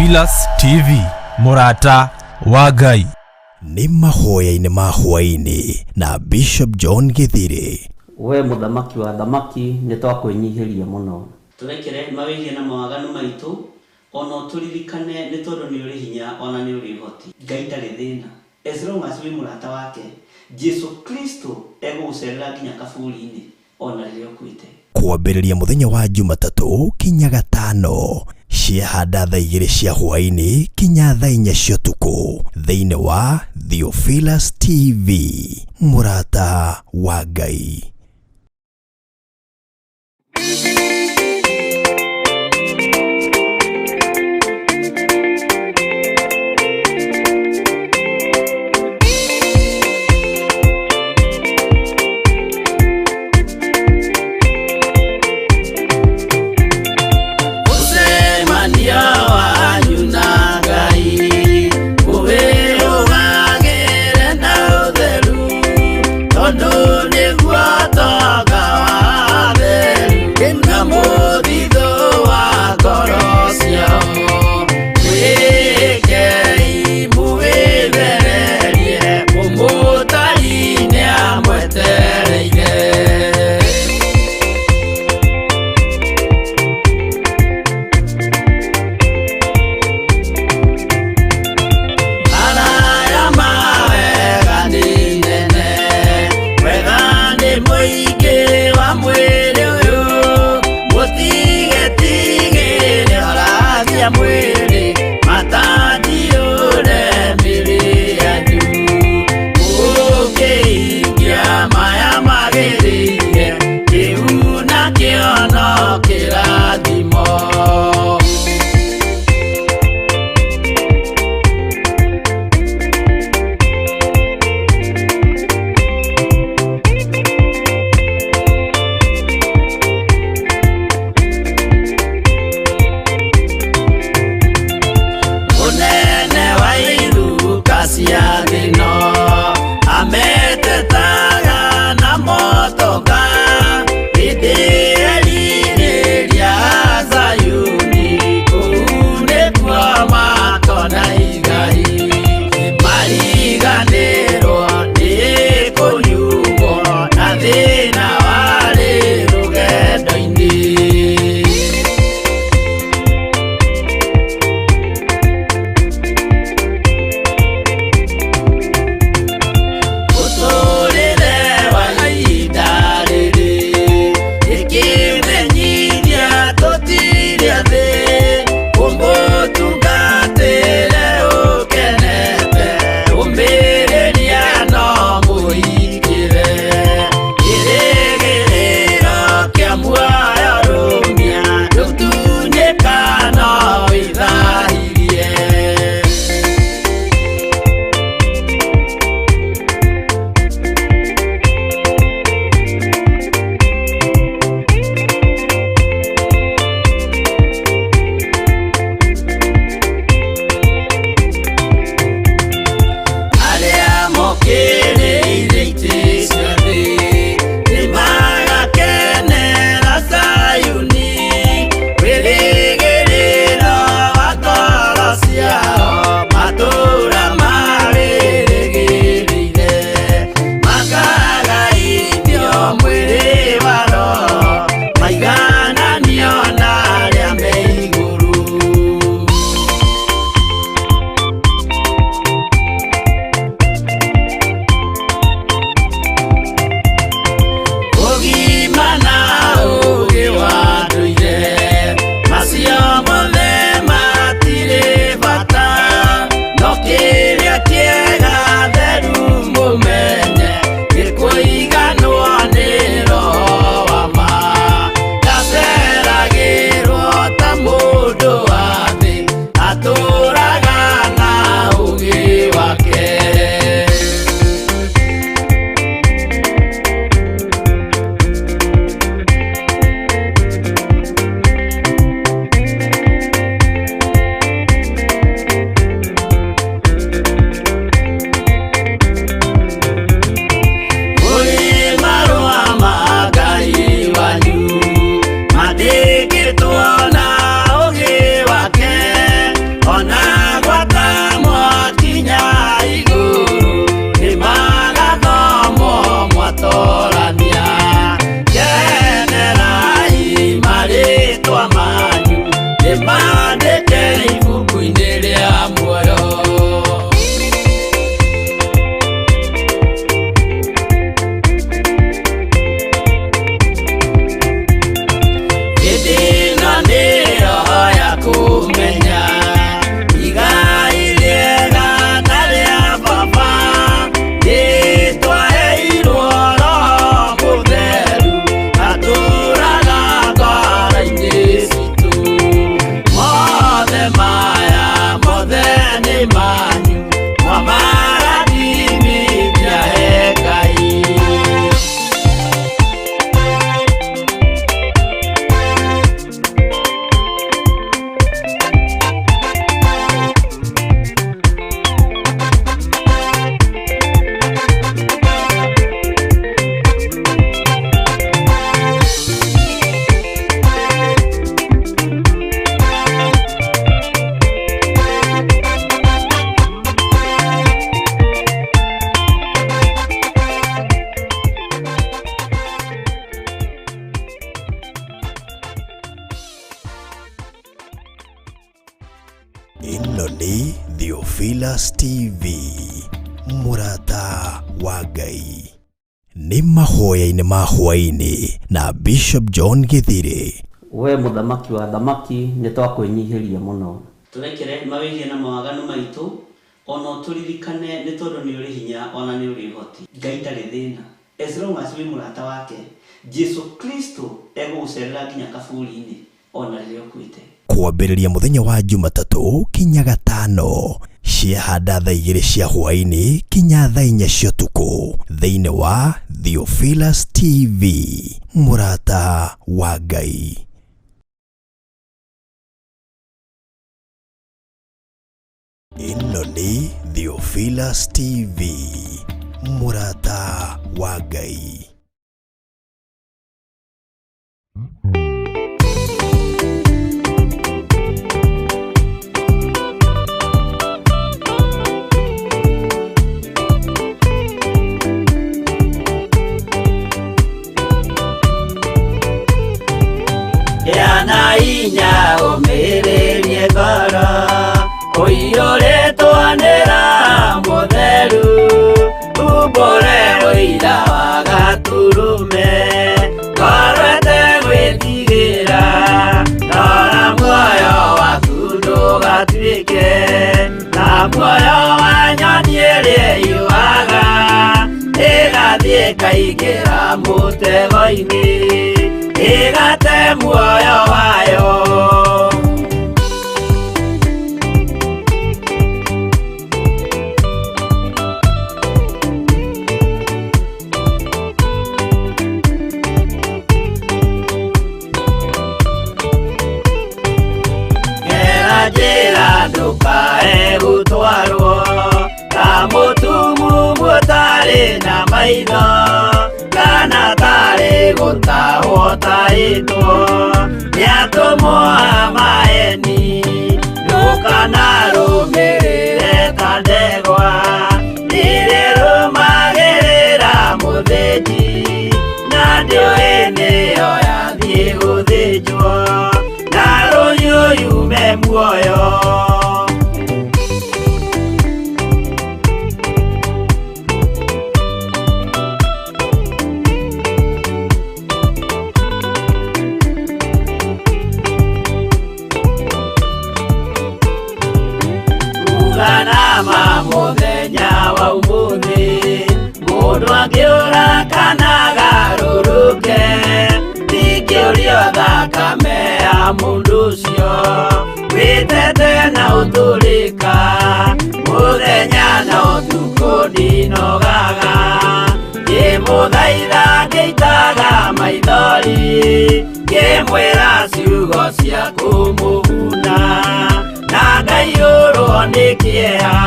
Theophilus TV, Murata wa Ngai. Ni Mahoya-ini ma Hwa-ini na Bishop John Githiri. We muthamaki wa thamaki ni twakwenyihiria muno. Turekere mawirie na mawaganu maitu ono turirikane ni tondu ni uri hinya ona ni uri hoti. Ngai ndari thina. As long as we murata wake, Jesu Kristo egugucerera nginya kaburi-ini ona riria ukuite. Kwambĩrĩria mũthenya wa Jumatatu kinya Gatano, ciahanda thaa 2 cia hwa-inĩ kinya thaa 4 cia ũtukũ, thĩinĩ wa Theophilus TV, Murata wa Ngai. Ĩno nĩ Theophilus TV, Murata wa Ngai. Nĩ mahoya-inĩ ma Hwa-ini na Bishop John Githiri. We muthamaki wa thamaki nitwakwinyihiria muno. Turekere mawĩgie na mawaganu maitũ, ona turirikane nĩ tondũ nĩ ũrĩ hinya ona nĩ ũrĩ ũhoti. Ngai ndarĩ thĩna. As long as wĩ mũrata wake, Jesu Kristo egũgũcerera nginya kaburi-inĩ ona rĩrĩa ũkuĩte. Kwambĩrĩria mũthenya wa Jumatatũ kinya Gatano, ciahanda thaa 2 cia Hwa-ini kinya thaa 4 cia ũtukũ, thĩinĩ wa Theophilus TV, Murata wa Ngai. Ĩno nĩ Theophilus TV, Murata wa Ngai. Yana inya ũmĩrĩrie ngoro, ũiyũrĩtwo nĩ Roho Mũtheru, umbũre ũira wa Gaturume, ngoro ĩtegwĩtigĩra, rora muoyo waku ndũgatuĩke na muoyo wa nyoni ĩrĩa ĩyũaga, ĩgathiĩ ĩkaingĩra mũtego-inĩ, ĩgate muoyo wayo. Gera njĩra ndũkae gũtwarwo ta mũtumumu ũtarĩ na maitho, kana tarĩ gũtahwo tahĩtwo nĩ atũmwo a maeni. Ndũkanarũmĩrĩre ta ndegwa rĩrĩa rũmagĩrĩra mũthĩnji, na ndĩũĩ nĩyo yathiĩ gũthĩnjwo na rũhiũ yume muoyo. Uganama mũthenya wa ũmũthĩ, mũndũ angĩũra kana agarũrũke, ndingĩũrio thakame ya mũndũ ũcio, wĩtete na ũtũrĩka, mũthenya na ũtukũ ndinogaga, ngĩmũthaitha ngĩitaga maithori, ngĩmwĩra ciugo cia kũmũguna, na ngaiyũrwo nĩ kĩeha.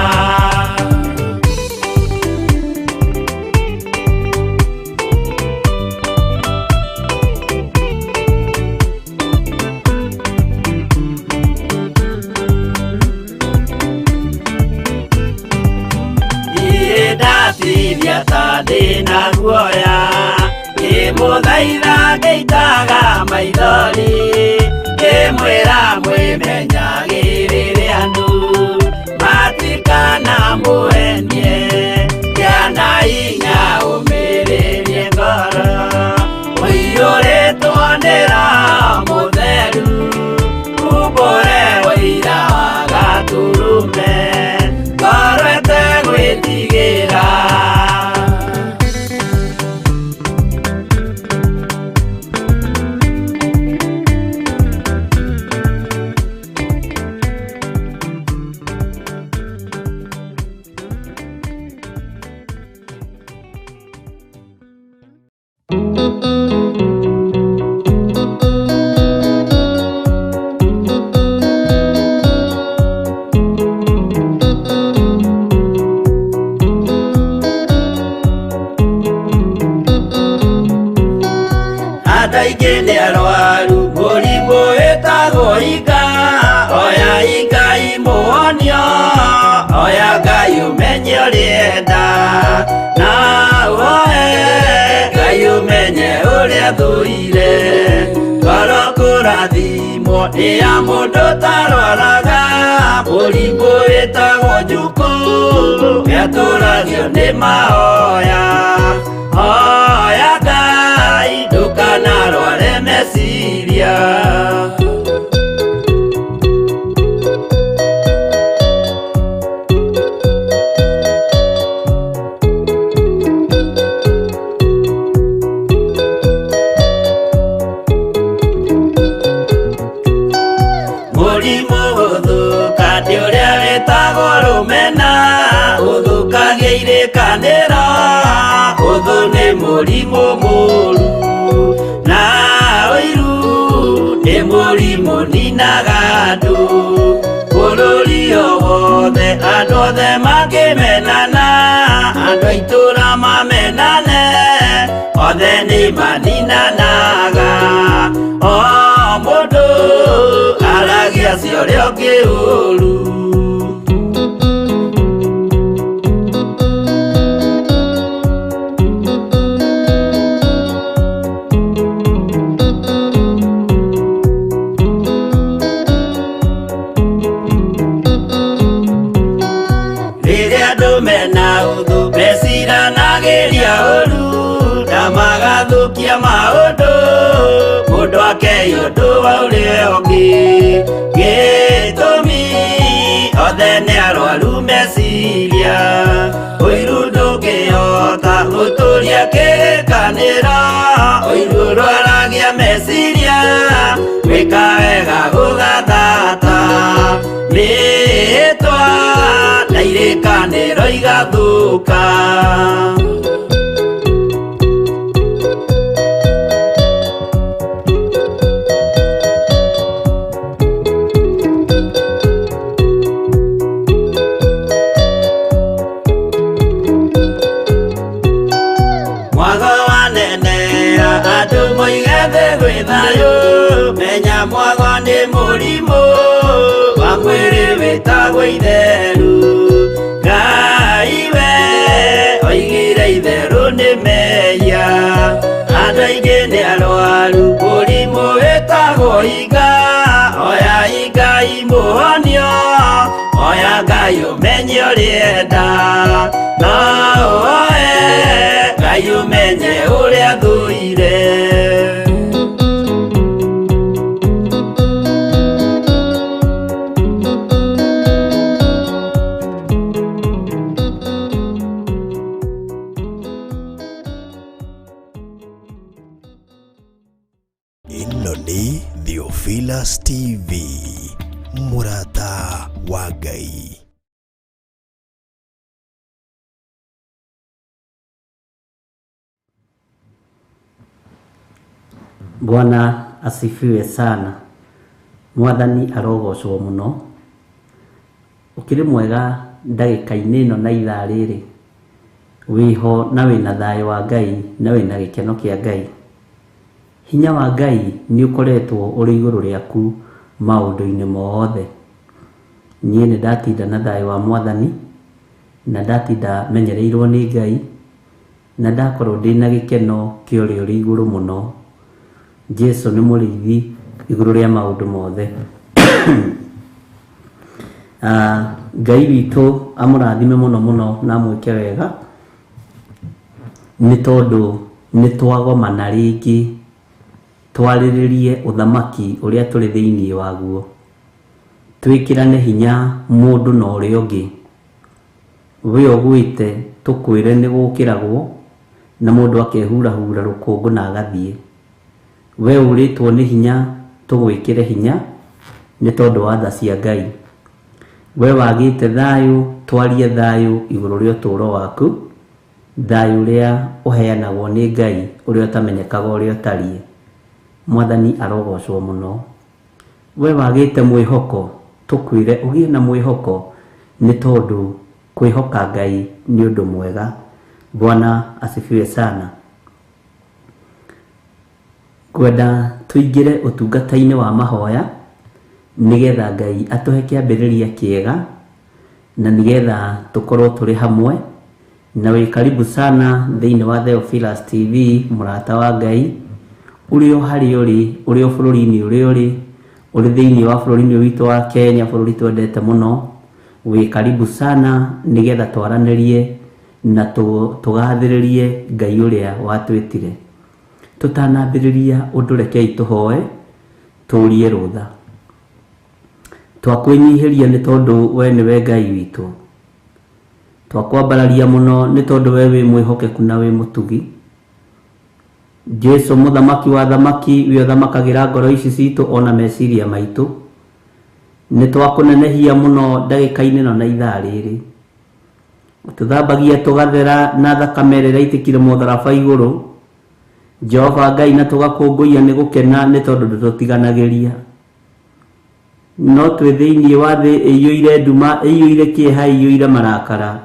Ndatithia ta ndĩna guoya, ngĩmũthaitha ngĩitaga maithori, ngĩmwĩra mwĩmenyagĩrĩre andũ matikana mũhenie, yana hinya ũmĩrĩrie ngoro, ũiyũrĩtwo nĩ Roho Mũtheru, umbũre ũira wa Gaturume, ngoro ĩtegwĩtigĩra. Aingĩ nĩ arwaru mũrimũ wĩtagwo inga, oya Ngai mũhonio, oya Ngai ũmenye ũrĩa enda, na woe Ngai ũmenye ũrĩa thũire, ngoro kũrathima mĩrimũ nĩ ya mũndũ tarwaraga, mũrimũ wĩtagwo njukũ, gĩatũragio nĩ Mahoya. Hoya Ngai ndũkanarware meciria. Mũrimũ ũthũkangia ũrĩa wĩtagwo rũmena, ũthũkagia irĩkanĩro, ũthũ nĩ mũrimũ mũru, na ũiru nĩ mũrimũ ninaga andũ. Bũrũri o wothe andũ othe makĩmenana, andũ a itũũra mamenane, othe nĩ maninanaga. O mũndũ aragia cio ũrĩa ũngĩ ũru. Rĩrĩa andũ mena ũthũ meciranagĩria ũru, na magathũkia maũndũ, mũndũ akei ũndũ wa ũrĩa ũngĩ. Gĩtũmi othe nĩ arwaru meciria, ũiru ndũngĩhota gũtũria kĩrĩkanĩro, ũiru ũrwaragia meciria, gwĩka wega gũgathata, mĩĩtwa na irĩkanĩro igathũka. Andũ moige thĩ gwĩ thayũ, menya mwago nĩ mũrimũ wa mwĩrĩ wĩtagwo itheru. Ngai we oigire itherũ nĩ mehia, andũ aingĩ nĩ arwaru mũrimũ wĩtagwo inga. Oya Ngai mũhonio, oya Ngai ũmenye ũrĩenda, no oe Ngai ũmenye ũrĩa thũire. Ĩno nĩ Theophilus TV, Murata wa Ngai. Bwana asifiwe sana. Mwathani arogocwo muno. Ukiri mwega ndagĩka-inĩ ĩno na ithaa rĩrĩ, wiho na wĩna thayũ wa Ngai na wĩna gĩkeno kĩa Ngai. Hinya wa Ngai nĩ ũkoretwo ũrĩ igũrũ rĩaku maũndũ-inĩ mothe. Niĩ nĩ ndatinda na thayũ wa Mwathani, na ndatinda menyereirwo nĩ Ngai, na ndakorwo ndĩna gĩkeno kĩa ũrĩa ũrĩ igũrũ mũno. Jesu nĩ mũrĩithi igũrũ rĩa maũndũ mothe. Ngai witũ amũrathime mũno mũno na mwĩke wega, nĩ tondũ nĩ twagomana rĩngĩ twarĩrĩrie ũthamaki ũrĩa tũrĩ thĩinĩ waguo, twĩkĩrane hinya mũndũ na ũrĩa ũngĩ. We ũgwĩte tũkwĩre nĩ gũkĩragwo, na mũndũ akehurahura rũkũngũ na agathiĩ. We ũrĩtwo nĩ hinya tũgwĩkĩre hinya, nĩ tondũ wa tha cia Ngai. We wagĩte thayũ, twarie thayũ igũrũ rĩa ũtũũro waku, thayũ ũrĩa ũheanagwo nĩ Ngai ũrĩa ũtamenyekaga ũrĩa ũtariĩ. Mwathani arogocwo mũno. We wagĩte mwĩhoko, tũkwĩre ũgĩe na mwĩhoko, nĩ tondũ kwĩhoka Ngai nĩ ũndũ mwega. Bwana asifiwe sana. Kwenda tuingĩre ũtungata-inĩ wa mahoya, nigetha Ngai atũhe kĩambĩrĩria kĩega, na nigetha tũkorwo tũrĩ hamwe. Na wĩ karibu sana thĩinĩ wa Theophilus TV, Murata wa Ngai, ũrĩ o harĩ ũrĩ, ũrĩ o bũrũri-inĩ ũrĩ ũrĩ, uri thiini wa bururi witu wa Kenya, bururi twendete muno, wi karibu sana nigetha twaranirie na tugathiririe Ngai uria watwitire. Tutanambiriria undu rekei tuhoe turie rutha. Twakwenyihiria ni tondu we niwe Ngai witu. Twakwambararia muno ni tondu we wi mwihokeku na wi mutugi. Jesu muthamaki wa thamaki, wi thamakagira ngoro ici citu ona meciria maitu. Ni twakunenehia muno ndagika-ini no na ithaa riri. Tuthambagia tugathera na thakame ĩrĩa ĩitikire mũtharaba igũrũ. Jehova Ngai na tugakũngũiya ni gukena ni tondu ndututiganagĩria. No twĩ thĩinĩ wa thĩ ĩiyũire nduma, ĩiyũire kĩeha, ĩiyũire marakara.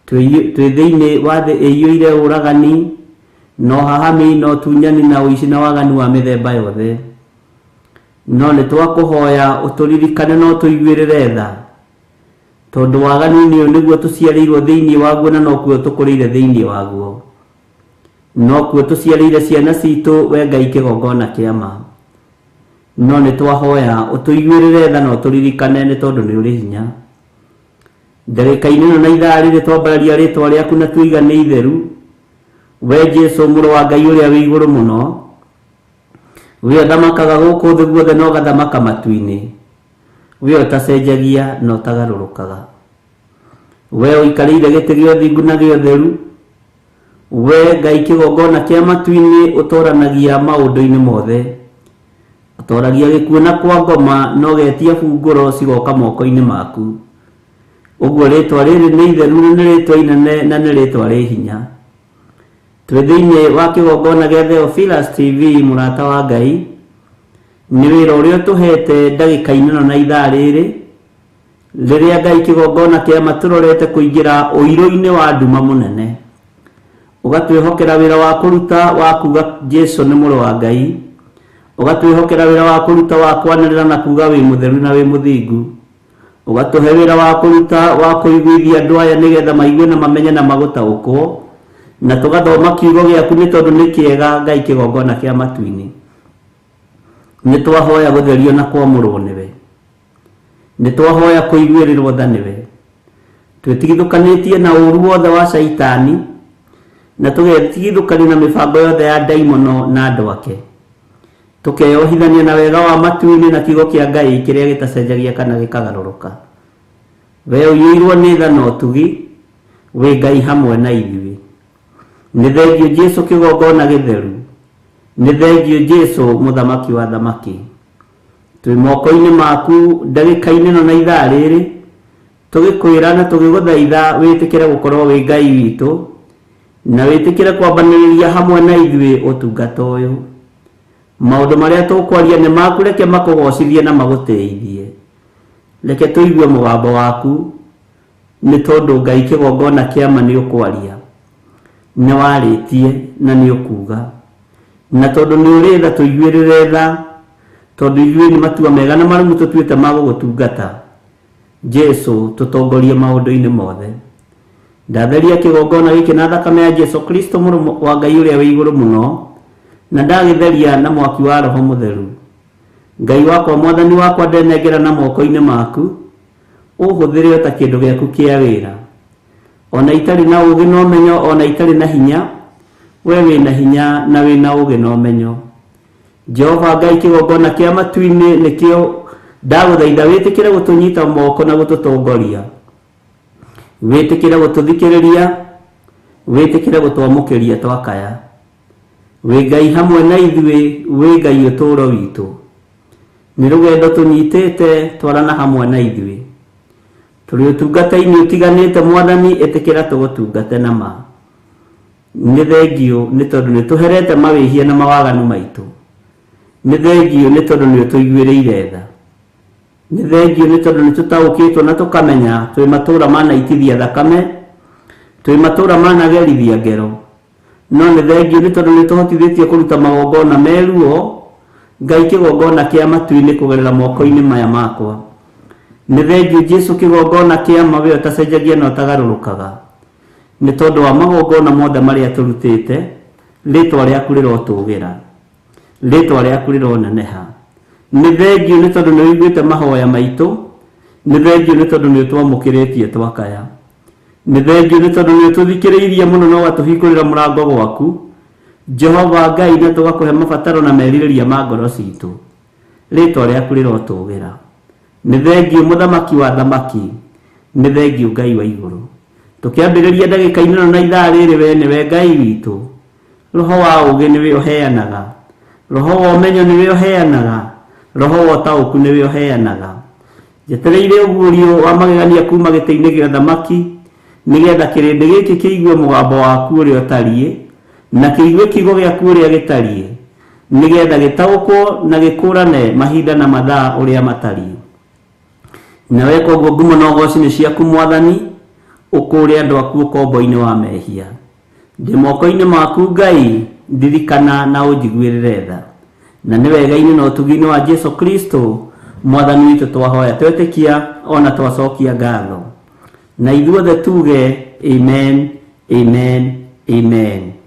Twĩ thĩinĩ wa thĩ ĩiyũire ũragani, no hahami, no tunyani na ũici na waganu wa mĩthemba yothe. No nĩ twakũhoya ũtũririkane no tũiguĩrĩre tha, tondu waganu-inĩ ũyũ nĩguo tũciarĩirwo thĩinĩ waguo na nokuo tũkũrĩire thĩinĩ waguo. Nokuo tũciarĩire ciana citũ, we Ngai kĩgongona kĩa ma. No nĩ twahoya ũtũiguĩrĩre tha na ũtũririkane nĩ tondu nĩ ũrĩ hinya. Ndagĩka-inĩ ĩno na ithaa rĩrĩ twambararia rĩtwa rĩaku na tuiga nĩ itheru. We Jesu mũrũ wa Ngai ũrĩa wĩ igũrũ mũno, we ũthamakaga gũkũ thĩ guothe na ũgathamaka matu-inĩ. We ũtacenjagia na ũtagarũrũkaga. We ũikarĩire gĩtĩ gĩa ũthingu na gĩa ũtheru. We Ngai kĩgongona kĩa matu-inĩ ũtoranagia maũndũ-inĩ mothe. Ũtoragia gĩkuũ na kwa ngoma na ũgetia bungũro cigoka moko-inĩ maku. Ũguo rĩtwa rĩrĩ nĩ itheru, nĩ rĩtwa inene na nĩ rĩtwa rĩ hinya. Twĩ thĩinĩ wa kĩgongona gĩa Theophilus TV, Murata wa Ngai, nĩ wĩra ũrĩa ũtũhete ndagĩka-inĩ ĩno na ithaa rĩrĩ, rĩrĩa Ngai kĩgongona kĩa matũrorete kũingĩra ũirũ-inĩ wa nduma mũnene. Ũgatwĩhokera wĩra wa kũruta wa kuga Jesu nĩ mũrũ wa Ngai. Ũgatwĩhokera wĩra wa kũruta wa kwanĩrĩra na kuga wĩ mũtheru na wĩ mũthingu. Ũgatũhe wĩra wa kũruta wa kũiguithia andũ aya nĩgetha maigue na mamenye na magũtaũkwo, na tũgathoma kiugo gĩaku nĩ tondu nĩ kĩega Ngai kĩgongona kĩa matu-inĩ. Nĩ twahoya gũtherio na kwamũrwo nĩwe. Nĩ twahoya kũiguĩrĩrwo tha nĩwe. Twĩtigithũkanĩtie na ũũru wothe wa caitani, na tũgetigithũkania na mĩbango yothe ya ndaimono na andũ ake. Tũkeyohithania na wega wa matu-inĩ na kiugo kĩa Ngai kĩrĩa gĩtacenjagia kana gĩkagarũrũka. We ũiyũirwo nĩ tha na ũtugi, wĩ Ngai hamwe na ithuĩ. Nĩ thengio Jesu kĩgongona gĩtheru. Nĩ thengio Jesu mũthamaki wa thamaki. Twĩ moko-inĩ maku ndagĩka-inĩ ĩno na ithaa rĩrĩ, tũgĩkwĩra na tũgĩgũthaitha wĩtĩkĩre gũkorwo wĩ Ngai witũ, na wĩtĩkĩre kwambanĩrĩria hamwe na ithuĩ ũtungata ũyũ. Maũndũ marĩa tũkwaria nĩ maku, reke makũgocithie na magũtĩithie. Reke tũigue mũgambo waku, nĩ tondu Ngai kĩgongona kĩa ma nĩ ũkwaria. Nĩ warĩtie na nĩ ũkuga. Na tondu nĩ ũrĩ tha tũiguĩrĩre tha, tondu ithuĩ nĩ matua mega na marũmu tũtuĩte ma gũgũtungata. Jesu tũtongorie maũndũ-inĩ mothe. Ndatheria kĩgongona gĩkĩ na thakame ya Jesu Kristo mũrũ wa Ngai ũrĩa wĩ igũrũ mũno, na ndagĩtheria na mwaki wa Roho Mũtheru. Ngai wakwa, Mwathani wakwa, ndenengera na moko-inĩ maku, ũhũthĩre ta kĩndũ gĩaku kĩa wĩra. Ona itarĩ na ũũgĩ na ũmenyo, ona itarĩ na hinya, we wĩ na hinya na wĩ na ũũgĩ na ũmenyo. Jehova Ngai kĩgongona kĩa matu-inĩ nĩkĩo ndagũthaitha wĩtĩkĩre gũtũnyita moko na gũtũtongoria. Wĩtĩkĩre gũtũthikĩrĩria, wĩtĩkĩre gũtwamũkĩria twakaya. Wĩ Ngai hamwe na ithuĩ, wĩ Ngai ũtũũro witũ. Nĩ rũgendo tũnyitĩte, twarana hamwe na ithuĩ. Tũrĩ ũtungata-inĩ ũtiganĩte Mwathani, ĩtĩkĩra tũgũtungate na ma. Nĩ thengio nĩ tondu nĩ tũherete mawĩhia na mawaganu maitũ. Nĩ thengio nĩ tondu nĩ ũtũiguĩrĩire tha. Nĩ thengio nĩ tondu nĩ tũtaũkĩtwo na tũkamenya twĩ matũũra manaitithia thakame, twĩ matũũra managerithia ngero. No nĩ thengio nĩ tondu nĩ tũhotithĩtie kũruta magongona meruo, Ngai kĩgongona kĩa matu-inĩ kũgerera moko-inĩ maya makwa. Nĩ thengio Jesu kĩgongona kĩa ma, we ũtacenjagia na ũtagarũrũkaga. Nĩ tondu wa magongona mothe marĩa tũrutĩte, rĩtwa rĩaku rĩrotũgĩra, rĩtwa rĩaku rĩroneneha, nĩ thengio nĩ tondũ nĩ ũiguĩte mahoya maitũ, nĩ thengio nĩ tondũ nĩ ũtwamũkĩrĩtie twakaya, nĩ thengio nĩ tondũ nĩ ũtũthikĩrĩirie mũno na ũgatũhingũrĩra mũrango gwaku Jehova Ngai, na tũgakũhe mabataro na merirĩria ma ngoro citũ, rĩtwa rĩaku rĩrotũgĩra. Nĩ thengio mũthamaki wa thamaki, nĩ thengio Ngai wa igũrũ. Tũkĩambĩrĩria ndagĩka-inĩ ĩno na ithaa rĩrĩ, we nĩwe Ngai witũ. Roho wa ũũgĩ nĩwe ũheanaga, roho wa ũmenyo nĩwe ũheanaga, roho wa ũtaũku nĩwe ũheanaga. Njetereire ũguũrio wa magegania kuma gĩtĩ-inĩ gĩa thamaki, nĩgetha kĩrĩndĩ gĩkĩ kĩigue mũgambo waku ũrĩa ũtariĩ, na kĩigue kiugo gĩaku ũrĩa gĩtariĩ, nĩgetha gĩtaũkwo na gĩkũrane mahinda na mathaa ũrĩa matariĩ. Na weka ũguo ngumo na ũgooci-inĩ ciaku Mwathani, ũkũũre andũ aku ũkombo-inĩ wa mehia. Ndĩ moko-inĩ maku Ngai, ndirikana na ũnjiguĩrĩre tha. Na nĩ wega-inĩ na ũtugi-inĩ wa Jesu Kristo Mwathani witũ twahoya, twetĩkia ona twacokia ngatho. Na ithuothe tuge amen, amen, amen.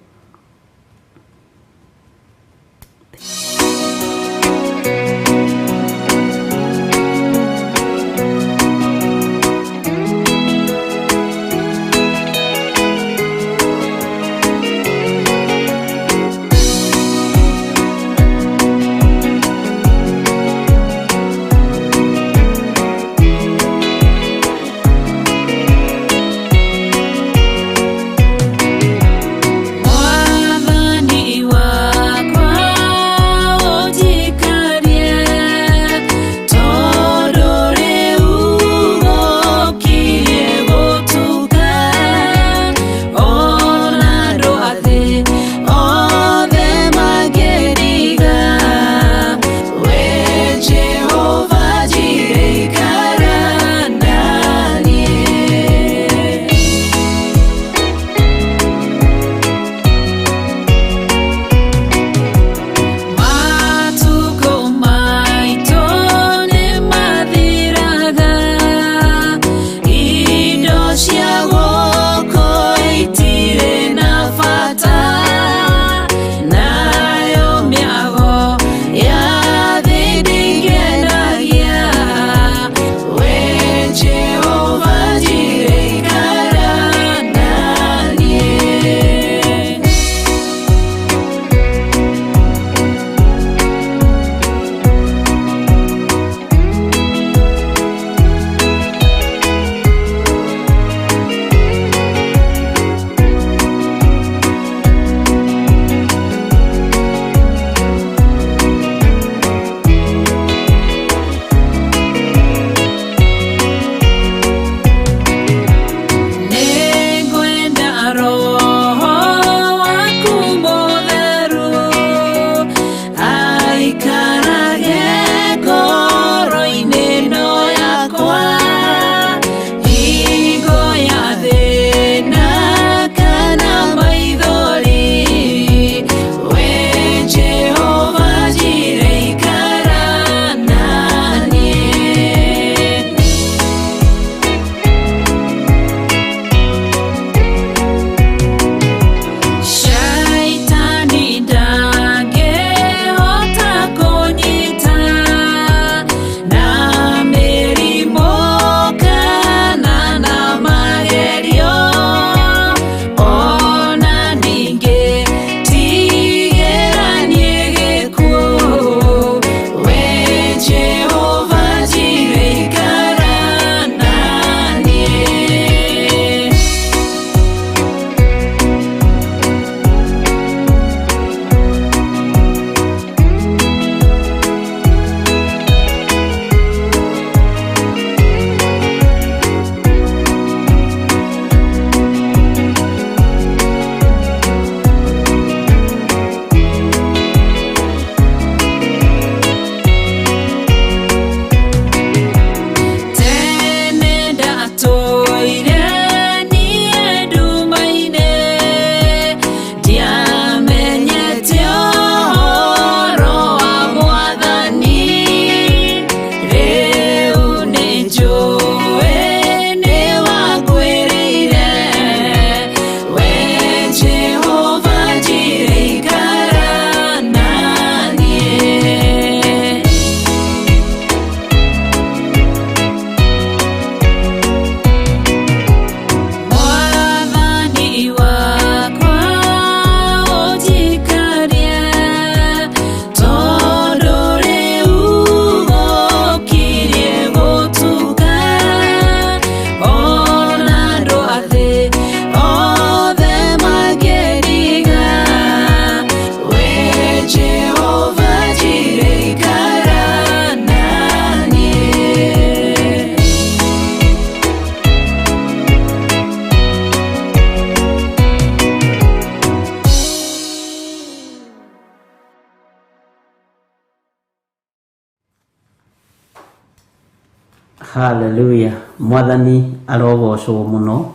Hallelujah. Mwathani arogocwo muno.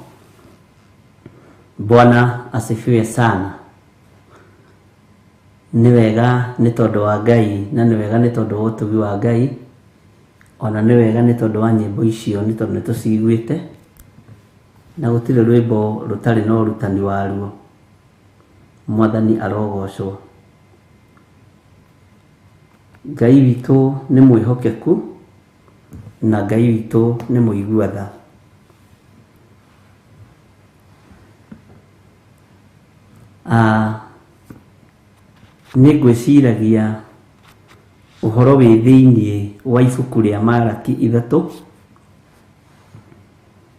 Bwana asifiwe sana. Ni wega ni tondu wa Ngai, na ni wega ni tondu wa utugi wa Ngai, ona ni wega ni tondu wa nyimbo icio ni tondu nituciguite na gutire rwimbo rutari no rutani waruo. Mwathani arogocwo. Ngai witu ni mwihokeku na Ngai witu ni muiguatha. Ningwiciragia uhoro wi thiini wa ibuku ria Malaki 3,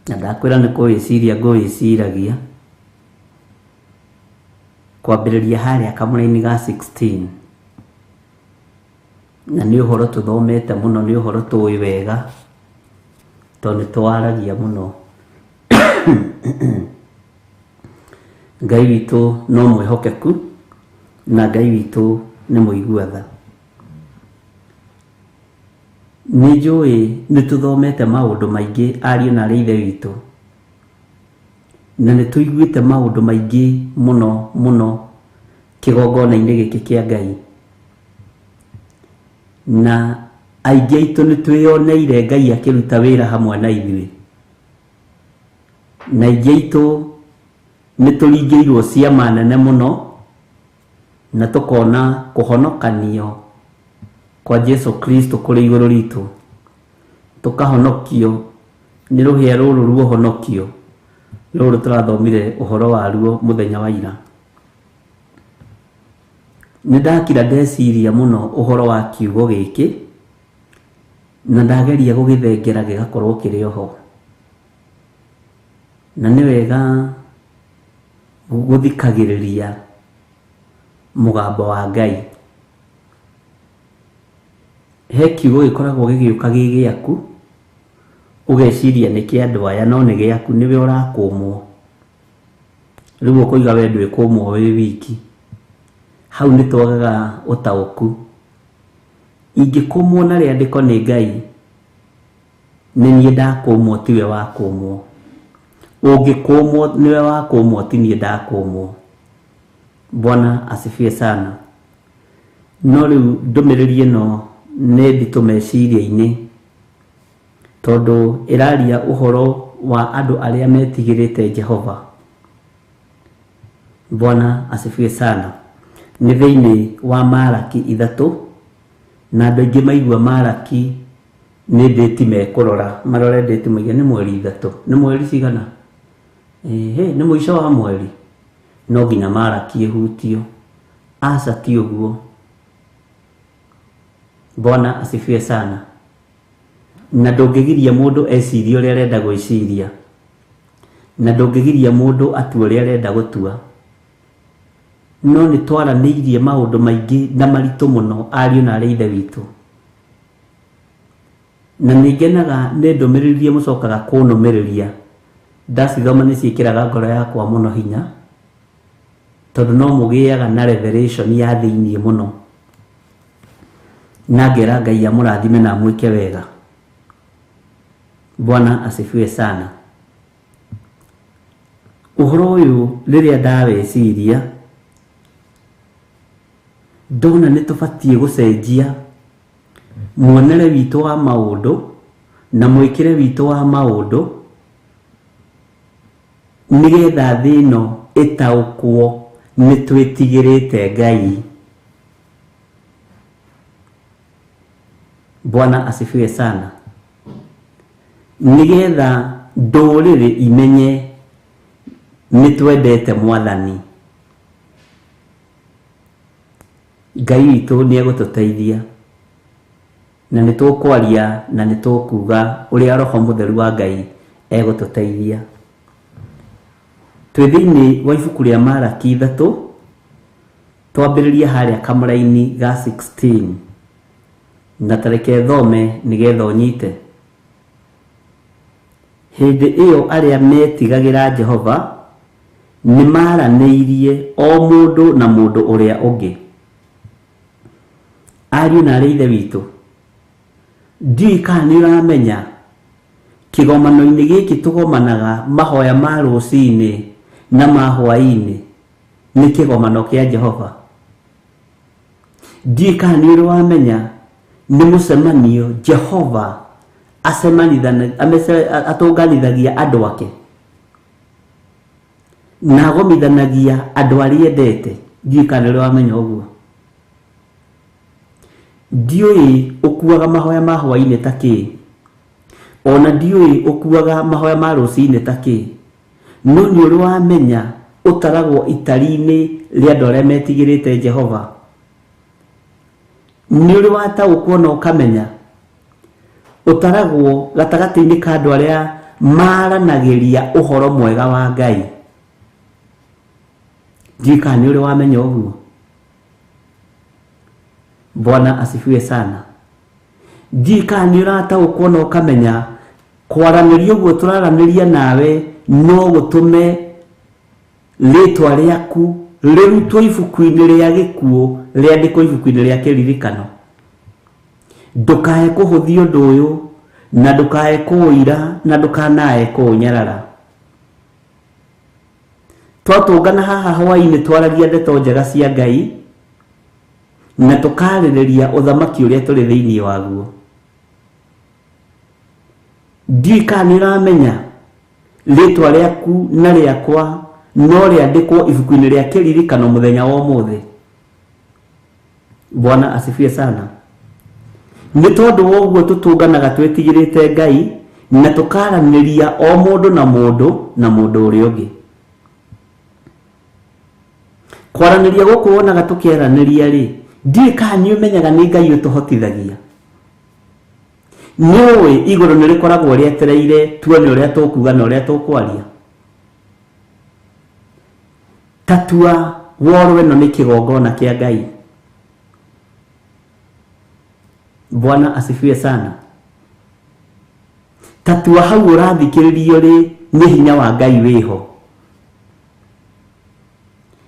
na ndakwira ni kuwiciria ngwiciragia kwambiriria haria kamuri-ini ga 16, na ni uhoro tuthomete muno, ni uhoro tuwi wega tondu twaragia muno. Ngai witu no mwihokeku na Ngai witu ni muiguatha. Ni njui ni tuthomete maundu maingi ariu na ari ithe witu, na ni tuiguite maundu maingi muno muno kigongona-ini giki kia Ngai, na aingi aitu ni twioneire Ngai akiruta wira hamwe na ithui, na aingi aitu ni turingiirwo ciama nene muno na tukona kuhonokanio kwa Jesu Kristo kuri iguru ritu, tukahonokio ni ruhia ruru ruohonokio ruru turathomire uhoro waruo muthenya wa ira. Ni ndakira ndeciria muno uhoro wa kiugo giki, na ndageria gugithengera gigakorwo kiri oho, na ni wega guthikagiriria mugambo wa Ngai. He kiugo gikoragwo gigiuka gi giaku, ugeciria ni kia andu aya, no ni giaku, niwe urakumwo. Riu ukuiga we ndwikumwo wi wiki. Hau ni twagaga utauku. Ingikumwo na riandiko ni Ngai, ni nie ndakumwo, tiwe wakumwo. Ungikumwo niwe wakumwo, ti nie ndakumwo. Bwana asifiwe sana. No riu ndumiriri ino ni nditu meciria-ini, tondu iraria uhoro wa andu aria metigirite Jehova. Bwana asifiwe sana. Ni thiini wa Malaki 3, na andu aingi maigua Malaki ni ndeti mekurora, marore ndeti muiga ni mweri 3, ni mweri cigana? Ni muico wa mweri, no nginya Malaki ihutio. Aca ti uguo. Bwana asifiwe sana. Na ndungigiria mundu eciria uria arenda gwiciria, na ndungigiria mundu atue uria arenda gutua. No ni twaraniirie maundu maingi na maritu muno ariu na ari ithe witu, na ningenaga ni ndumiriririe mucokaga kunumiriria. Ndacithoma ni ciikiraga ngoro yakwa muno hinya, tondu no mugiaga na revelation ya thiini muno, na ngera Ngai amurathime na mwike wega. Bwana asifiwe sana. Uhoro uyu riria ndaweciria, ndona ni tubatie gucenjia muonere witu wa maundu na mwikire witu wa maundu, nigetha thi ino itaukwo ni twitigirite Ngai. Bwana asifiwe sana. Nigetha nduriri imenye ni twendete Mwathani. Ngai witu ni egututeithia, na ni tukwaria na ni tukuga uria Roho Mutheru wa Ngai egututeithia. Twi thiini wa ibuku ria Malaki 3, twambiriria haria kamura-ini ga 16, na tareke thome nigetha unyite. Hindi iyo aria metigagira Jehova ni maraniirie o mundu na mundu uria ungi. Ariu na ari ithe witu, ndiũĩ kana nĩ ũramenya kigomano-inĩ gĩkĩ tũgomanaga mahoya ma ruci-ini na ma hwa-ini nĩ kĩgomano kĩa Jehova. Ndiĩ kana nĩ ũrĩ wamenya nĩ mũcemanio Jehova atũnganithagia andũ ake na agomithanagia andũ arĩa endete. Ndiĩ kana nĩ ũrĩ wamenya ũguo. Ndiũĩ ũkuaga mahoya ma hwa-ini ta kĩ, ona ndiũĩ ũkuaga mahoya ma ruci-ini ta kĩ, no nĩ ũrĩ wamenya ũtaragwo itari-inĩ rĩa andũ arĩa metigĩrĩte Jehova. Nĩ ũrĩ wataũkwo na ũkamenya ũtaragwo gatagatĩ-inĩ ka andũ arĩa maranagĩria ũhoro mwega wa Ngai. Ndiĩ kana nĩ ũrĩ wamenya ũguo. Bwana asifiwe sana. Ndiĩ kana nĩ ũrataũkwo na ũkamenya kwaranĩria ũguo tũraranĩria nawe no gũtũme rĩtwa rĩaku rĩrutwo ibuku-inĩ rĩa gĩkuũ rĩandĩkwo ibuku-inĩ rĩa kĩririkano. Ndũkae kũhũthia ũndũ ũyũ na ndũkae kũũira na ndũkanae kũũnyarara. Twatũngana haha hwa-inĩ twaragia ndeto njega cia Ngai na tũkarĩrĩria ũthamaki ũrĩa tũrĩ thĩinĩ waguo. Ndiĩ kana nĩ ũramenya rĩtwa rĩaku na rĩakwa no rĩandĩkwo ibuku-inĩ rĩa kĩririkano mũthenya wa ũmũthĩ. Bwana asifiwe sana. Nĩ tondũ wa ũguo tũtũnganaga twĩtigĩrĩte Ngai na tũkaranĩria o mũndũ na mũndũ ũrĩa ũngĩ. Kwaranĩria gũkũ wonaga tũkĩaranĩria rĩ, ndiĩ kana nĩ ũmenyaga nĩ Ngai ũtũhotithagia. Nĩũĩ igũrũ nĩ rĩkoragwo rĩetereire tuone ũrĩa tũkuga na ũrĩa tũkwaria. Tatua worwo ĩno nĩ kĩgongona kĩa Ngai. Bwana asifiwe sana. Tatua hau ũrathikĩrĩrio rĩ nĩ hinya wa Ngai wĩho.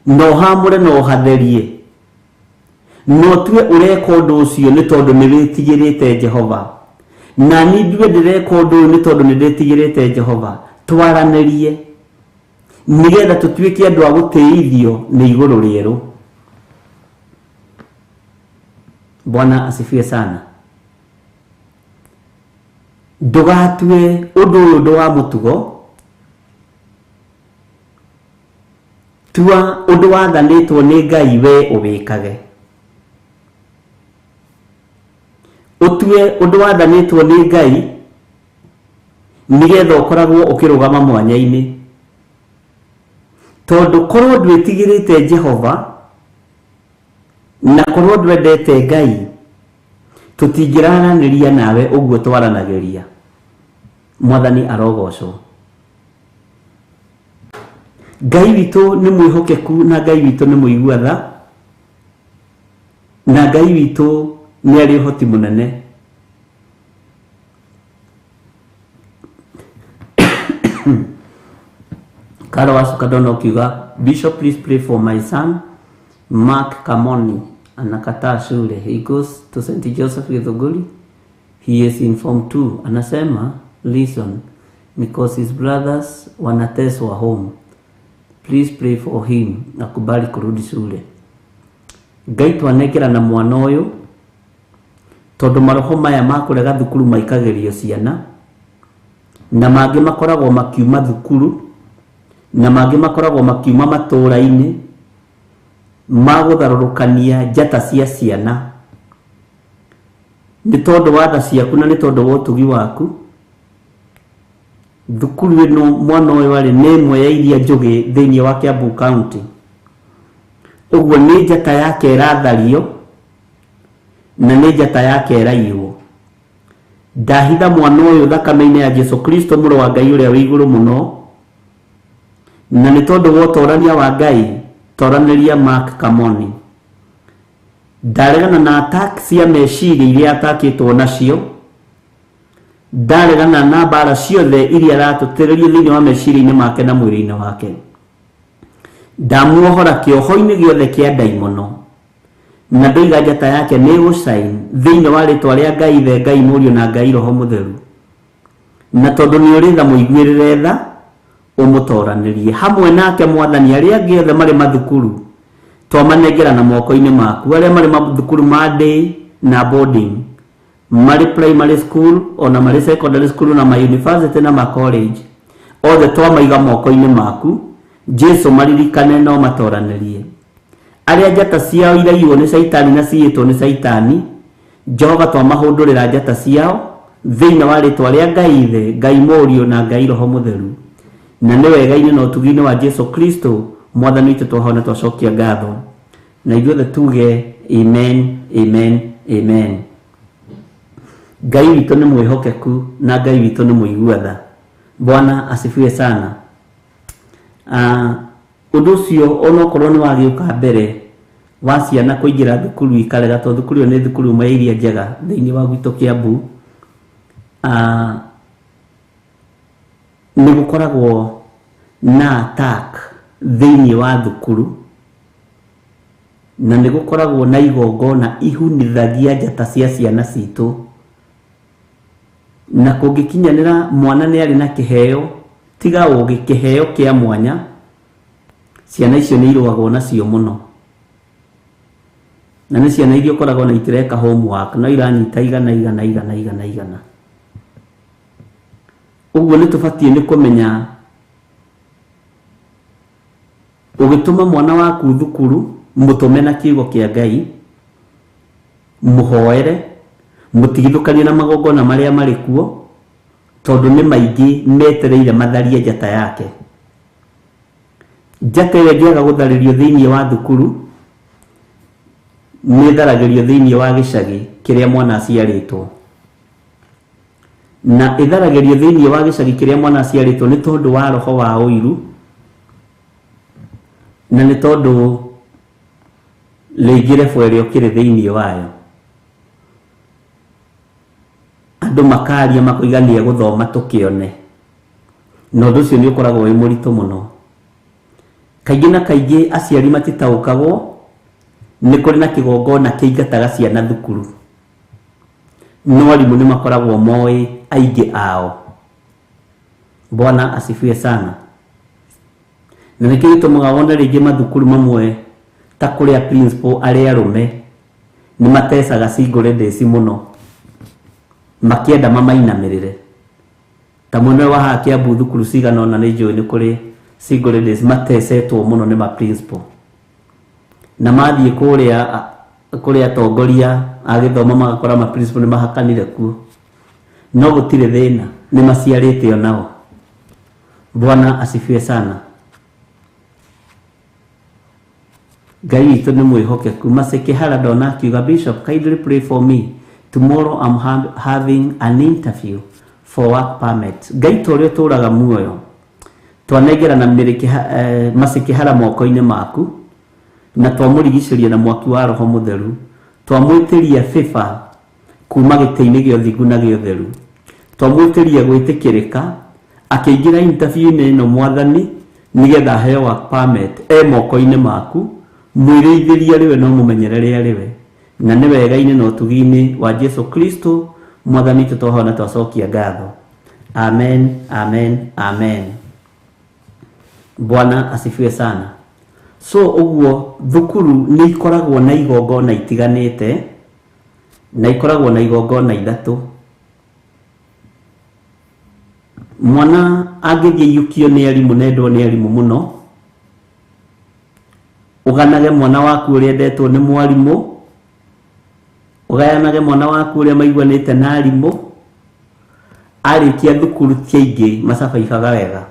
No hamũre no hatherie. No tue ũreka ũndũ ũcio nĩ tondũ nĩ wĩtigĩrĩte Jehova. Na niĩ ndiwe ndĩreka ũndũ ũyũ nĩ tondũ nĩ ndĩtigĩrĩte Jehova. Twaranĩrie nĩgetha tũtuĩke andũ a gũtĩithio nĩ igũrũ rĩerũ. Bwana asifiwe sana. Ndũgatue ũndũ ũyũ ũndũ wa mũtugo. Tua ũndũ wathanĩtwo nĩ Ngai we ũwĩkage. Ũtue ũndũ wathanĩtwo nĩ Ngai nĩgetha ũkoragwo ũkĩrũgama mwanya-inĩ. Tondũ korwo ndwĩtigĩrĩte Jehova na korwo ndwendete Ngai tũtingĩranĩria nawe ũguo twaranagĩria. Mwathani arogocwo. Ngai witũ nĩ mwĩhokeku na Ngai witũ nĩ mũigua tha na Ngai witũ nĩ arĩ ũhoti mũnene. Karo wacu kadona ukiuga, Bishop, please pray for my son Mark Kamoni, anakataa shule. He goes to St. Joseph Githiri. He is in form 2. Anasema listen because his brothers wanateswa home. Please pray for him. Nakubali kurudi shule. Ngai twanekera na mwana ũyũ tondũ maroho maya makũrega thukuru maikagĩrio ciana na mangĩ makoragwo makiuma thukuru na mangĩ makoragwo makiuma matũũra-inĩ magũtharũrũkania njata cia ciana. Nĩ tondũ wa tha ciaku na nĩ tondũ wa ũtugi waku thukuru ĩno mwana ũyũ arĩ nĩ ĩmwe ya iria njũgĩ thĩinĩ wa Kiambu County. Ũguo nĩ njata yake ĩrathario na nĩ njata yake ĩraiywo. Ndahitha mwana ũyũ thakame-inĩ ya Jesu Kristo mũrũ wa Ngai ũrĩa wĩ igũrũ mũno, na nĩ tondũ wa ũtorania wa Ngai toranĩria Mark Kamoni. Ndaregana na attack cia meciria iria atakĩtwo nacio. Ndaregana na mbara ciothe iria aratũtĩrĩria thĩinĩ wa meciria-inĩ make na mwĩrĩ-inĩ wake. Ndamuohora kĩoho-inĩ gĩothe kĩa ndaimono na ndoiga njata yake nĩ gũcain thĩinĩ wa rĩtwa rĩa Ngai Ithe, Ngai Mũriũ na Ngai Roho Mũtheru. na tondu ni uri tha muiguirire tha umutoranirie hamwe nake mwathani aria angi othe mari mathukuru twamanengera na moko-ini maku aria mari mathukuru ma day na boarding mari primary school ona mari secondary school na ma university na ma college othe twamaiga moko-ini maku Jesu maririkane no matoranirie aria njata ciao iraiywo ni Saitani na ciitwo ni Saitani Jehova twamahundurira njata ciao thiini wa ritwa ria Ngai ithe Ngai Mũriũ na Ngai Roho Mũtheru na nĩ wega-inĩ na ũtugi-inĩ wa Jesu Kristo mwathani witũ twahona twacokia ngatho na ithuothe tuge amen amen amen. Ngai witũ nĩ mwĩhokeku na Ngai witũ nĩ mũiguatha. Bwana asifiwe sana. Ũndũ ũcio onokorwo nĩ wagĩũka mbere wa ciana kũingĩra thukuru ikarega tondũ thukuru nĩ thukuru ĩmwe iria njega thĩinĩ wa gwitũ Kiambu. Nĩ gũkoragwo na attack thĩinĩ wa thukuru na nĩ gũkoragwo na igongona ihunithagia njata cia ciana citũ na kũngĩkinyanĩra mwana nĩ arĩ na kĩheo tiga ũgĩ kĩheo kĩa mwanya ciana icio nĩ irũagwo nacio mũno na nĩ ciana iria ũkoragwo na itireka homework no iranyita igana. Ũguo nĩ tũbatiĩ nĩ kũmenya ũgĩtũma mwana waku thukuru mũtũme na kiugo kĩa Ngai mũhoere mũtigithũkanie na magongona marĩa marĩ kuo tondũ nĩ maingĩ metereire matharie njata yake. Njata ĩrĩa ĩngĩaga gũtharĩrio thĩinĩ wa thukuru nĩ ĩtharagĩrio thĩinĩ wa gĩcagi kĩrĩa mwana aciarĩtwo na ĩtharagĩrio thĩinĩ wa gĩcagi kĩrĩa mwana aciarĩtwo nĩ tondũ wa roho wa ũiru na nĩ tondũ rĩngĩ ĩrĩa ũkĩrĩ thĩinĩ wayo andũ makaria makoigania gũthoma tũkĩone na ũndũ ũcio nĩ ũkoragwo wĩ mũritũ mũno. Kaingĩ na kaingĩ aciari matitaũkagwo nĩ kũrĩ na kĩgongona kĩingataga ciana thukuru no arimũ nĩ makoragwo moĩ aingĩ ao. Bwana asifiwe sana. Na nĩkĩo gĩtũmaga wone rĩngĩ mathukuru mamwe ta kũrĩa principal arĩa arũme nĩ matecaga single ladies mũno makĩenda mamainamĩrĩre ta mwena wa haha Kiambu thukuru cigana ona nĩ njũĩ nĩ kũrĩ single ladies matecetwo mũno nĩ ma principal na mathiĩ kũrĩa atongoria a gĩthomo magakora ma principal nĩ mahakanire kuo no gũtirĩ thĩna nĩ maciarĩte onao. Bwana asifiwe sana. Ngai witũ nĩ mwĩhokeku. Masekehara ndona akiuga Bishop kindly pray for me tomorrow I'm having an interview for work permit. Ngai tũrĩa tũraga muoyo twanengera na Masekehara moko-inĩ maku na twamũrigicĩria na mwaki wa Roho Mũtheru twamwĩtĩria favor kuma gĩtĩ-inĩ gĩa ũthingu na gĩa ũtheru twamwĩtĩria gwĩtĩkĩrĩka akĩingĩra interview-inĩ ĩno mwathani nĩgetha aheo work permit moko-inĩ maku mwĩrĩithĩria rĩwe no mũmenyerere rĩwe na nĩ wega-inĩ na ũtugi-inĩ wa Jesu Kristo mwathani tũtohona twacokia ngatho. Amen amen amen. Bwana asifiwe sana. So ũguo thukuru nĩ ikoragwo na igongona itiganĩte na ikoragwo na igongona ithatũ. Mwana angĩthiĩ yukio nĩ arimũ na endwo nĩ arimũ mũno ũganage mwana waku ũrĩa endetwo nĩ mwarimũ ũgayanage mwana waku ũrĩa maiguanĩte na arimũ arĩkia thukuru ti aingĩ macabaibaga wega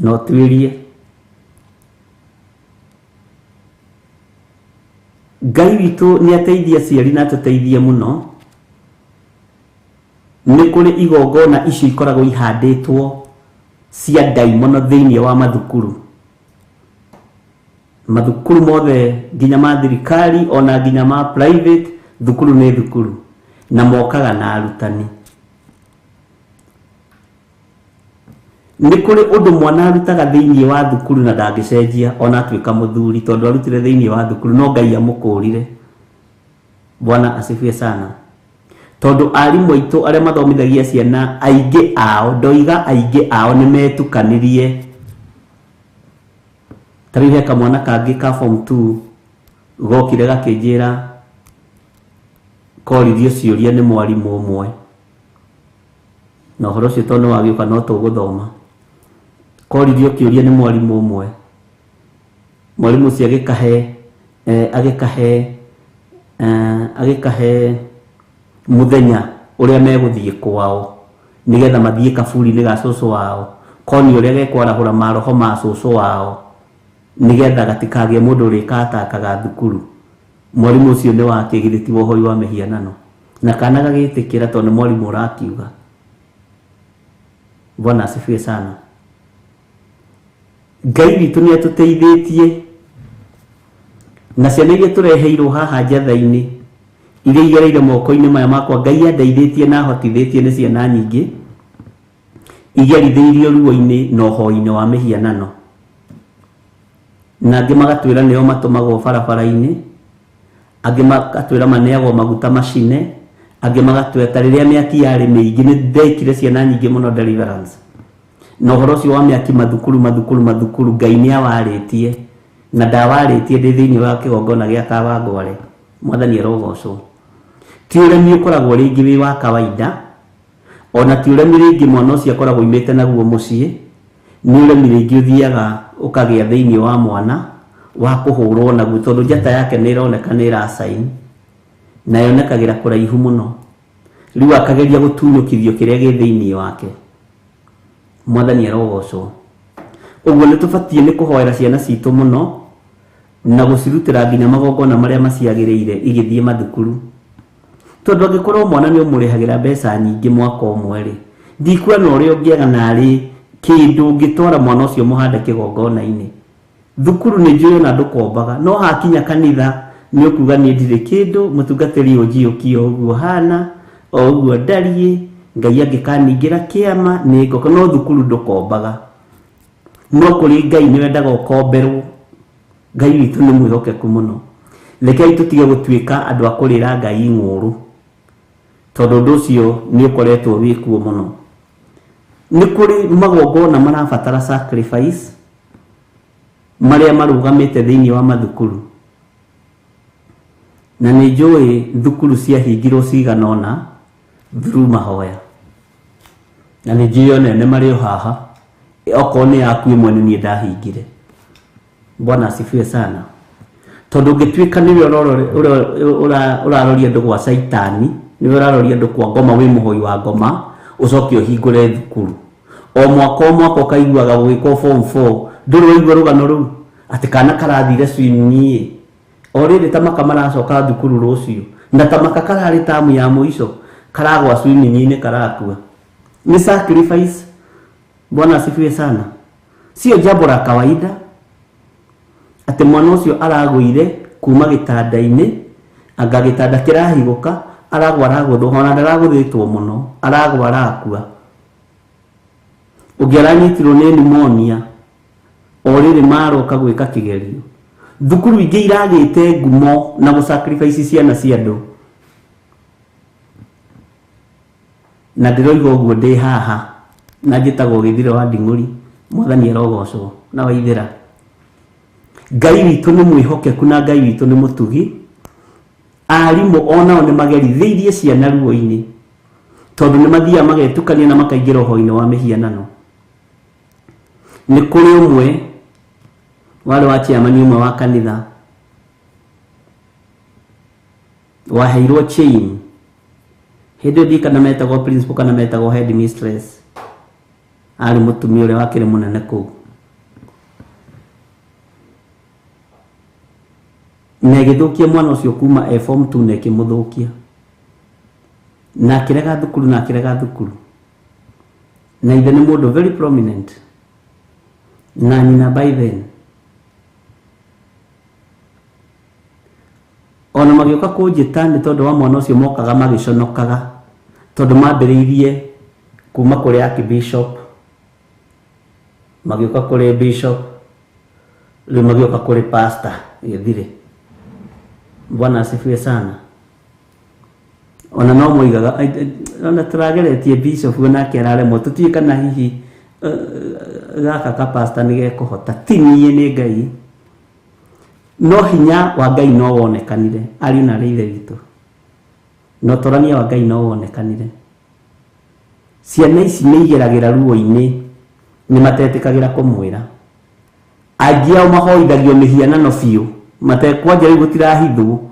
no tuĩrie. Ngai witũ nĩ ateithia aciari na tũteithie mũno. Nĩ kũrĩ igongona icio ikoragwo ihandĩtwo cia ndaimono thĩinĩ wa mathukuru mothe nginya ma thirikari ona nginya ma private. Thukuru nĩ thukuru na mokaga na arutani. Nĩ kũrĩ ũndũ mwana arutaga thĩinĩ wa thukuru na ndangĩcenjia ona atuĩka mũthuri tondũ arutire thĩinĩ wa thukuru no Ngai amũkũrire. Bwana asifiwe sana. tondu arimu aitu aria mathomithagia ciana aingi ao ndoiga aingi ao ni metukanirie. Tarihe kamwana kangi ka form 2 gokire gakinjira koririo ciuria ni mwarimu umwe na horo cio tondu wagiuka no tuguthoma. Koririo kiuria ni mwarimu umwe, mwarimu ucio agikahe muthenya uria meguthie kwao nigetha mathie kaburi ni ga cucu wao, koni uria gekwarahura maroho ma cucu wao nigetha gatikagie mundu urikatakaga thukuru. Mwarimu ucio ni wa kigiriti wohoi wa mihianano na kana gagitikira tondu mwarimu urakiuga. Bwana asifiwe sana. Ngai witu ni atuteithĩtie na ciana iria tureheirwo haha njatha-inĩ iria igereire moko-inĩ maya makwa. Ngai andeithĩtie na ahotithĩtie nĩ ciana nyingĩ igerithĩirio ruo-inĩ na ũhoi-inĩ wa mĩhianano, na angĩ magatwĩra nĩo matũmagwo barabara-inĩ, angĩ magatwĩra maneagwo maguta macine, angĩ magatwĩra rĩrĩa mĩaki yarĩ mĩingĩ nĩ ndekire ciana nyingĩ mũno deliverance. Na ũhoro ũcio wa mĩaki mathukuru Ngai nĩ awarĩtie na ndawarĩtie ndĩ thĩinĩ wa kĩgongona gĩa Kawangware. Mwathani arogocwo. Ti ũremi ũkoragwo rĩngĩ wĩ wa kawaida, ona ti ũremi rĩngĩ mwana ũcio akoragwo imĩte naguo mũciĩ, nĩ ũremi rĩngĩ ũthiaga ũkagĩa thĩinĩ wa mwana wa kũhũrwo naguo tondũ njata yake nĩ ĩroneka nĩ ĩracaini na yonekagĩra kũraihu mũno, rĩu akageria gũtunyũkithio kĩrĩa gĩ thĩinĩ wake. Mwathani arogocwo. Ũguo nĩ tũbatie nĩ kũhoera ciana citũ mũno na gũcirutĩra nginya magongona marĩa maciagĩrĩire igĩthiĩ mathukuru, tondũ angĩkorwo mwana nĩ ũmũrĩhagĩra mbeca nyingĩ mwaka ũmwe rĩ, ndikuona ũrĩa ũngĩaga narĩ kĩndũ ũngĩtwara mwana ũcio mũhande kĩgongona-inĩ. Thukuru nĩ njũĩ ona ndũkombaga, no hakinya kanitha nĩ ũkuga nĩ ndirĩ kĩndũ, mũtungatĩri ũnjiũkia ũguo hana o ũguo ndariĩ, Ngai angĩkaningĩra kĩama nĩ ngoka. No thukuru ndũkombaga, no kũrĩ Ngai nĩ wendaga ũkomberwo. Ngai witũ nĩ mwĩhokeku mũno. Rekei tũtige gũtuĩka andũ a kũrĩra Ngai ng'ũrũ, tondũ ũndũ ũcio nĩ ũkoretwo wĩkuo mũno. Nĩ kũrĩ magongona marabatara sacrifice marĩa marũgamĩte thĩinĩ wa mathukuru, na nĩ njũĩ thukuru ciahingirwo cigana ũna through Mahoya, na nĩ njũĩ onene marĩ o haha, okorwo nĩ yaku ĩmwe nĩ niĩ ndahingire. Bwana asifiwe sana. Tondũ ũngĩtuĩka nĩwe ũraroria andũ gwa caitani, nĩwe ũraroria andũ kwa ngoma, wĩ mũhoi wa ngoma, ũcoke ũhingũre thukuru o mwaka ũkaiguaga gũgĩkwo form 4, ndũrĩ waigua rũgano rũu atĩ kana karathire swini o rĩrĩ tamaka maracoka thukuru rũciũ, na tamaka kararĩ tamu ya mũico karagwa swini-inĩ karakua. Ni sacrifice. Bwana asifiwe sana. Sio jambo la kawaida ati mwana ucio aragũire kuma gĩtanda-inĩ, anga gĩtanda kĩrahigũka, aragũthwo, ona ndaragũthĩtwo mũno, aragwa arakua. Ũngĩ aranyitirwo nĩ pneumonia o rĩrĩ maroka gwĩka kĩgerio. Thukuru ingĩ iragĩte ngumo na gũsacrifice ciana cia andũ, na ndĩroiga ũguo ndĩ haha na njĩtagwo Githiri wa Nding'ũri. Mwathani arogocwo na waithĩra. Ngai witũ nĩ mwĩhokeku na Ngai witũ nĩ mũtugi. Arimũ onao nĩ magerithĩirie ciana ruo-inĩ, tondũ nĩ mathiaga magetukania na makaingĩra ũhoro-inĩ wa mĩhianano. Nĩ kũrĩ ũmwe warĩ wa chairman ũmwe wa kanitha waheirwo chain, hĩndĩ ĩyo kana metagwo principal kana metagwo head mistress, arĩ mũtumia ũrĩa wakĩrĩ mũnene kũu, na ĩgĩthũkia mwana ũcio kuma form 2 na ĩkĩmũthũkia, na akĩrega thukuru, na ithe nĩ mũndũ very prominent, na nyina by then. Ona magĩũka kũnjĩta nĩ tondũ wa mwana ũcio mokaga magĩconokaga, tondũ mambĩrĩirie kuma kũrĩ Archbishop, magĩũka kũrĩ Bishop, rĩu magĩũka kũrĩ Pastor Githiri. Bwana asifiwe sana. ona no moigaga ona turageretie bishop nake araremwo tutie kana hihi gaka ka pastor nige kuhota tinie ni Ngai no hinya wa Ngai no wonekanire ari na reithe witu no torania wa Ngai no wonekanire ciana ici nĩ igeragira ruo-ini nĩ matetĩkagĩra kũmwĩra angĩ ao mahoithagio mĩhianano biũ matekwanja rĩu gũtirahithwo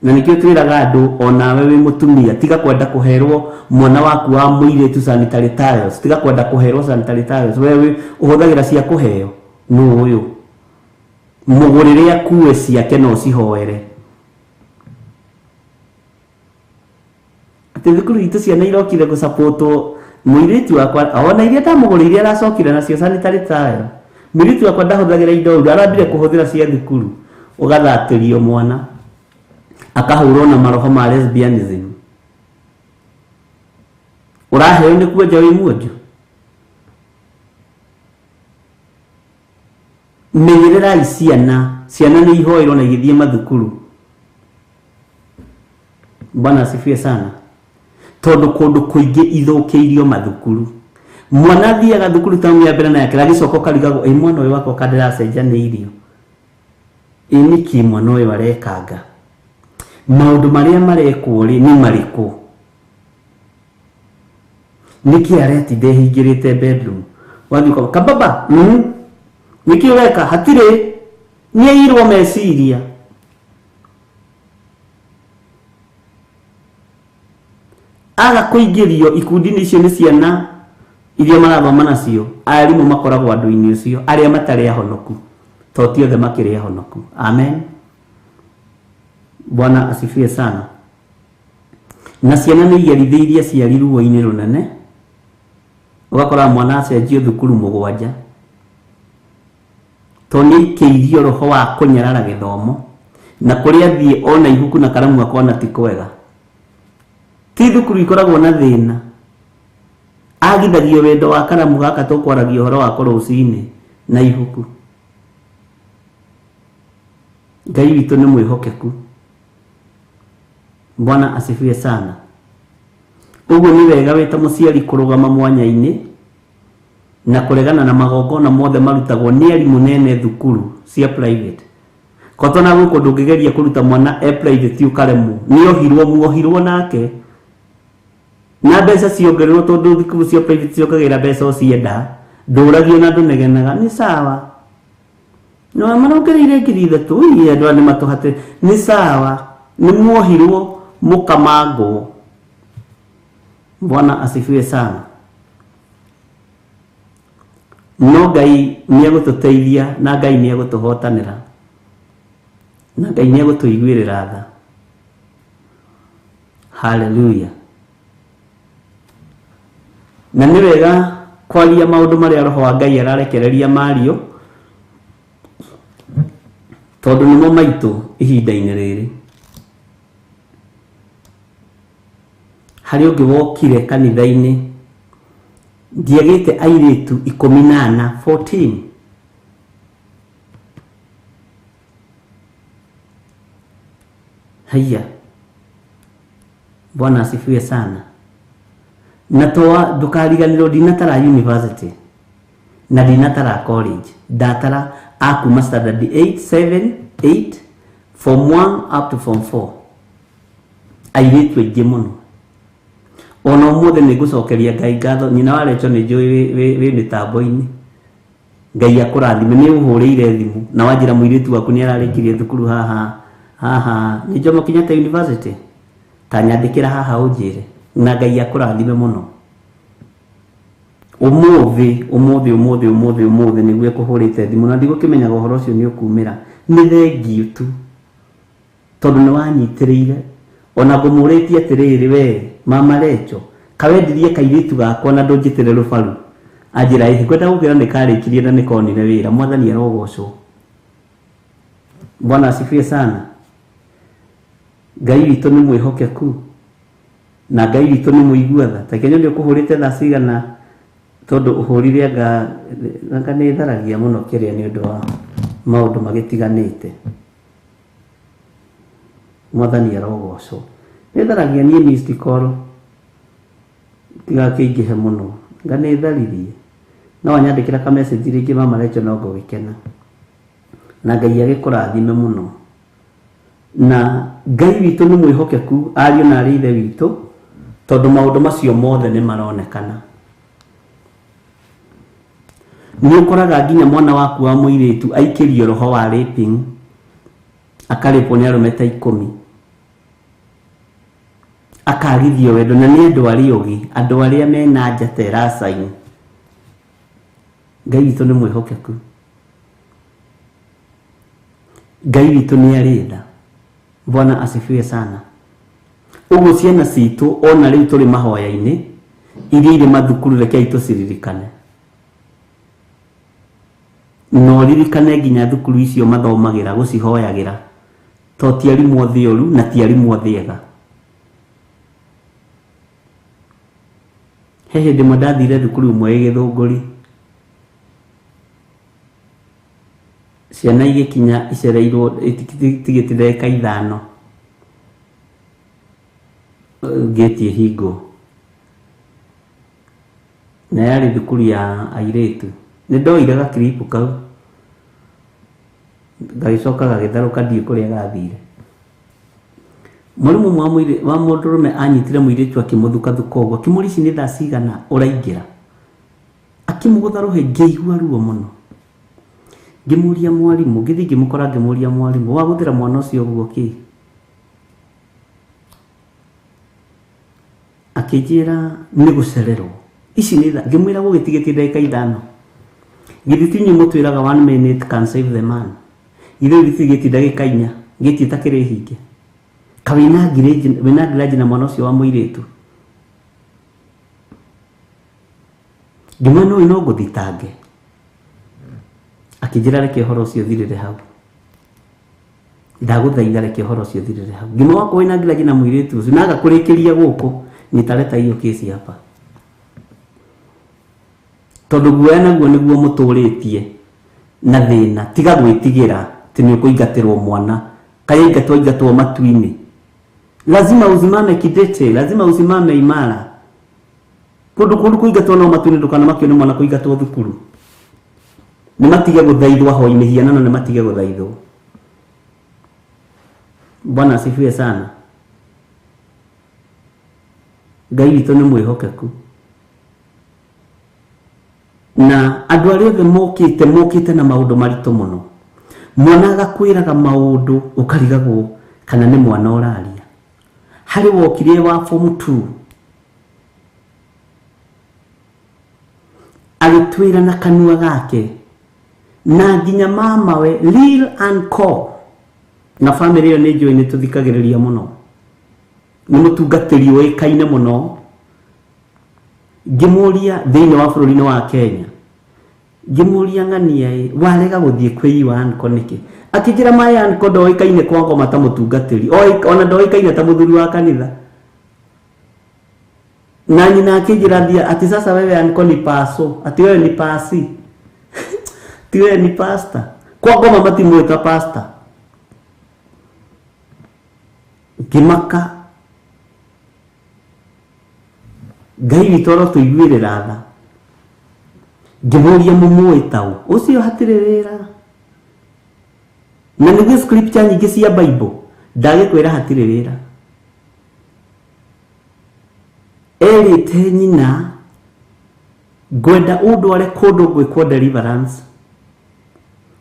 na nĩkĩo twĩraga andũ onawe wĩ mũtumia tiga kwenda kũherwo mwana waku wa mũirĩtu sanitary towels tiga kwenda kũherwo sanitary towels wewe ũhũthagĩra cia kũheo nũ ũyũ mũgũrĩre akue ciake no cihoere atĩ thukuru itũ ciana irokire gũsupportwo mũirĩtu wakwa ona iria ndamũgũrĩire aracokire nacio sanitary towel mũirĩtu wakwa ndahũthagĩra indo ũru arambire kũhũthĩra cia thukuru ũgathatĩrio mwana akahũrwo na maroho ma lesbianism ũraheo nĩ kuonja wĩ muonju menyerera ciana nĩ ihoerwo na igĩthiĩ mathukuru Bwana asifiwe sana tondu kundu kuingi ithũkĩirio mathukuru mwana thiaga thukuru tamu ya mbere na yake agicoka karigagwo mwana ũyũ wakwa kandĩracenjanĩirio nĩkĩ mwana ũyũ arekanga maũndũ marĩa marekwo rĩ nĩ marĩkũ nĩkĩ aretinde hingĩrĩte bedroom wathiĩ kababa nĩkĩ ũreka hatirĩ nĩairwo meciria aga kũingĩrio ikundi-inĩ icio nĩ ciana iria marathoma nacio arimũ makoragwo andũ-inĩ ũcio arĩa matarĩ ahonoku to ti othe makĩrĩ ahonoku amen Bwana asifiwe sana na ciana nĩ igerithĩirie ciari ruo-inĩ rũnene ũgakora mwana acenjio thukuru mũgwanja to nĩ ikĩirio roho wa kũnyarara gĩthomo na kũrĩa thiĩ ona ibuku na karamu akona ti kwega ti thukuru ikoragwo na thĩna agithagio wendo wa karamu gaka tũkwaragia ũhoro wa rũci-ini na ibuku Ngai witũ nĩ mwĩhokeku Bwana asifiwe sana ũguo nĩ wega wĩ ta mũciari kũrũgama mwanya-inĩ na kũregana na magongona mothe marutagwo nĩ arimũ nene thukuru cia private kotona gũkũ ndũngĩgeria kũruta mwana private ũkaremwo nĩ muohirwo nake na mbeca ciongererwo tondũ thukuru cia private ciongagĩra mbeca ũcienda ndũragio na ndũnegenaga nĩ sawa no marongereire ngiri ithatũ andũ nĩ matũhate nĩ sawa nĩ muohirwo mũkamangwo Bwana asifiwe sana no Ngai nĩ egũtũteithia na Ngai nĩ egũtũhotanĩra na Ngai nĩ egũtũiguĩrĩra tha haleluya na nĩ wega kwaria maũndũ marĩa roho wa Ngai ararekereria mario tondũ nĩmo maitũ ihinda-inĩ rĩrĩ harĩ ũngĩ wokire kanitha-inĩ ndiagĩte airĩtu 14 haya Bwana asifiwe sana na toa ndukariganĩrwo ndinatara university na ndinatara college ndatara akuma standard 8 7 8 form 1 up to form 4 airĩtu aingĩ mũno ona ũmũthĩ nĩ ngũcokeria Ngai ngatho nyina wa Rachel nĩ njũĩ wĩ mĩtambo-inĩ Ngai akũrathime nĩ ũhũrĩire thimũ na wanjĩra mũirĩtu waku nĩ ararĩkirie thukuru haha nĩ njomo kinyate university ta nyandĩkĩra haha ũnjĩre na Ngai akũrathime mũno ũmũthĩ nĩguo ekũhũrĩte thimũ na ndigũkĩmenyaga ũhoro ũcio nĩ ũkumĩra nĩ thengiũ tu tondũ nĩ wanyitĩrĩire ona ngũmũrĩtie atĩrĩrĩ we mama Rachel kawendirie kairĩtu gakwa na ndũnjĩtĩre rũbaru anjĩra ĩhi kwenda gũkĩra nĩ karĩkirie na nĩ konire wĩra mwathani arogocwo Bwana asifiwe sana Ngai witũ nĩ mwĩhokeku na Ngai witũ nĩ mũigua tha ta kenyo nĩ ũkũhũrĩte tha cigana tondũ ũhũrire anga nĩ tharagia mũno kĩrĩa nĩ ũndũ wa maũndũ magĩtiganĩte mwathani arogocwo netharagia niĩ missed call tigakĩingĩhe mũno nganetharirie no wanyandĩkĩra ka message rĩngĩ mama Rachel no ngũgĩkena na Ngai agĩkũrathime mũno na Ngai witũ nĩ mwĩhokeku ariũ na arĩ ithe witũ tondũ maũndũ macio mothe nĩ maronekana. Nĩ ũkoraga nginya mwana waku wa mũirĩtu aikĩrio roho wa raping akarĩpwo nĩ arũme ta 10 akarithio wendo na nĩ andũ arĩ ũgĩ andũ arĩa mena njata ĩracaina. Ngai witũ nĩ mwĩhokeku, Ngai witũ nĩ arĩ tha. Bwana asifiwe sana. Ũguo ciana citũ ona rĩu tũrĩ mahoya-inĩ iria irĩ mathukuru rekei tũciririkane no ririkane nginya thukuru icio mathomagĩra gũcihoyagĩra to ti arimũ othe ũru na ti arimũ othe ega. He hĩndĩ ĩmwe ndathire thukuru ĩmwe ĩ Gĩthũngũri, ciana igĩkinya icereirwo tigĩti ndagĩka 5 gate hingo na yarĩ thukuru ya airĩtu. Nĩ ndoire gakiripu kau gagĩcoka gagĩtharũka ndiĩ kũrĩa gathire. Mũrimũ wa mũndũrũme anyitire mũirĩtu akĩmũthukathuka ũguo akĩmũũria ici nĩ thaa cigana ũraingĩra, akĩmũgũtha rũhĩ ngĩigua ruo mũno. Ngĩmũũria mwarimũ, ngĩthiĩ ngĩmũkora ngĩmũũria mwarimũ, wagũthĩra mwana ũcio ũguo kĩ? Akĩnjĩra nĩ gũcererwo. Ici nĩ thaa, ngĩmwĩra gũgĩtigĩtie ndagĩka 5. Githiti nyuĩ mũtwĩraga 1 minute can save the man. Ithuĩ gĩtigĩtie ndagĩka 4 gĩtie takĩrĩ hinge. Kawĩna ngiraji na mwana ũcio wa mũirĩtu. Ngĩmwĩra no ngũthitange. Akĩnjĩra reke ũhoro ũcio thirĩre hau. Ndagũthaitha reke ũhoro ũcio thirĩre hau. Ngĩmwĩra wakwa wĩna ngiraji na mũirĩtu ũcio na agakũrĩkĩria gũkũ nitaleta hiyo kesi hapa. Tondũ guoya naguo nĩguo mũtũrĩtie na thĩna, tiga gwĩtigĩra atĩ nĩ ũkũingatĩrwo mwana kaingatwo matu-inĩ. Lazima usimame kidete, lazima usimame imara. Kũndũ kũingatwo no matu-inĩ ndũkanamakio nĩ mwana kũingatwo thukuru. Nĩ matige gũthaithwo hoi-inĩ hianano, nĩ matige gũthaithwo. Bwana asifiwe sana. Ngai witũ nĩ mwĩhokeku. Na andũ arĩa othe mokĩte na maũndũ maritũ mũno. Mwana agakwĩraga maũndũ ũkarigagwo kana nĩ mwana ũraria. Harĩ wokire wa form 2 agĩtwĩra na kanua gake na nginya mama we real and core na family ĩyo nĩ njũĩ nĩ tũthikagĩrĩria mũno. Nĩ mũtungatĩri ũĩkaine mũno. Ngĩmũũria thĩinĩ wa bũrũri-inĩ wa Kenya, ngĩmũũria ng'ania warega gũthiĩ kwĩ Hwa-ini nĩkĩ? Akĩnjĩra Hwa-ini ndoĩkaine kwa ngoma ta mũtungatĩri, ona ndoĩkaine ta mũthuri wa kanitha. Na nyina akĩnjĩra ati sasa wewe Hwa-ini ni paso, ati wewe ni pasi. Ti wewe ni pastor. Kwa ngoma matimwĩta pastor. Ngĩmaka. Ngai witũ arotũiguĩrĩra tha. Ngĩmũũria mũmũĩ taũ ũcio hatirĩ wĩra. Na nĩguo scripture nyingĩ cia Bible ndagĩkwĩra hatirĩ wĩra. Erĩte nyina ngwenda ũndware kũndũ gwĩkwo deliverance.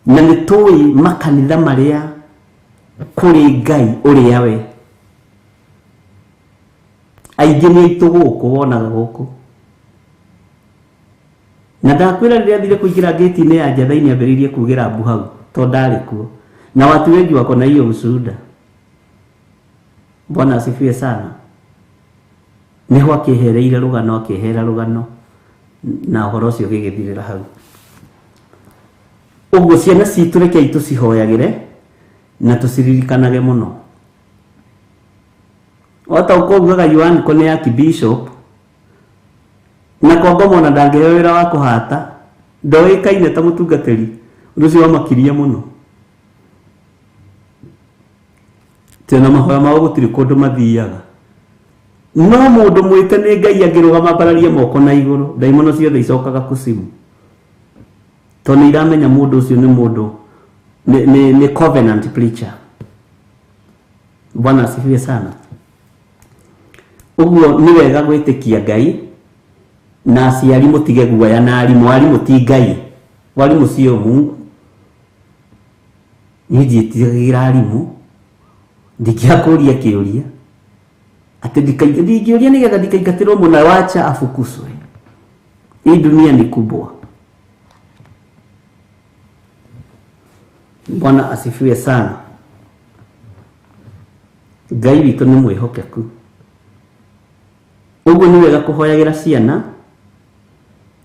Na nĩtũĩ makanitha marĩa kũrĩ Ngai ũrĩa we. Aingĩ nĩ aitũ gũkũ wonaga gũkũ. Na ndakwĩra rĩrĩa thire kũingĩra gate-inĩ ya nja thĩinĩ ambĩrĩirie kugĩra mbu hau to ndarĩ kuo. Na watu wengi wako na hiyo ushuhuda. Bwana asifiwe sana. Nĩho akĩhereire rũgano akĩhera rũgano na ũhoro ũcio ũgĩgĩthirĩra hau. Ũguo ciana citũ rekei tũcihoyagĩre na tũciririkanage mũno. Wata ũkaugaga Hwa-ini nĩ Archbishop na kwamba mwana ndangĩheo wĩra wa kũhata ndoĩkaine ta mũtungatĩri. Ũndũ ũcio wamakiria mũno. Tena mahoya mao gũtirĩ kũndũ mathiaga no mundu mwite ni Ngai angirugama mbararie moko na iguru ndaimono ciothe icokaga kusimu to ni iramenya mundu ucio ni mundu ni covenant preacher. Bwana asifiwe sana. Uguo ni wega gwitikia Ngai na aciari mutige guaya na arimu ti Ngai, warimu cio Mungu. Nijitigira arimu ndikiakuria kiuria ati ndikaigiuria nigetha ndikaingatirwo muna wacha afukuswe. Hii dunia ni kubwa. Bwana asifiwe sana. Ngai witũ nĩ mwĩhokeku. Ũguo nĩ wega kũhoyagira ciana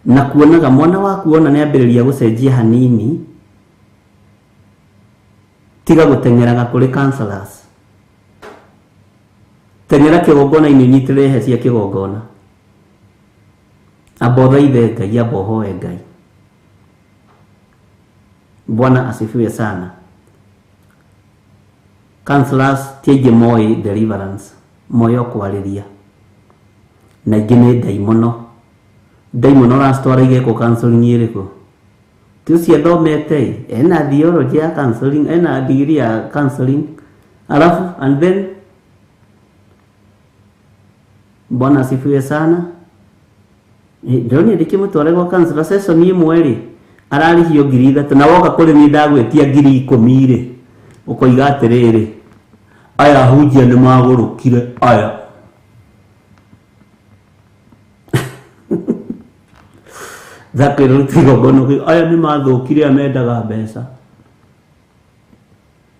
na kuonaga mwana waku ona nĩ ambĩrĩria gũcenjia hanini, tiga gũteng'eraga kũrĩ counselors. Teng'era kĩgongona-inĩ nyitĩrĩre he cia kĩgongona. Amba ũthaithe Ngai, amba ũhoe Ngai. Bwana asifiwe sana. Counselors tiaingĩ moĩ deliverance, moyo kwarĩria. Na ingĩ nĩ ndaimono. Ndaimono rastwara igeko counseling ĩrĩkũ? Ti ũcio athomete, ena theology ya counseling, ena degree ya counseling. Alafu and then Bwana asifiwe sana. Ndio ni ndikimutware kwa counselor session imwe rĩ ararihio 3,000 na woka kũrĩ ni ndagwetia 10,000 rĩ ukoiga atĩrĩrĩ aya hujia nĩ magũrũkire aya. Zakĩrwo tigogono aya nĩ mathũkire amendaga mbeca.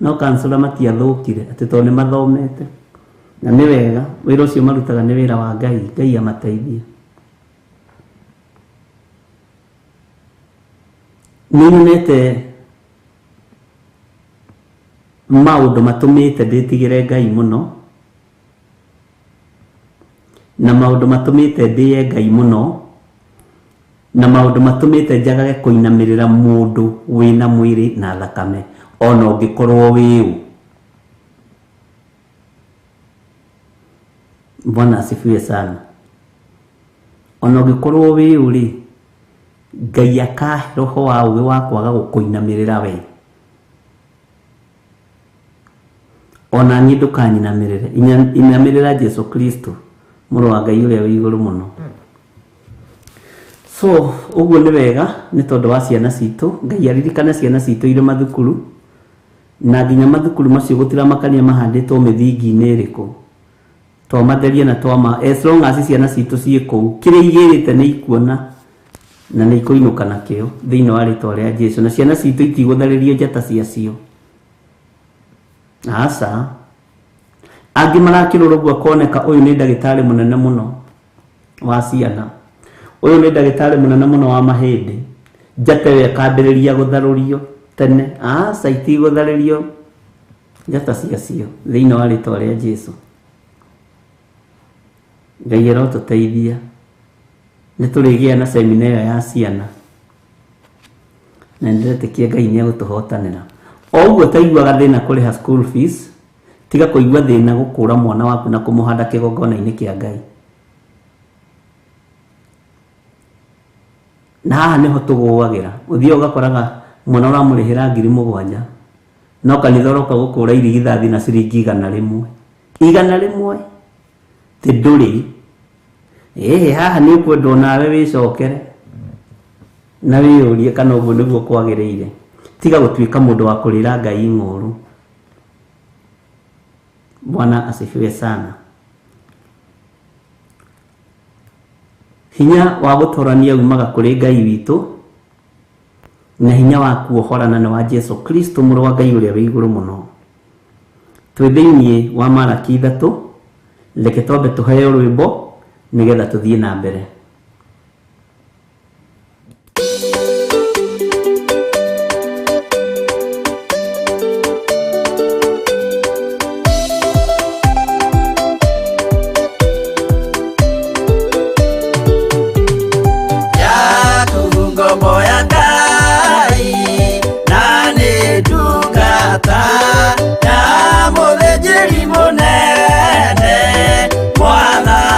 No counselor matiathũkire atĩ to nĩ mathomete. Na nĩ wega wĩra ũcio marutaga nĩ wĩra wa Ngai, Ngai amateithie. Nĩnyonete maũndũ matũmĩte ndĩtigĩre Ngai mũno, na maũndũ matũmĩte ndĩe Ngai mũno, na maũndũ matũmĩte njagage kũinamĩrĩra mũndũ wĩna mwĩrĩ na thakame ona ũngĩkorwo wĩũ. Bwana asifiwe sana. Ona ũngĩkorwo wĩũ rĩ Ngai akahe roho wa ũgĩ wa kwaga gũkũinamĩrĩra we. Ona niĩ ndũkanyinamĩrĩre, inamĩrĩra Jesu Kristo mũrũ wa Ngai ũrĩa wĩ igũrũ mũno. So ũguo nĩ wega nĩ tondũ wa ciana citũ, Ngai aririkane ciana citũ irĩ mathukuru, na nginya mathukuru macio gũtiramakania mahandĩtwo mĩthingi-inĩ ĩrĩkũ. Twamatherĩe na twama as long as ciana citũ ciĩ kũu, kĩrĩa igĩrĩte nĩ ikuona na nĩ ikũinũka nakĩo thĩinĩ wa rĩtwa rĩa Jesu, na ciana citũ itigũtharĩrio njata ciacio. Aca angĩ marakĩrora ũguo akoneka ũyũ nĩ ndagĩtarĩ mũnene mũno wa ciana, ũyũ nĩ ndagĩtarĩ mũnene mũno wa mahĩndĩ, njata ĩyo ĩkambĩrĩria gũtharũrio tene. Aca itigũtharĩrio njata ciacio thĩinĩ wa rĩtwa rĩa Jesu. Ngai arotũteithia. Nĩtũrĩgĩa na semina ĩyo ya ciana na ndĩretĩkia Ngai nĩegũtũhotanĩra. O ũguo taiguaga thĩna kũrĩha school fees, tiga kũigua thĩna gũkũra mwana waku na kũmũhanda kĩgongona-inĩ kĩa Ngai. Na haha nĩho tũgũagĩra, ũthiĩ ũgakoraga mwana ũramũrĩhĩra 7,000 no kanitha ũroka gũkũra irigithathi na ciringi 100. 100 ti ndũrĩ. Haha nĩ ũkwendwo nawe wĩcokere na wĩyũrie kana ũguo nĩguo kwagĩrĩire, tiga gũtuĩka mũndũ wa kũrĩra Ngai ng'ũrũ. Bwana asifiwe sana. Hinya wa gũtũrania umaga kũrĩ Ngai witũ, na hinya wa kuohorana nĩ wa Jesu Kristo mũrũ wa Ngai ũrĩa wĩ igũrũ mũno. Twĩ thĩinĩ wa Malaki 3, reke twambe tũheo rwĩmbo nigetha tuthiĩ na mbere. Mwathani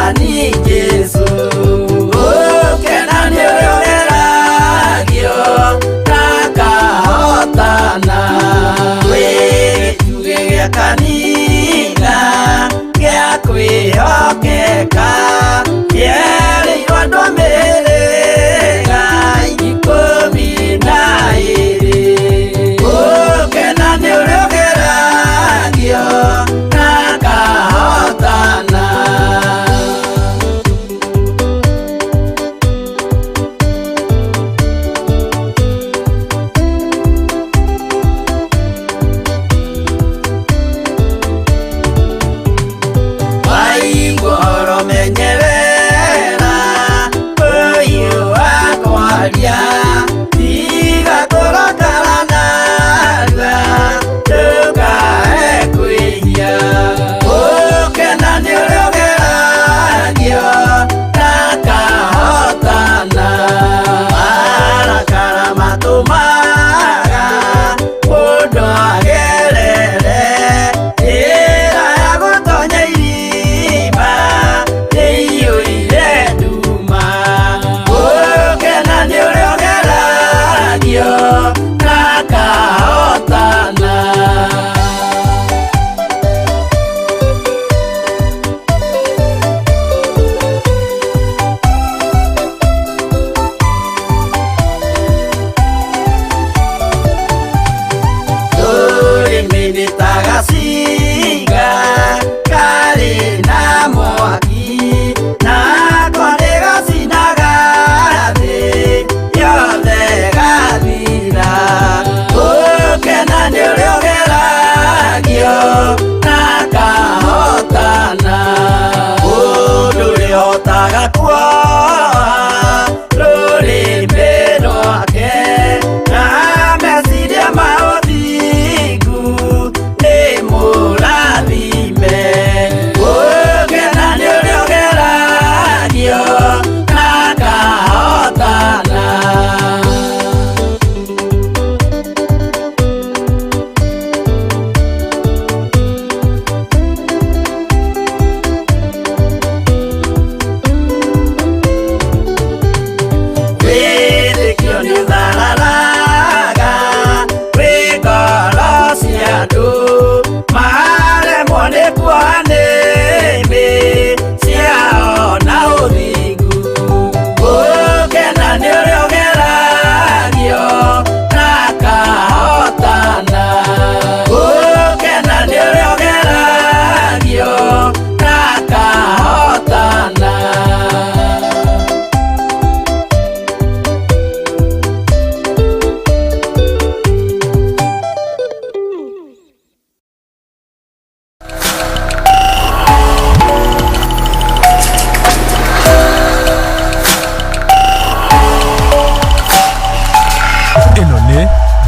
makwa rũrĩmĩ rwake na meciria ma ũthingu nĩ mũrathime gũkena nĩ ũrĩa ũgeragio na akahotana.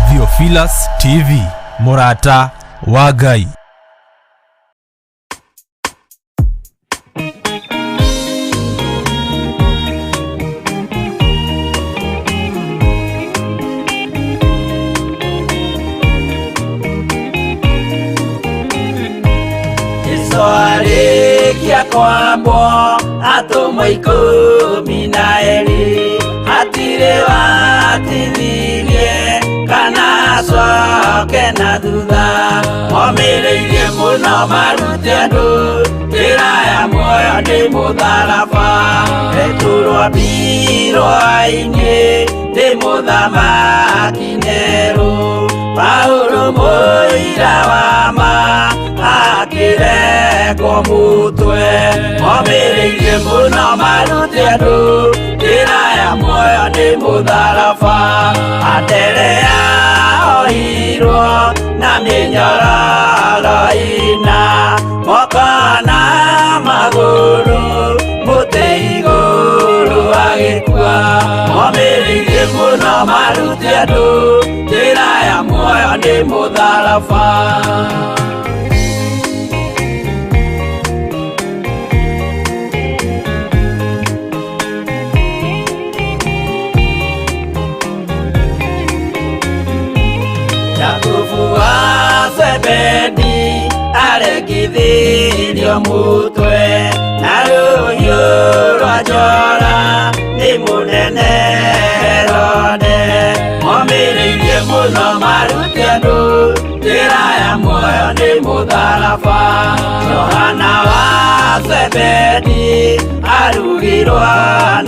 Theophilus TV, Murata wa Ngai. Iswarikia kwambo atumwa 12 hatire watithirie kana coke na thutha momereirie muno marute andu njĩra ya muoyo nĩ mũtharaba rĩturwo mbirwo-inĩ nĩ mũthamaki Nero Paulo mũira wa ma akĩrekwo mũtwe momereirie mũno marute andu njĩra ya muoyo nĩ mũtharaba atere oirwo na mĩnyororo ina moko na magũrũ mũtĩ igũrũ agĩkua momereirie mũno marute andũ njĩra ya muoyo nĩ mũtharaba. Sebedi aregithirio mũtwe na rũhiũ rwa njora nĩ mũnene Herode momereirie mũno marute andũ njĩra ya muoyo nĩ mũtharaba. Johana wa Sebedi arugirwo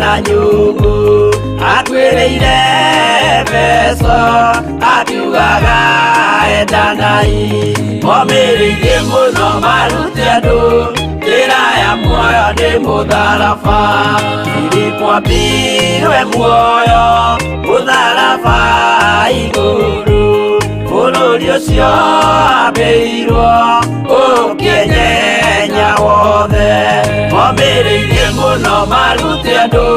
na nyũngũ atuĩrĩire Efeso akiugaga endanai momereirie mũno marute andũ njĩra ya muoyo nĩ mũtharaba. Filipo ambirwe muoyo mũtharaba igũrũ bũrũri ũcio ambĩirwo ũkĩnyenya wothe momereirie mũno marute andũ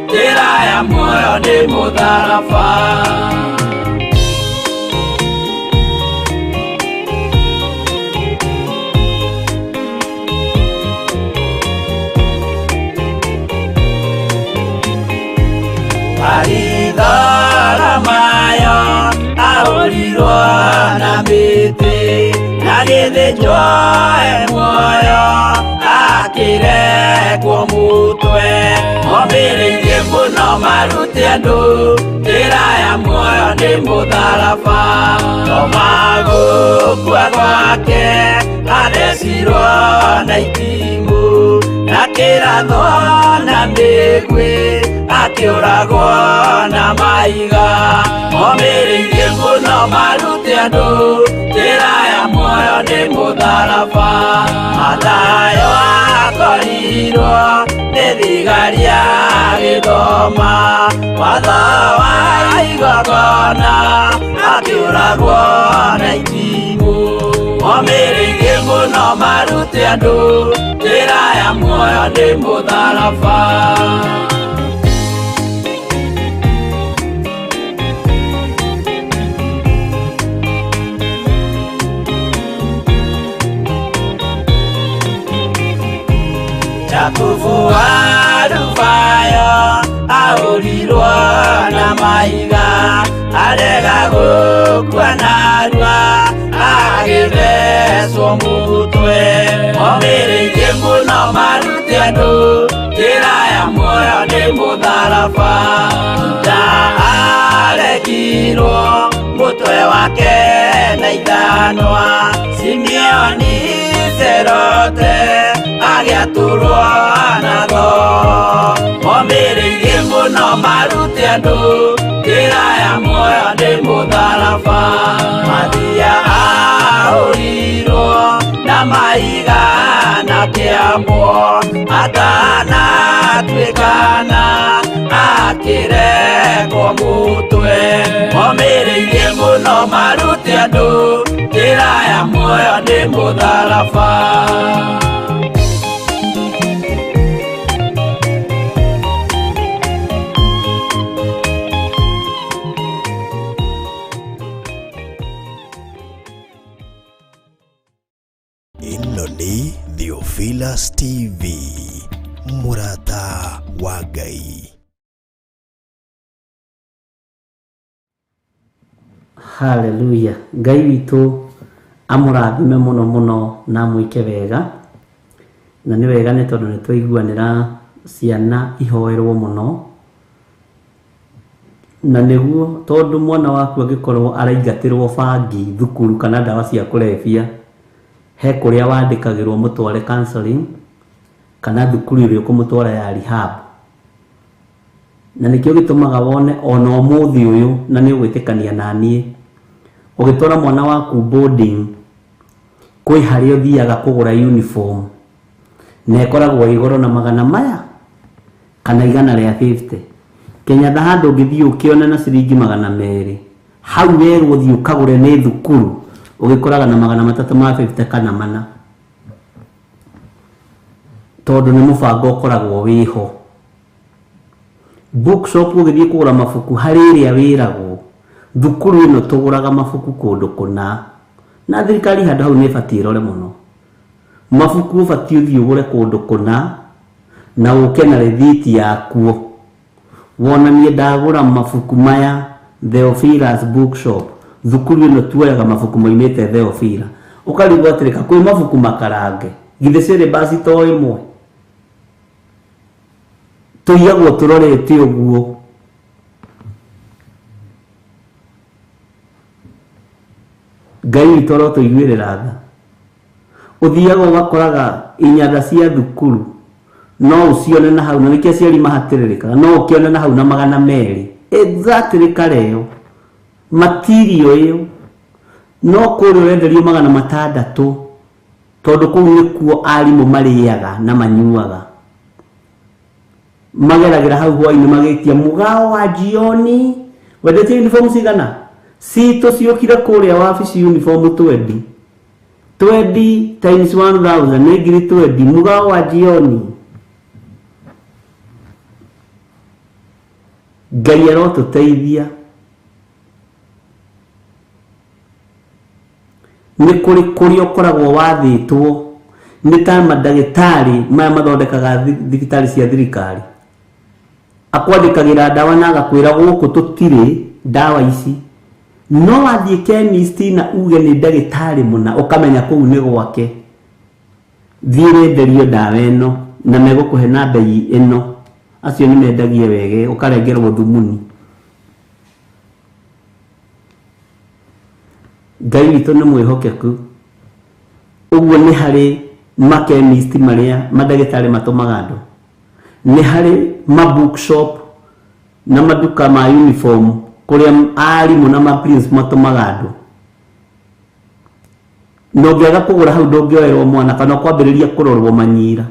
njĩra ya muoyo nĩ mũtharaba. Aridora mayo ahũrirwo na mĩtĩ na gĩthĩnjwo muoyo akĩrekwo mũtwe momereirie mũno marute andũ njĩra ya muoyo nĩ mũtharaba. Toma gũkua gwake athecirwo na itimũ na kĩratho na mĩguĩ akĩũragwo na maiga momereirie mũno marute andũ njĩra ya muoyo nĩ mũtharaba. Mathayo akorirwo nĩ thigari agĩthoma watho wa igongona akĩũragwo na itimũ momereirie mũno marute andũ njĩra njĩra ya muoyo nĩ mũtharaba. Jakubu wa Rubayo ahũrirwo na mahiga, arega gũkua narua agĩthecwo mũtwe. Momĩrĩirie mũno marute andũ, njĩra ya muoyo nĩ mũtharaba. Juda arekirwo mũtwe wake na ithanwa, Simeoni Zelote agĩatũrwo nago. Momĩrĩirie mũno marute andũ, njĩra ya muoyo nĩ mũtharaba. Mathia ahũrirwo na mahiga na kĩambo, atanatuĩkana akĩrekwo mũtwe. Momĩrĩirie mũno marute andũ, njĩra ya muoyo nĩ mũtharaba. Ĩno nĩ Theophilus TV, Murata wa Ngai. Hallelujah. Ngai witũ amũrathime mũno mũno na amwĩke wega. Na nĩ wega nĩ tondũ nĩ twaiguanĩra ciana ihoerwo mũno. Na nĩguo tondũ mwana waku angĩkorwo araingatĩrwo bangi thukuru kana ndawa cia kũrebia, he kũrĩa wandĩkagĩrwo mũtware counseling kana thukuru ĩrĩa ũkũmũtwara ya rehab. Na nĩkĩo gĩtũmaga wone ona ũmũthĩ ũyũ, na nĩ ũgwĩtĩkania na niĩ, ũgĩtwara mwana waku boarding, kwĩ harĩa ũthiaga kũgũra uniform na ĩkoragwo igũrũ na magana maya kana 150. Kenya handũ ũngĩthiĩ ũkĩone na ciringi 200, hau werwo ũthiĩ ũkagũre nĩ thukuru ũgĩkoraga na 350 kana 4, tondũ nĩ mũbango ũkoragwo wĩho. Bookshop ũgĩthiĩ kũgũra mabuku harĩ ĩrĩa wĩragwo thukuru ĩno tũgũraga mabuku kũndũ kũna, na thirikari handũ hau nĩ ĩbatiĩ ĩrore mũno. Mabuku ũbatiĩ ũthiĩ ũgũre kũndũ kũna na ũke na rĩthiti yakuo, wonanie ndagũra mabuku maya Theophilus bookshop, thukuru ĩno tuoyaga mabuku moimĩte Theophilus. Ũkarigwo atĩrĩka kwĩ mabuku makarange, githĩ syllabus to ĩmwe? Tũiyagwo tũrorete ũguo. Ngai witũ arotũiguĩrĩra tha. Ũthiaga ũgakoraga inyatha cia thukuru no ũcione na hau, na nĩkĩo aciari mahatĩrĩrĩkaga, no ũkĩone na hau na 200. Exactly kareo material ĩyo no kũrĩ ũrenderio 600, tondũ kũu nĩkuo arimũ marĩaga na manyuaga. Mageragĩra hau hwa-inĩ magĩtia mugao wa jioni, wendete uniform cigana? Si tũciũkire kũrĩa wabici uniform 20 times 1000 nĩ 20, mugao wa jioni. Ngai arotũteithia. Nĩ kũrĩ ũkoragwo wathĩtwo nĩ ta mandagĩtarĩ maya mathondekaga thibitarĩ cia thirikari, akwandĩkagĩra ndawa na agakwĩra gũkũ tũtirĩ ndawa ici, no wathiĩ chemist na uge nĩ ndagĩtarĩ mũna, ũkamenya kũu nĩ gwake, thiĩ wenderio ndawa ĩno na megũkũhe na mbei ĩno. Acio nĩ mendagie wege, ũkarengerwo thumuni. Ngai witũ nĩ mwĩhokeku. Ũguo nĩ harĩ chemist marĩa mandagĩtarĩ matũmaga andũ, nĩ harĩ bookshop na maduka ma uniform kũrĩa arimũ na principal matũmaga andũ. No ũngĩaga kũgũra hau ndũngĩoerwo mwana kana kwambĩrĩria kũrorwo manyira.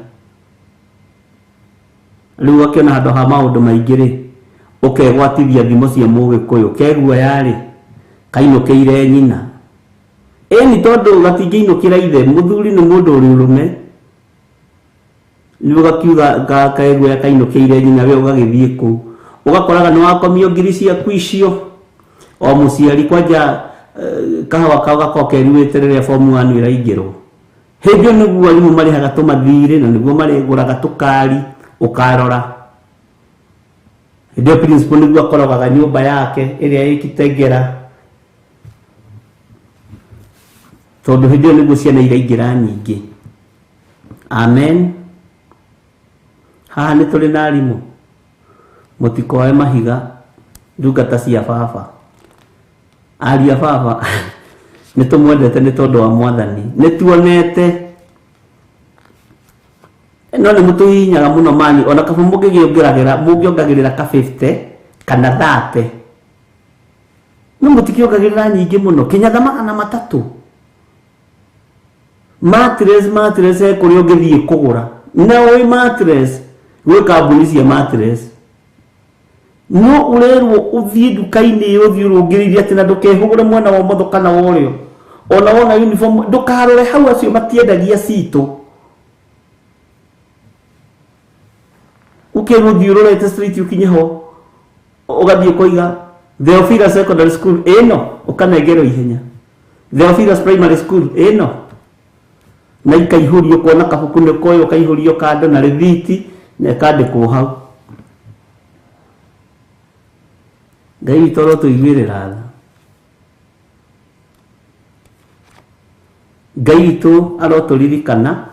Rĩu akĩona handũ ha maũndũ maingĩ-rĩ, ũkegwatithia thimo cia Mũgĩkũyũ, keguoya-rĩ kainũkĩire nyina. Ĩni tondũ gatingĩinũkĩra ithe, mũthuri nĩ mũndũ ũrĩ ũrũme. ni ugakiuga kaegwe akainokeire nyina we ugagithie ku ugakoraga no wakomio ngiri cia kwicio o muciari kwanja kahawa kauga kokeriwete rĩrĩa form 1 iraingĩrwo hĩndĩ nĩguo arimũ marihaga tũmathirĩ na nĩguo marĩgũraga tũkari ukarora hĩndĩ principal nĩguo akorogaga nyũmba yake ĩrĩa ĩkitengera tondũ hĩndĩ nĩguo ciana iraingĩra nyingĩ. Amen. Haha nĩ tũrĩ na arimũ mũtikoe mahiga ndungata cia baba aria baba nĩ tũmwendete nĩ tondũ wa mwathani nĩ tuonete no nĩ mũtũhinyaga mũno mani ona kaba mũngĩongagĩrĩra ka 50 kana 30 no mũtikiongagĩrĩra nyingĩ mũno kinya magana matatũ mattress kũrĩa ũngĩthiĩ kũgũra na oĩ mattress gwĩ kambuni cia mattress no urerwo uthie duka-inĩ uthie urungĩrĩrie atĩ na ndũkehũgũre mwena wa ũmotho kana wa ũrĩo ona wona uniform ndũkarore hau acio matiendagia citũ ukĩrũthie ũrorete street ukinye ho ũgathiĩ kũiga Theophilus secondary school ĩno ũkanengerwo ihenya Theophilus primary school ĩno na ikaihũrio kuona kabuku nĩ koyo kaihũrio kando na rĩthiti na kandĩkwo hau. Ngai toro tũiguĩrĩra tha Ngai tu arotũririkana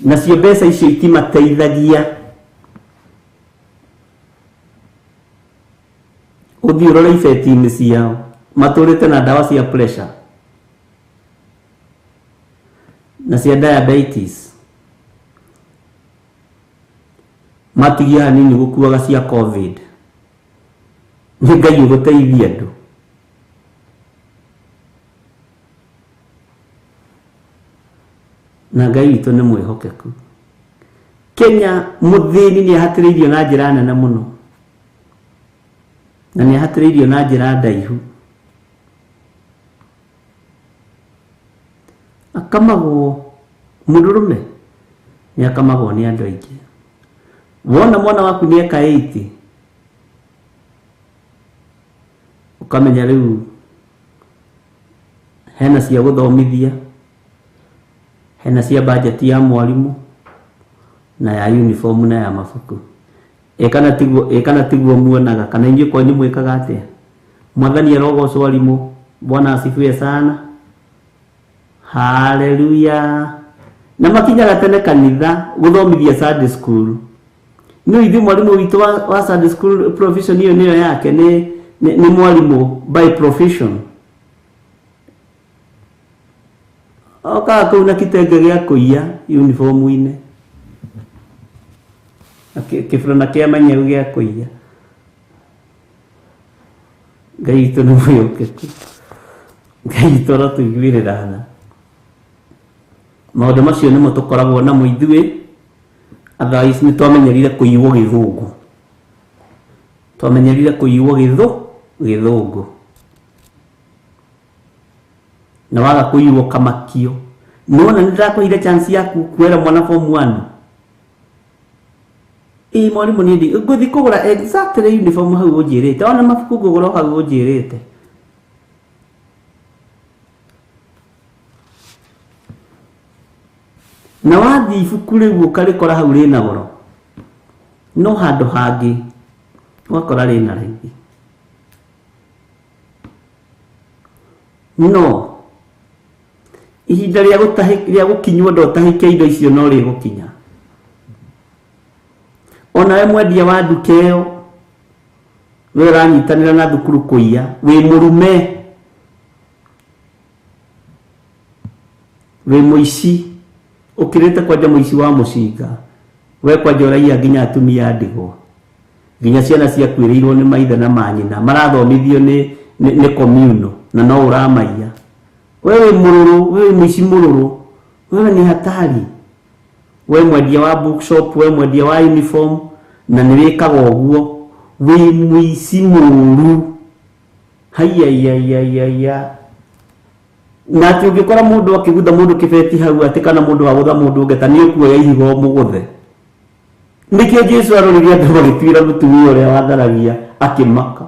nacio mbeca icio itimateithagia ũthiĩ ũrore ibeti-inĩ ciao matũrĩte na ndawa cia pressure na cia diabetes matigia hanini gũkuaga cia covid nĩ Ngai ũgũteithia andũ na Ngai witũ nĩ mwĩhokeku. Kenya mũthĩni nĩ ahatĩrĩirio na njĩra nene mũno na nĩ ahatĩrĩirio na njĩra ndaihu akamagwo mũndũrũme nĩ akamagwo nĩ andũ aingĩ wona mwana waku nĩ eka 80 ukamenya rĩu hena cia gũthomithia hena cia budget ya mwarimu na ya uniform na ya mabuku ekana tiguo muonaga kana ingi kwanyu mwikaga atia mwathani arogocwo arimũ bwana asifiwe sana haleluya na makinyaga tene kanitha gũthomithia Sunday school no ithu mwarimu witũ wa Sunday school profession hiyo niyo yake ni mwalimu by profession oka kuna kitenge gĩa kũiya uniform-inĩ kĩbũrana kĩa manyeru gĩa kũiya. Ngai witũ nĩ mwĩhokeku Ngai witũ arotũiguĩrĩra tha maũndũ macio nĩmo tũkoragwo namo ithuĩ otherwise nĩ twamenyerire kũiywo gĩthũngũ gĩthũngũ na waga kũiywo kamakio nona nĩndakũire chance yaku kwera mwana form 1 mwarimu nĩndĩ ngũthi kũgũra exactly uniform hau ũnjĩrĩte ona mabuku ngũgũra hau ũnjĩrĩte na wathi ibuku rĩu ũkarĩkora hau rĩna goro no handũ hangĩ wakora rĩna raithi no ihinda rĩa gũkinywo ndotahĩke indo icio no rĩgũkinya ona we mwendia wa nduka ĩyo we ũranyitanĩra na thukuru kũiya wĩ mũrume wĩ mũici ũkĩrĩte kwanja mũici wa mũcinga we kwanja ũraiya nginya atumia ndigwa nginya ciana ciakuĩrĩirwo nĩ maithe na manyina marathomithio nĩ communal na no ũramaiya wewe mũrũrũ wewe mũici mũrũrũ wewe nĩ hatari we mwendia wa bookshop we mwendia wa uniform na nĩ wĩkaga ũguo wĩ mũici mũrũrũ hayayayayaya na ati ungikora mundu akigutha mundu kibeti hau ati kana mundu agutha mundu ungeta ni ukuoya ihigo muguthe nikio Jesu aroririe andu magitwira mutumia uria watharagia akimaka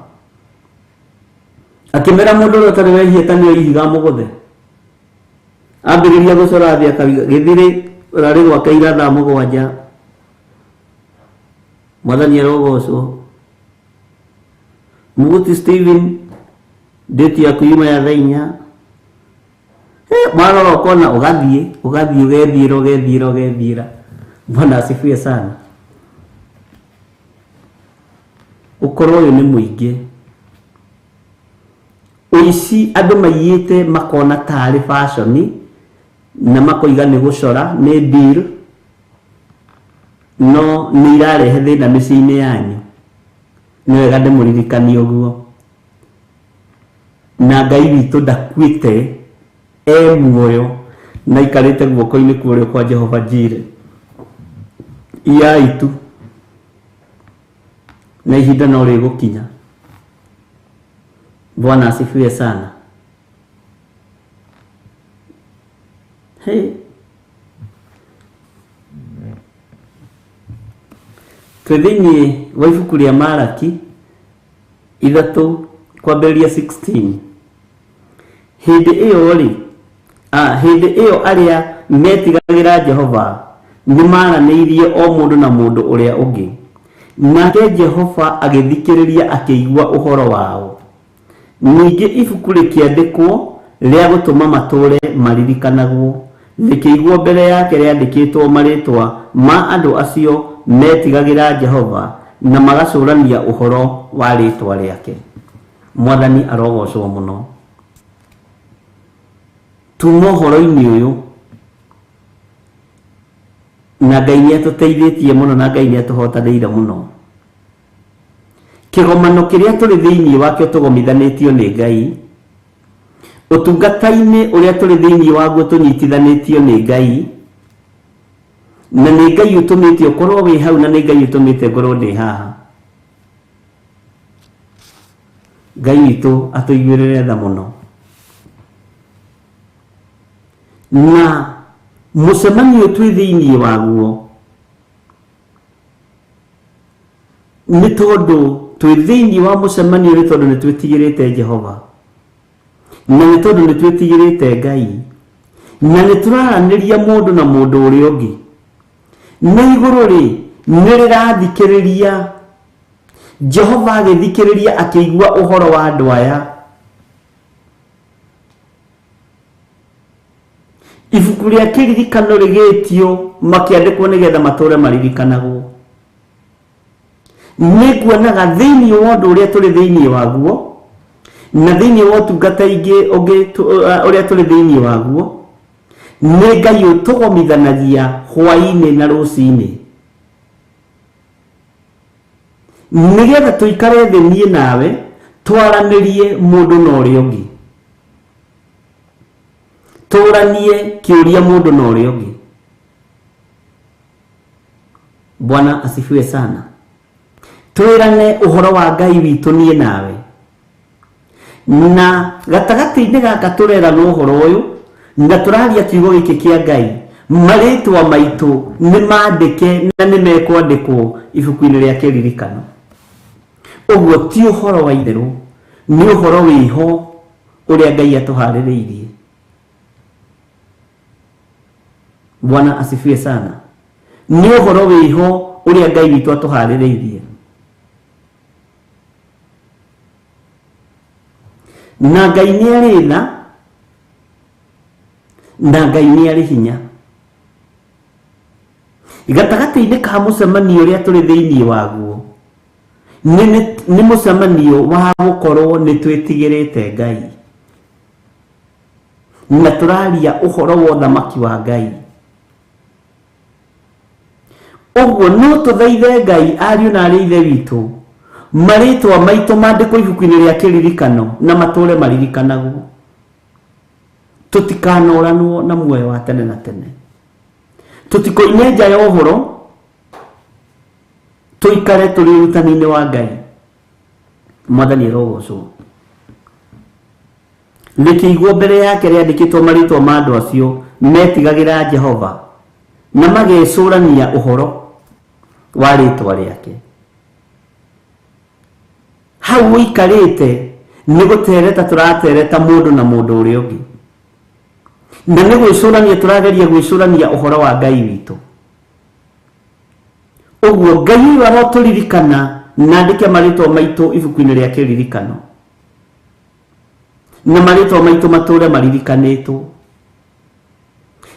akimera mundu uria utari wehia tani ihiga muguthe ambiriria gucora thia Githiri urari gwaka ira thaa mugwanja mwathani arogocwo Muguti Steven date yaku yuma ya thaa 4 mwana ukona ugathie ugethira Bwana asifiwe sana. Ukoro uyu ni muingi uici andu maiyite makona tari fashion na makoiga ni gucora ni deal no ni irarehe thina miciini yanyu ni wega ndimuririkanie uguo na Ngai witu ndakuite muoyo na ikarite guoko-ini kurio kwa Jehova Jire itu na ihinda no rigukinya. Bwana asifiwe sana. Twithini wa ibuku ria Malaki 3:16 hindi iyo aria metigagira Jehova ni maranĩirie o mundu na mundu uria ungi nake Jehova agithikiriria akigua uhoro wao. Ningi ibuku rikiandikwo ria gutuma mature maririkanagwo rikigwo mbere yake riandikitwo maritwa ma andu acio metigagira Jehova na magacurania uhoro wa ritwa riake. Mwathani arogocwo muno. Tuma uhoro-ini uyu na Ngai ni atuteithĩtie muno na Ngai ni atuhotanĩire muno. Kigomano kiria turi thiini wakio tugomithanĩtio ni Ngai utungata-ini uria turi thiini waguo tunyitithanĩtio ni Ngai na ni Ngai utumĩte ukorwo wi hau na ni Ngai utumĩte ngorwo ndi haha. Ngai witu atuiguĩrĩre tha muno na mucemanio twi thiini waguo ni tondu twi thiini wa mucemanio ni tondu ni twitigirite Jehova na ni tondu ni twitigirite Ngai na ni turaraniria mundu na mundu uria ungi na iguru ri ni rirathikiriria Jehova agithikiriria akigua uhoro wa andu aya. Ibuku ria kiririkano rigitio makiandikwo nigetha mature maririkanagwo. Niguonaga thiini wa undu uria turi thiini waguo na thiini wa utungata ingi uria turi thiini waguo ni Ngai utugomithanagia Hwa-ini na ruci-ini nigetha tuikare thi nie nawe twaranirie mundu na uria ungi turanie kiuria mundu na uria ungi. Bwana asifiwe sana. Twirane uhoro wa Ngai witu nie nawe na gatagati-ini gaka turerana uhoro uyu na turaria kiugo giki kia Ngai maritwa maitu ni mandike na ni mekwandikwo ibuku-ini ria kiririkano. Uguo ti uhoro wa itheru ni uhoro wiho uria Ngai atuhaririirie. Bwana asifiwe sana. Ni uhoro wiho uria Ngai witu atuhaririirie. Na Ngai ni ari tha na Ngai ni ari hinya. Gatagati-ini ka mucemanio uria turi thiini waguo ni mucemanio wa gukorwo ni twitigirite Ngai na turaria uhoro wa uthamaki wa Ngai. Uguo no tuthaithe Ngai ariu na ari ithe witu maritwa maitu mandikwo ibuku-ini ria kiririkano na mature maririkanagwo. Tutikanoranwo na muoyo wa tene na tene. Tutikoine nja ya uhoro tuikare turi urutani-ini wa Ngai. Mwathani arogocwo. Likigwo mbere yake riandikitwo maritwa ma andu acio metigagira Jehova na magecurania uhoro wa ritwa riake. Hau ikarite ni gutereta turatereta mundu na mundu uria ungi, na ni gwicurania turageria gwicurania uhoro wa Ngai witu. Uguo Ngai aroturirikana na andike maritwa maitu ibuku-ini ria kiririkano, na maritwa maitu mature maririkanitwo,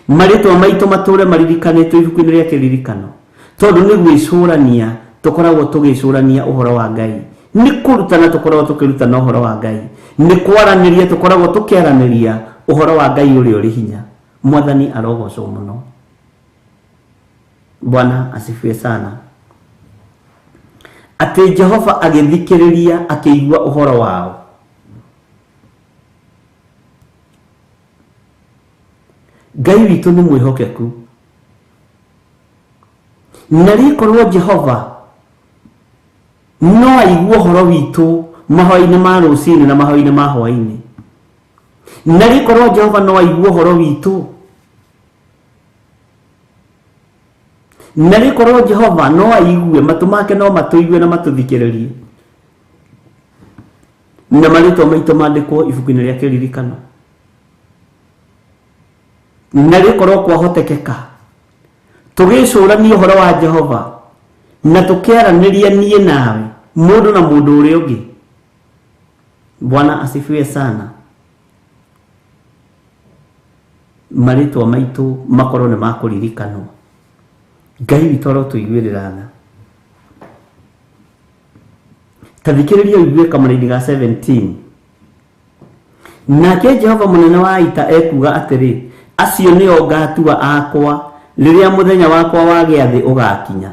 maritwa maitu mature maririkanitwo ibuku-ini ria kiririkano, tondu ni gwicurania tukoragwo tugicurania uhoro wa Ngai, ni kurutana tukoragwo tukirutana uhoro wa Ngai, ni kwaraniria tukoragwo tukiaraniria uhoro wa Ngai uria uri hinya. Mwathani arogocwo muno. Bwana asifiwe sana. Ati Jehova agithikiriria akiigua uhoro wao. Ngai witu ni mwihokeku, na rikorwo Jehova no aigua uhoro witu mahoya-ini ma ruci-ini na mahoya-ini ma hwa-ini, na rikorwo Jehova no aigua uhoro witu, na rikorwo Jehova no aigue, matu make no matuigue na matuthikiririe, na maritwa maitu mandikwo ibuku-ini ria kiririkano, na rikorwo kwahotekeka tugicurania uhoro wa Jehova na tukiaraniria nie nawe mundu na mundu uria ungi. Bwana asifiwe sana. Maritwa maitu makorwo ni makuririkanwo. Ngai witu arotuiguirira tha. Tathikiriria uigue kamaraini ga 17. Nake Jehova munene wa ita ekuga atiri, acio nio ngatua akwa riria muthenya wakwa wa giathi ugakinya.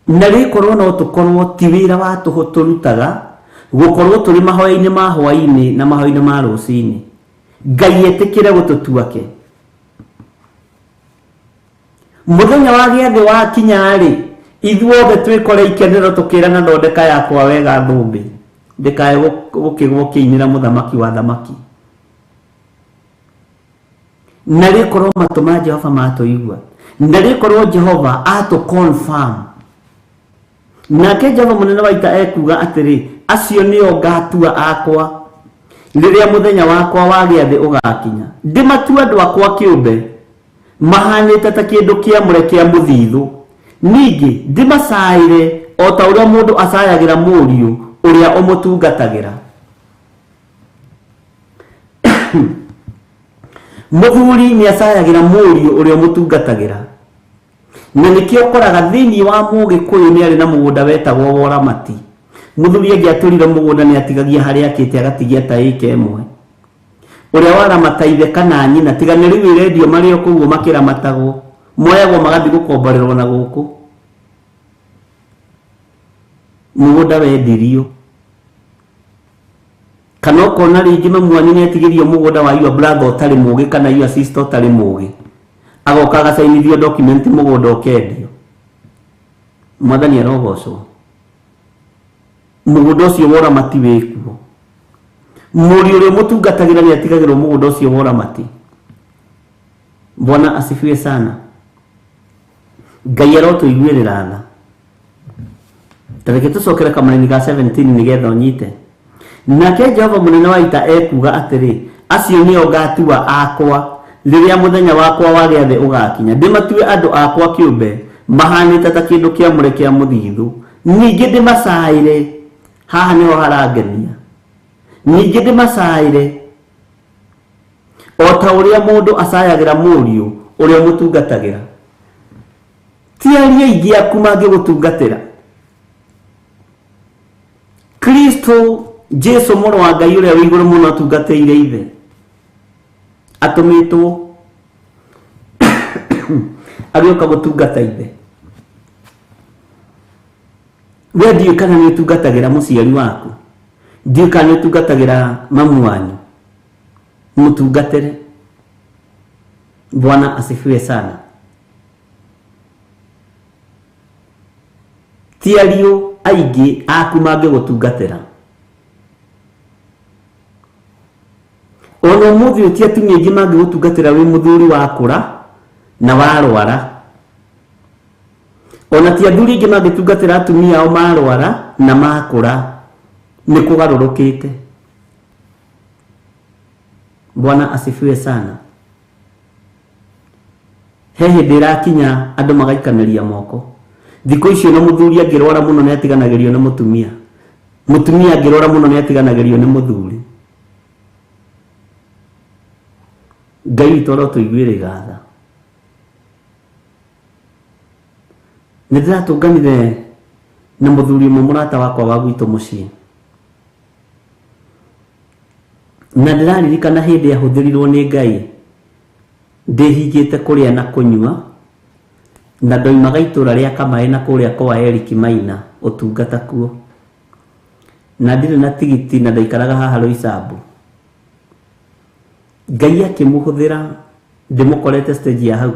Na rikorwo no tukorwo ti wira wa tuho turutaga gukorwo turi mahoya-ini ma hwa-ini na mahoya-ini ma ruci-ini. Ngai etikire gututuake. Muthenya wa giathi wakinya ri, ithuothe twikore ikenero tukirana ndondeka yakwa wega thumbi ndikae gukigwo kiinira muthamaki wa thamaki. Na rikorwo matu ma Jehova matuigua, na rikorwo Jehova atu confirm. Nake Jehova munene wa ita ekuga atiri, acio nio ngatua akwa riria muthenya wakwa wa giathi ugakinya. Ndimatua andu akwa kiumbe mahanite ta kindu kiamure kia muthithu, ningi ndimacaire o ta uria mundu acayagira muriu uria umutungatagira. Muthuri ni acayagira muriu uria umutungatagira, na nikio koraga thiini wa Mugikuyu ni ari na mugunda wetagwo Woramati. Muthuri angiaturire mugunda ni atigagia haria akite agatigia ta ika imwe. Uria waramata ithe kana nyina tigane riu irendio mario kuguo makiramatagwo, moyagwo magathi gukomborerwo na guku. Mugunda wendirio. Kana ukona ringi mamwani ni atigirio mugunda wa your brother utari mugi kana your sister utari mugi, agoka agacainithio document mugunda ukendio. Mwathani arogocwo. Mugunda ucio Woramati wikuo. Muri uria mutungatagira ni atigagirwo mugunda ucio Woramati. Bwana asifiwe sana. Ngai arotuiguirira tha. Tareke tucokere kamaraini ga 17 nigetha unyite. Nake Jehova munene wa ita ekuga atiri, acio nio ngatua akwa riria muthenya wakwa wa giathi ugakinya. Ndimatue andu akwa kiumbe mahanite ta kindu kiamure kia muthithu, ningi ndimacaire. Haha niho harangenia. Ningi ndimacaire o ta uria mundu acayagira muriu uria mutungatagira. Ti aria ingi aku mangigutungatira. Kristo Jesu mwana wa Ngai uria wi iguru muno atungateire ithe, atumitwo agioka gutungata ithe. We ndiũ kana nĩ ũtungatagira mũciari waku, ndiũ kana nĩ ũtungatagira mamu wanyu, mũtungatĩre. Bwana asifiwe sana. Ti ariũ aingĩ aku mangĩgũtungatĩra. Ũmũthĩ ti atumia aingĩ mangĩgũtungatĩra wĩ mũthuri wakũra na warwara. Ona ti athuri aingĩ mangĩtungatĩra atumia ao marwara na makũra. Nĩ kũgarũrũkĩte. Bwana asifiwe sana. He hĩndĩ ĩrakinya andũ magaikanĩria moko. Thikũ icio na mũthuri angĩrwara mũno nĩ atiganagĩrio na mũtumia. Mũtumia angĩrwara mũno nĩ atiganagĩrio nĩ mũthuri. Ngai witũ ro tũiguĩre gatha. Nĩ ndĩratũnganire na mũthuri ũmwe mũrata wakwa wa gwitũ mũciĩ. Na ndĩraririkana hĩndĩ ahũthĩrirwo nĩ Ngai ndĩhingĩte kũrĩa na kũnyua, na ndoimaga itũra rĩa Kamaĩ na kũrĩa kwa Eric Maina ũtungata kuo. Na ndirĩ na tigiti na ndaikaraga haha Roysambu. Ngai akĩmũhũthĩra ndĩmũkorete stage ya hau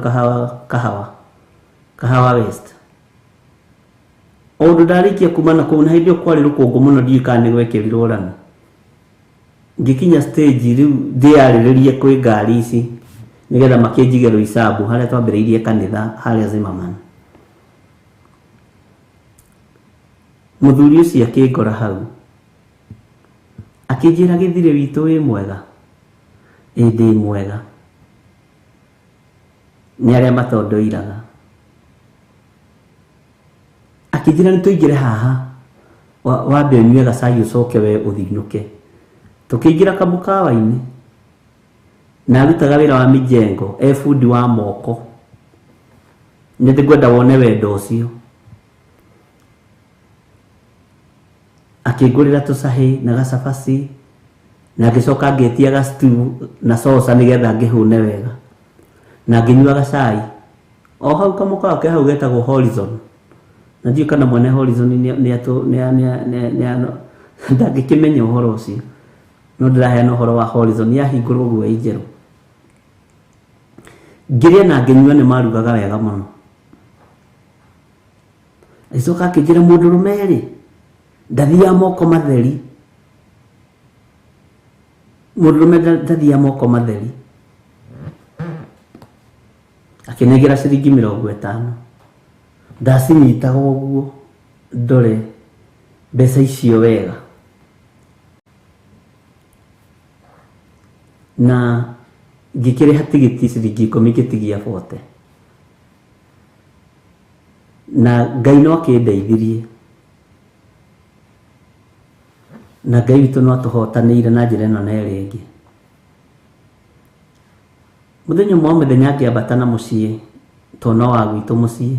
Kahawa West. O ũndũ ndarĩkia kuma na kũu na hĩndĩ ĩyo kwarĩ rũkũngũ mũno ndiũĩ kana nĩ gwekĩrirwo rami. Ngikinya stage rĩu ndĩarĩrĩrie kwĩ ngari ici nigetha makĩnjige Roysambu harĩa twambĩrĩirie kanitha harĩa Zimmerman. Mũthuri ũcio akĩngora hau akĩnjĩra Githiri witũ wĩ mwega. Ndĩ mwega. Nĩ arĩa matondoiraga. Akĩnjĩra nĩ tũingĩre haha wambe ũnyue gacai ũcoke we ũthinũke. Tukĩingĩra kamũkawa-inĩ na arutaga wĩra wa mijengo, fundi wa moko. Nĩ ndĩngwenda wone wendo ũcio. Akĩngũrĩra tũcahĩ na gacabaci na ngĩcoka ngĩtia gastew na sosa nĩgetha ngĩhũne wega. Na ngĩnyua gacai. O hau kamũkawa ke hau getagwo Horizon. Na ndiũĩ kana mwene Horizon ndangĩkĩmenya ũhoro ũcio. No ndĩraheana ũhoro wa Horizon yahingũrwo guo njerũ. Ngĩrĩa na ngĩnyua nĩ marugaga wega mũno. Acoka akĩnjĩra mũndũrũme rĩ, ndathiaga moko matheri. Mũndũrũme ndathiaga moko matheri. Akĩnengera ciringi 50. Ndacinyitaga ũguo ndore mbeca icio wega. Na ngĩkĩrĩha tigiti ciringi 10 ngĩtigia 40. Na Ngai no akĩndeithirie. Na Ngai witũ no atũhotanĩire na njĩra ĩno na ĩrĩa ĩngĩ. Mũthenya ũmwe mũthenya ngĩambata na mũciĩ tona wa gwitũ mũciĩ.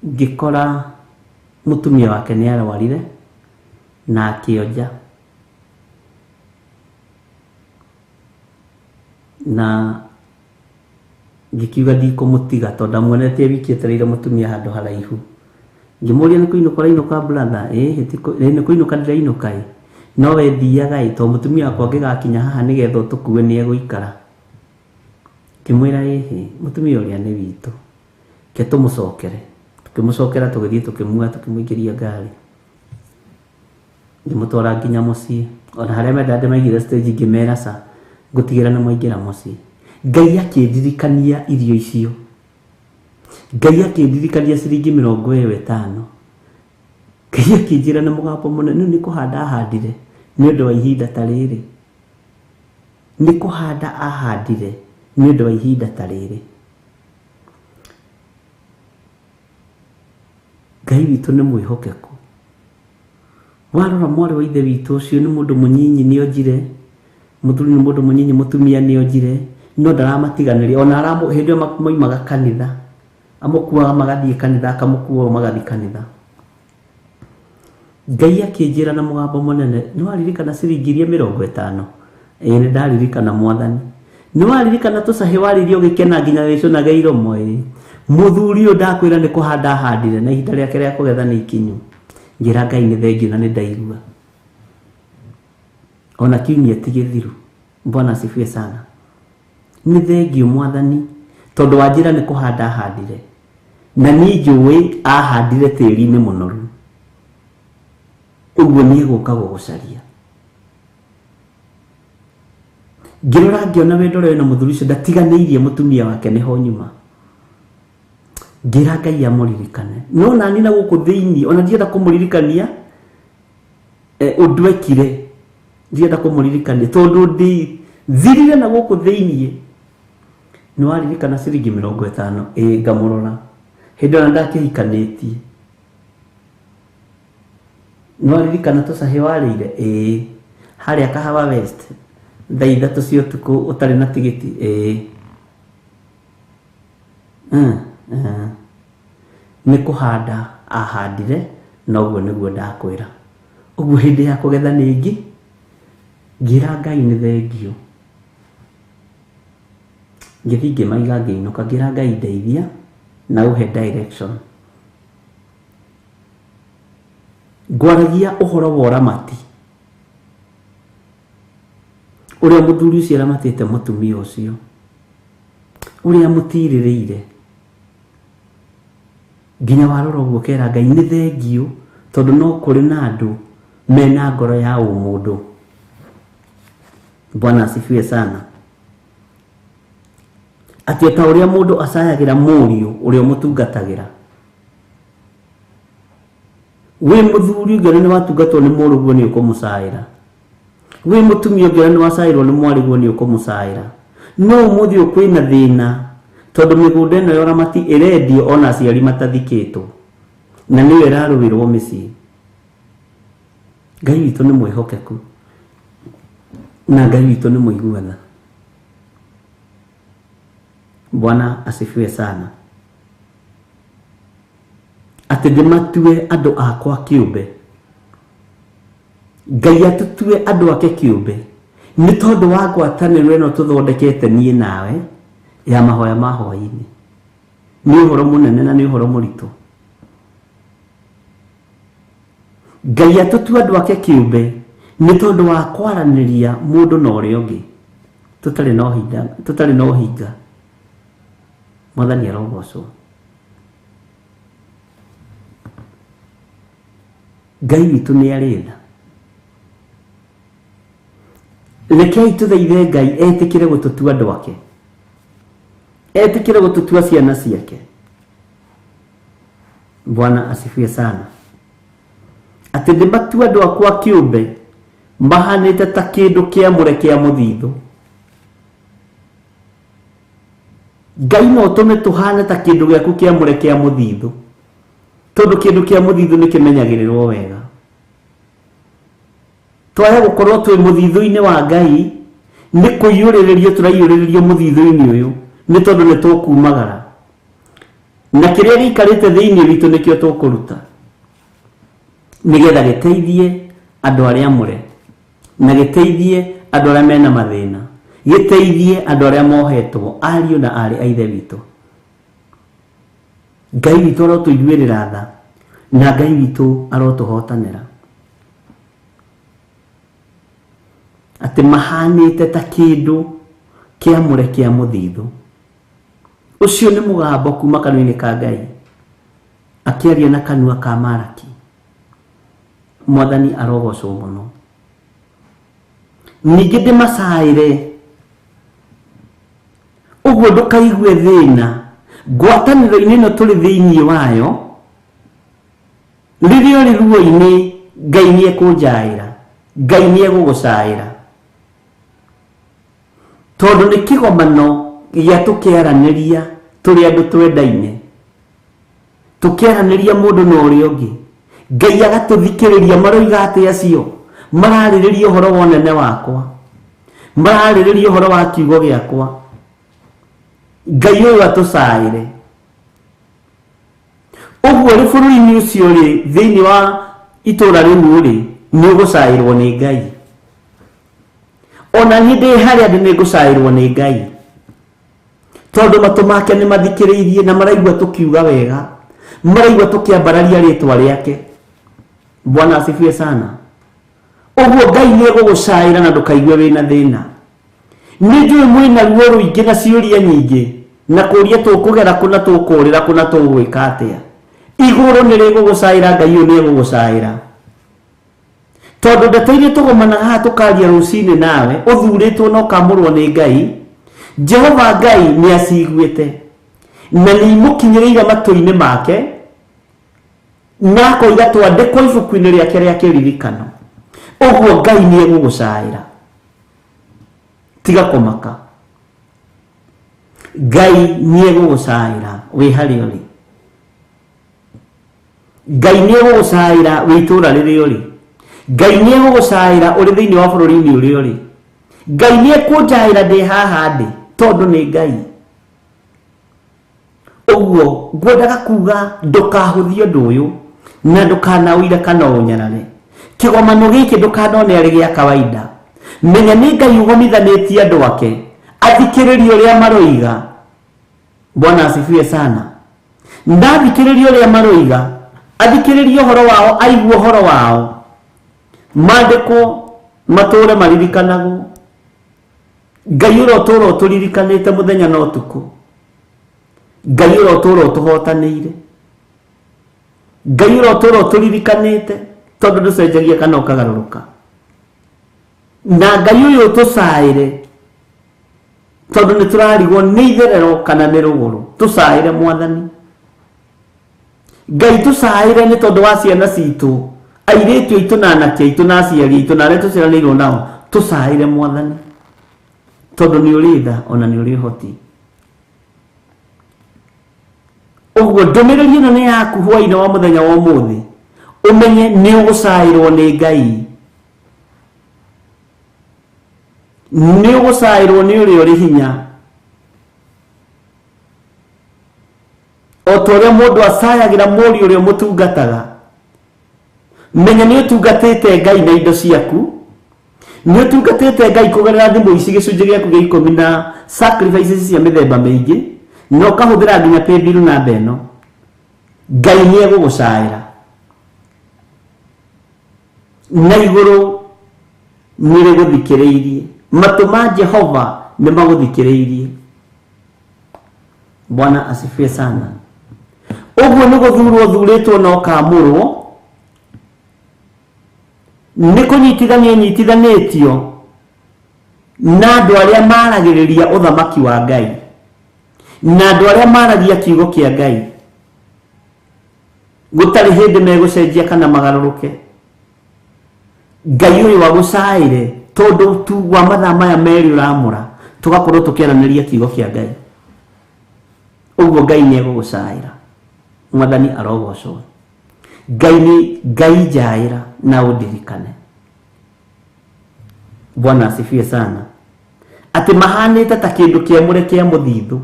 Ngĩkora mũtumia wake nĩ arwarire na akĩonja. Na ngikiuga ndikũmũtiga tondũ ndamuonete wiki etereire mũtumia handũ haraihu. Ngĩmũria nĩ kũinũka rainũka brother, nĩ kũinũka ndĩrainũka ĩ. No we thiaga ĩ tondũ mũtumia wakwa angĩgakinya haha nĩgetha ũtũkue nĩ egũikara. Ngĩmwĩra ĩ mũtumia ũrĩa nĩ witũ. Ke tũmũcokere. Tukĩmũcokera tũgĩthiĩ tũkĩmuoya tũkĩmũingĩria ngari. Ngĩmũtwara nginya mũciĩ. Ona harĩa mendaga ndĩmaigire stage ngĩmera ca ngũtigĩra nĩ mwaingĩra mũciĩ. Ngai akĩndirikania irio icio. Ngai akĩndirikania ciringi 50. Ngai akĩnjĩra na mũgambo mũnene nĩ kũhanda ahandire nĩ ũndũ wa ihinda ta rĩrĩ. Nĩ kũhanda ahandire nĩ ũndũ wa ihinda ta rĩrĩ. Ngai witũ nĩ mwĩhokeku. Warora mwarĩ wa ithe witũ ũcio nĩ mũndũ mũnyinyi nĩ onjire. Mũthuri nĩ mũndũ mũnyinyi, mũtumia nĩ onjire. No ndaramatiganĩria. Ona hĩndĩ ĩyo moimaga kanitha. Amũkuaga magathiĩ kanitha, akamũkua magathiĩ kanitha. Ngai akĩnjĩra na mũgambo mũnene, nĩ waririkana ciringi 50? Nĩ ndaririkana Mwathani. Nĩ waririkana tũcahĩ waririe ũgĩkena nginya wĩcũnaga iromo ĩ. Mũthuri ũyũ ndakwĩra nĩ kũhanda ahandire na ihinda rĩake rĩa kũgetha nĩ ikinyu. Njĩra Ngai nĩ thengiũ na nĩ ndaigua. Ona kiumia ti gĩthiru. Bwana asifiwe sana. Nĩ thengiũ Mwathani tondũ wanjĩra nĩ kũhanda ahandire. Na niĩ njũĩ ahandire tĩri-inĩ mũnoru. uguo ni guka gugucaria. Ngirora ngiona wendo rwe na muthuri ucio ndatiganĩirie mutumia wake niho nyuma. Ngira Ngai amuririkane. No nani na guku thiini ona ndienda kumuririkania undu ekire. Ndienda kumuririkania tondu ndi thirire na guku thiini. Ni waririkana ciringi 50 ngamurora. Hindi ona ndakihikanĩtie. Ni waririkana tucahe warĩire haria Kahawa West thaa 3 cia utuku utari na tigiti ni kuhanda ahandire na uguo niguo ndakwira. Uguo hindi ya kugetha ningi ngira Ngai ni thengio. Ngithinge maiga ngiinuka ngira Ngai ndeithia na uhe direction. Gwaragia uhoro wa ramati uria muthuri ucio ramatite mutumia ucio uria mutiririire nginya warora uguo kera Ngai ni thengio tondu no kuri na andu mena ngoro ya umundu. Bwana asifiwe sana. Ati ta uria mundu acayagira murio uria mutungatagira. We muthuri ngere ni watungatwo ni muruguo ni ukumucaira. We mutumia ngere ni wacairwo ni mwariguo ni ukumucaira. No muthi ukwina thina tondu migunda ino ya ramati irendio ona aciari matathikitwo na niwe iraruwirwo micii. Ngai witu ni mwihokeku na Ngai witu ni muiguana. Bwana asifiwe sana. Ati ndimatue andu akwa kiumbe. Ngai atutue andu ake kiumbe ni tondu wa ngwatanĩro ĩno tuthondekete nie nawe ya mahoya ma Hwa-ini. Ni uhoro munene na ni uhoro muritu. Ngai atutue andu ake kiumbe ni tondu wa kwaraniria mundu na uria ungi tutari no hinga. Mwathani arogocwo. Ngai witu ni aretha. Rekei tuthaithe Ngai etikire gututua andu ake. Etikire gututua ciana ciake. Bwana asifiwe sana. Ati ndimatua andu akwa kiumbe mahanite ta kindu kiamure kia muthithu. Ngai no tume tuhane ta kindu giaku kiamure kia muthithu. Tondu kindu kia muthithu ni kimenyagirirwo wega. Twaya gukorwo twi muthithu-ini wa Ngai ni kuiyuririo turaiyuririo muthithu-ini uyu ni tondu ni tukumagara. Na kiria gikarite thiini witu nikio tukuruta. Nigetha giteithie andu aria amure na giteithie andu aria mena mathina. Giteithie andu aria mohetwo ariu na ari a ithe witu. Ngai witu arotuiguirira tha na Ngai witu arotuhotanira. Ati mahanite ta kindu kiamure kia muthithu. Ucio ni mugambo kuma kanua-ini ka Ngai akiaria na kanua ka Maraki. Mwathani arogocwo muno. Ningi ndimacaire uguo ndukaigue thina ngwatanĩro-inĩ ĩno tũrĩ thĩinĩ wayo. Rĩrĩa ũrĩ ruo-inĩ Ngai nĩ ekũnjaĩra, Ngai nĩ egũgũcaĩra. Tondũ nĩ kĩgomano gĩa tũkĩaranĩria tũrĩ andũ twendaine, tũkĩaranĩria mũndũ na ũrĩa ũngĩ. Ngai agatũthikĩrĩria maroiga atĩa acio mararĩrĩria ũhoro wa ũnene wakwa, mararĩrĩria ũhoro wa kiugo gĩakwa. Ngai ũyũ atũcaĩre. Ũguo rĩ bũrũri-inĩ ũcio rĩ thĩinĩ wa itũũra rĩu rĩ nĩ ũgũcaĩrwo nĩ Ngai. Ona niĩ ndĩ harĩa ndĩ nĩ ngũcaĩrwo nĩ Ngai. Tondũ matũ make nĩ mathikĩrĩirie na maraigua tũkiuga wega, maraigua tũkĩambararia rĩtwa rĩake. Bwana asifiwe sana. Ũguo Ngai nĩ egũgũcaĩra na ndũkaigue wĩna thĩna. Nĩ njũĩ mwĩna ruo rũingĩ na ciũria nyingĩ na kũũria tũkũgera kũ na tũkũũrĩra kũ na tũgwĩka atĩa. Igũrũ nĩ rĩgũgũcaĩra, Ngai ũyũ nĩ egũgũcaĩra. tondu ndateire tugomana haha tukaria ruci-ini nawe uthuritwo no kamurwo ni Ngai. Jehova Ngai ni aciguite na ni mukinyireire matu-ini make na koiga twandikwo ibuku-ini riake ria kiririkano. Uguo Ngai ni egugucaira, tiga kumaka. Ngai ni egugucaira wi hari uri. Ngai ni egugucaira wi itura riri uri. Ngai ni egugucaira uri thiini wa bururi-ini uri uri. Ngai ni ekunjaira ndi haha ndi tondu ni Ngai. Uguo ngwendaga kuga ndukahuthie undu uyu na ndukanawire kana unyarare. Kigomano giki ndukanone ari gia kawaida. Menya ni Ngai ugomithanitie andu ake, athikiririe uria maroiga. Bwana asifiwe sana. Ndathikiririe uria maroiga, athikiririe uhoro wao, aigua uhoro wao, mandiko mature maririkanago. Ngai urotura uturirikanite muthenya na utuku. Ngai urotura utuhotanire. Ngai urotura uturirikanite tondu nducenjagia kana ukagaruruka. Na Ngai uyu tucaire tondu ni turarigwo ni itherero kana ni ruguru. Tucaire Mwathani. Ngai tucaire ni tondu wa ciana citu, airitu aitu na anake aitu na aciari aitu na aria tuciaranirwo nao. Tucaire Mwathani tondu ni uri tha ona ni uri hoti. Uguo ndumiriri ino ni yaku hwa-ini wa muthenya wa umuthi, umenye ni ugucairwo ni Ngai. Ni ugucairwo ni uri hinya. O ta uria mundu acayagira muri uria mutungataga, menya ni utungatite Ngai na indo ciaku. Ni utungatite Ngai kugerera thimu ici gicunji giaku gia 10 na sacrifices cia mithemba mingi, no kahuthira nginya paybill na beno. Ngai ni egugucaira na iguru ni riguthikiriirie. Matu ma Jehova ni maguthikiriirie. Bwana asifiwe sana. Uguo ni guthurwo thuritwo no kamurwo, ni kunyitithanitio na andu aria maragiriria uthamaki wa Ngai na andu aria maragia kiugo kia Ngai. Gutari hindi megucenjia kana magaruruke. Ngai uyu wagucaire tondu tu wa mathaa maya meri uramura tugakorwo tukiaraniria kiugo kia Ngai. Uguo Ngai ni egugucaira. Mwathani arogocwo. Ngai ni Ngai njaira na undirikane. Bwana asifiwe sana. Ati mahanite ta kindu kiamure kia muthithu.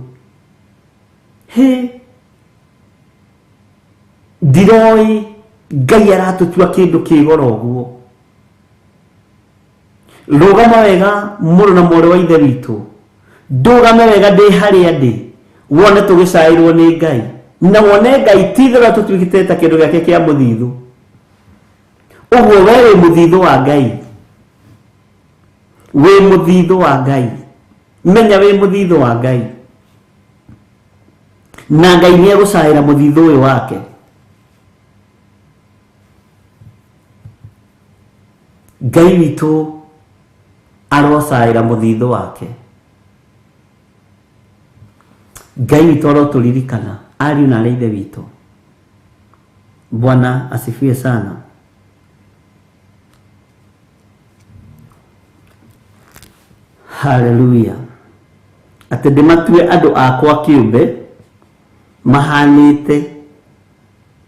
Ndiroi Ngai aratutua kindu kigoro uguo. Rugama wega muru na muru wa ithe witu. Ndugame wega ndi haria ndi, wone tugicairwo ni Ngai na wone Ngai tithira tutuikite ta kindu giake kia muthithu. Uguo we muthithu wa Ngai, we muthithu wa Ngai. Menya we muthithu wa Ngai, na Ngai ni egucaira muthithu uyu wake. Ngai witu arocaira muthithu wake. Ngai witu aroturirikana ariu na ithe witu. Bwana asifiwe sana. Hallelujah. Ati ndimatue andu akwa kiumbe mahanite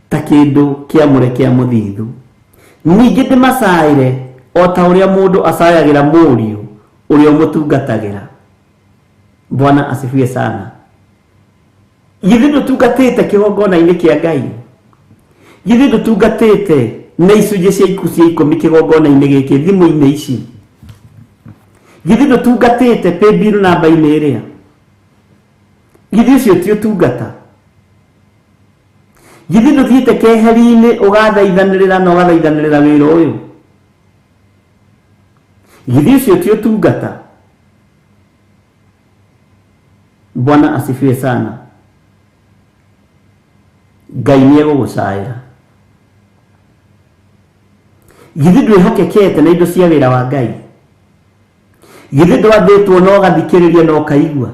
ta kindu kiamure kia muthithu. Ningi ndimacaire o ta uria mundu acayagira muriu uria mutungatagira. Bwana asifiwe sana. Githi ndutungatite kigongona-ini kia Ngai. Githi ndutungatite na icunji cia iku cia 10 kigongona-ini giki thimu-ini ici. Githi ndutungatite paybill namba-ini iria. Githi ucio ti utungata. Githi nduthiite keheri-ini ugathaithanirira na ugathaithanirira wira uyu. Githi ucio ti utungata. Bwana asifiwe sana. Ngai ni egugucaira. Githĩ ndwĩhokekete na indo cia wĩra wa Ngai? Githĩ ndwathĩtwo na ũgathikĩrĩria na ũkaigua?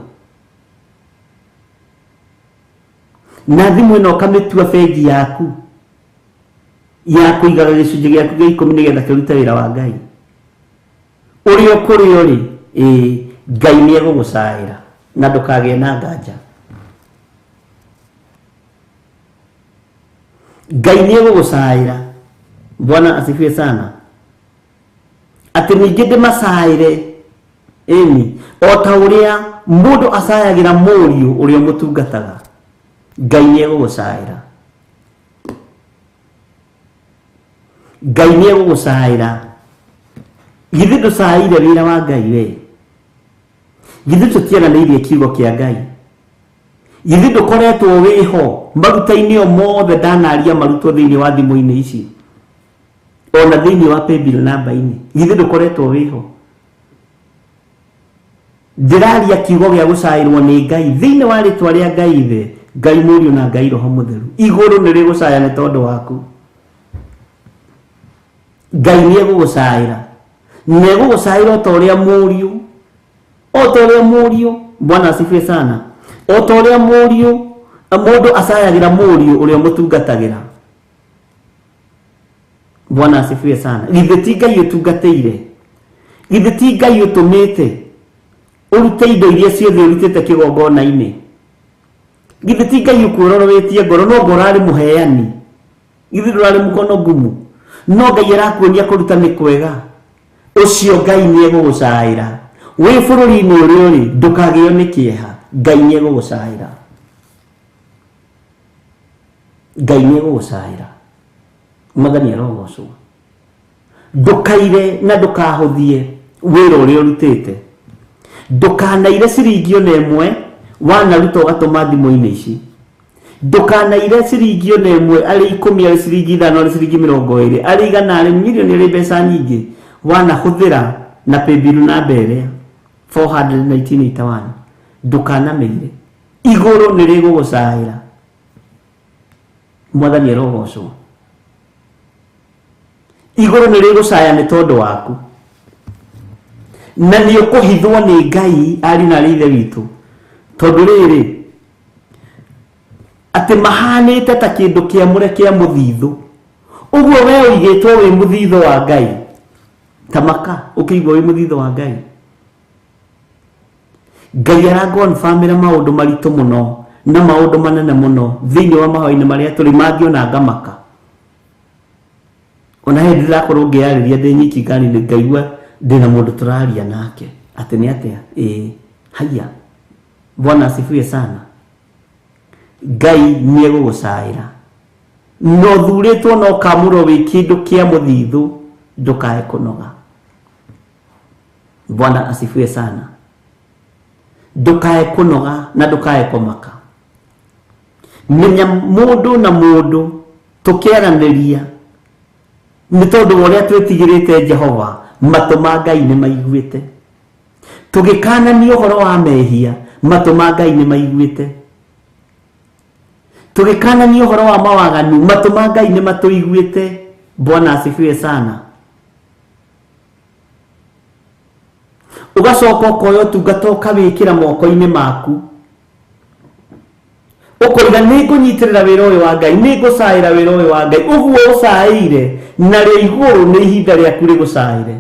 Na thimũ ĩno ũkamĩtua bengi yaku ya kũigaga gĩcunjĩ gĩaku gĩa 10 nĩgetha kĩrute wĩra wa Ngai? Ũrĩ kũrĩ ũrĩ, Ngai nĩegũgũcaĩra na ndũkagĩe na nganja. Ngai nĩegũgũcaĩra. Bwana asifiwe sana. Atĩ ningĩ ndĩmacaĩre o ta ũrĩa mũndũ acayagĩra mũriũ ũrĩa mũtungataga. Ngai nĩegũgũcaĩra. Ngai nĩegũgũcaĩra. Githĩ ndũcaĩire wĩra wa Ngai we? Githĩ tũtiaranĩirie kiugo kĩa Ngai? Githĩ ndũkoretwo wĩho maruta-inĩ o mothe ndanaria marutwo thĩinĩ wa thimũ-inĩ ici, ona thĩinĩ wa paybill namba-inĩ? Githĩ ndũkoretwo wĩho? Ndĩraria kiugo gĩa gũcaĩrwo nĩ Ngai thĩinĩ wa rĩtwa rĩa Ngai Ithe, Ngai Mũriũ na Ngai Roho Mũtheru. Igũrũ nĩrĩgũcaya nĩ tondũ waku. Ngai nĩegũgũcaĩra. Nĩegũgũcaĩra o ta ũrĩa mũriũ, o ta ũrĩa mũriũ. Bwana asifiwe sana. O ta ũrĩa mũriũ, mũndũ acayagĩra mũriũ ũrĩa mũtungatagĩra. Bwana asifiwe sana. Githĩ ti Ngai ũtungatĩire? Githĩ ti Ngai ũtũmĩte ũrute indo iria ciothe ũrutĩte kĩgongona-inĩ? Githĩ ti Ngai ũkwĩrorete ngoro? No ngoro arĩ mũheani. Githĩ ndũrarĩ mũkono ngumu? No Ngai arakuonia kũruta nĩ kwega. Ũcio Ngai nĩegũgũcaĩra. Wĩ bũrũri-inĩ ũrĩa ũrĩ, ndũkagĩo nĩ kĩeha. Ngai nĩegũgũcaĩra. Ngai nĩegũgũcaĩra. Mwathani arogocwo. Ndũkaire na ndũkahũthie wĩra ũrĩa ũrutĩte. Ndũkanaire ciringi ona ĩmwe wanaruta ũgatũma thimũ-inĩ ici. Ndũkanaire ciringi ona ĩmwe arĩ 10, arĩ ciringi 5, arĩ ciringi 20, arĩ 100, arĩ milioni, arĩ mbeca nyingĩ wanahũthĩra na paybill namba ĩrĩa 41981. Ndũkanamĩire. Igũrũ nĩrĩgũgũcaĩra. Mwathani arogocwo. Igũrũ nĩrĩgũcaya nĩ tondũ waku. Na nĩũkũhithwo nĩ Ngai arĩ na ithe witũ. Tondũ rĩrĩ, atĩ mahanĩte ta kĩndũ kĩamũre kĩa mũthithũ. Ũguo we ũigĩtwo wĩ mũthithũ wa Ngai. Tamaka ũkĩigwo wĩ mũthithũ wa Ngai. Ngai aragonfamĩra maũndũ maritũ mũno na maũndũ manene mũno thĩinĩ wa mahoya-inĩ marĩa tũrĩ, mangĩona ngamaka. Ona hĩndĩ ndĩrakorwo ngĩarĩria ndĩ nyiki ngari-inĩ ngaigua ndĩna mũndũ tũraria nake. Atĩ nĩ atĩa? Haya. Bwana asifiwe sana. Ngai nĩegũgũcaĩra. No thurĩtwo no kamũro wĩ kĩndũ kĩa mũthithũ, ndũkae kũnoga. Bwana asifiwe sana. Ndũkae kũnoga na ndũkae kũmaka. Menya mũndũ na mũndũ tũkĩaranĩria nĩ tondũ wa ũrĩa twĩtigĩrĩte Jehova, matũ ma Ngai nĩ maiguĩte. Tũgĩkanania ũhoro wa mehia, matũ ma Ngai nĩ maiguĩte. Tũgĩkanania ũhoro wa mawaganu, matũ ma Ngai nĩ matũiguĩte. Bwana asifiwe sana. Ugacoka ũkoya ũtungata ũkawĩkĩra moko-inĩ maku, ũkoiga nĩngũnyitĩrĩra wĩra ũyũ wa Ngai, nĩngũcaĩra wĩra ũyũ wa Ngai. Ũguo ũcaĩire na rĩa igũrũ nĩ ihinda rĩaku rĩgũcaĩre.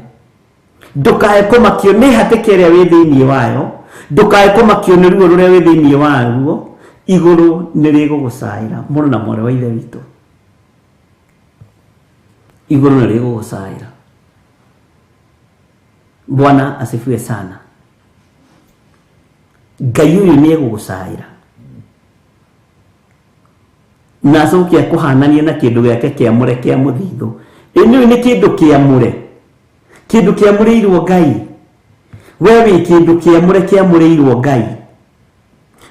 Ndũkae kũmakio nĩ hatĩka ĩrĩa wĩ thĩinĩ wayo, ndũkae kũmakio nĩ ruo rũrĩa wĩ thĩinĩ waruo. Igũrũ nĩ rĩgũgũcaĩra. Mũrũ na mwarĩ wa ithe witũ, igũrũ nĩ rĩgũgũcaĩra. Bwana asifiwe sana. Ngai ũyũ nĩegũgũcaĩra na acoke akũhananie na kĩndũ gĩake kĩamũre kĩa mũthithũ. Ĩno nĩ kĩndũ kĩamũre, kĩndũ kĩamũrĩirwo Ngai. We wĩ kĩndũ kĩamũre kĩamũrĩirwo Ngai.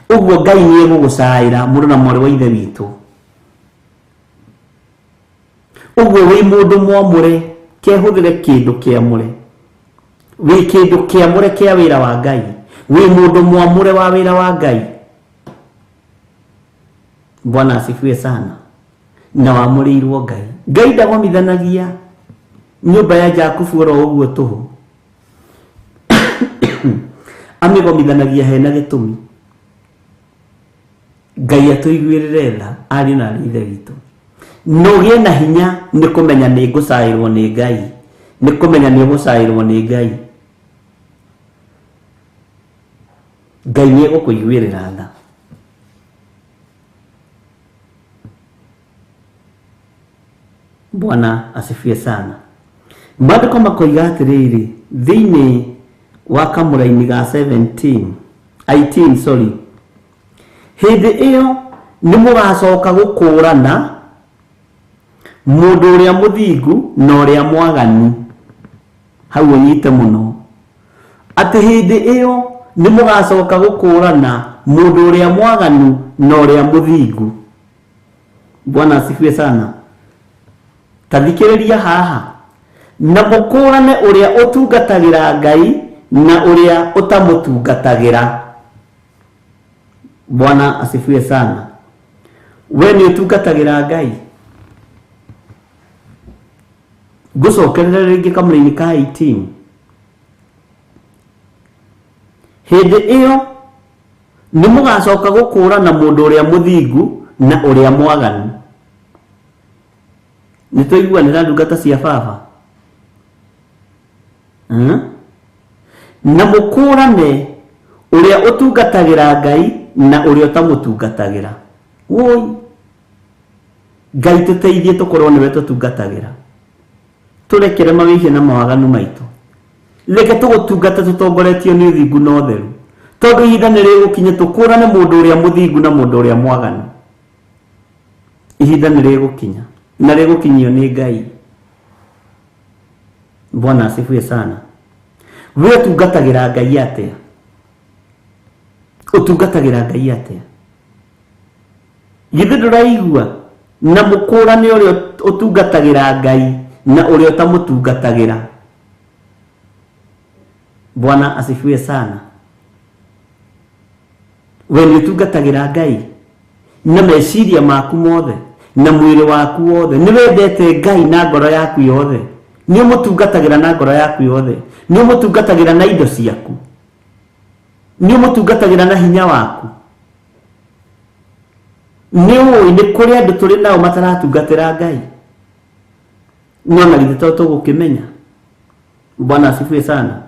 Ũguo Ngai nĩegũgũcaĩra, mũrũ na mwarĩ wa ithe witũ. Ũguo wĩ mũndũ mwamũre, kehũthĩre kĩndũ kĩamũre. Wĩ kĩndũ kĩamũre kĩa wĩra wa Ngai. Wĩ mũndũ mwamũre wa wĩra wa Ngai. Bwana asifiwe sana. Na wamũrĩirwo Ngai. Ngai ndagomithanagia. nyumba ya Jakubu ro uguo tuhu amigomithanagia hena gitumi Ngai atuiguirire tha ari na rithe witu no gie na hinya ni kumenya ni ngucairwo ni Ngai ni kumenya ni gucairwo ni Ngai Ngai ni gukuiguirira tha Bwana asifiwe sana. Maandiko makoiga atiriri thiini wa kamuraini ga 18 sorry hindi iyo ni mugacoka gukurana mundu uria muthingu na uria mwaganu hau unyite muno ati hindi iyo ni mugacoka gukurana mundu uria mwaganu na uria muthingu. Bwana asifiwe sana. Tathikiriria haha na mukurane uria utungatagira Ngai na uria utamutungatagira. Bwana asifiwe sana. We ni utungatagira Ngai gucokerera ringi kamuraini ka 18 hindi iyo ni mugacoka gukurana mundu uria muthingu na uria mwaganu. Nitoiguanira ndungata cia baba na mukurane uria utungatagira Ngai na uria utamutungatagira. Woi Ngai tuteithie tukorwo niwe tutungatagira turekere mawihie na mawaganu maitu reke tugutungata tutongoretio ni uthingu na utheru tondu ihinda ni rigukinya tukurane mundu uria muthingu na mundu uria mwaganu. Ihinda ni rigukinya na rigukinyio ni Ngai. Bwana asifiwe sana. We tungatagira Ngai atia? Utungatagira Ngai atia? Githĩ ndũraigua na mukurane uria utungatagira Ngai na uria utamutungatagira. Bwana asifiwe sana. We ni utungatagira Ngai na meciria maku mothe na mwiri waku wothe, ni wendete Ngai na ngoro yaku yothe, ni umutungatagira na ngoro yaku yothe, ni umutungatagira na indo ciaku, ni umutungatagira na hinya waku. Ni kuri andu turi nao mataratungatira Ngai no na githito tugukimenya. Bwana asifiwe sana.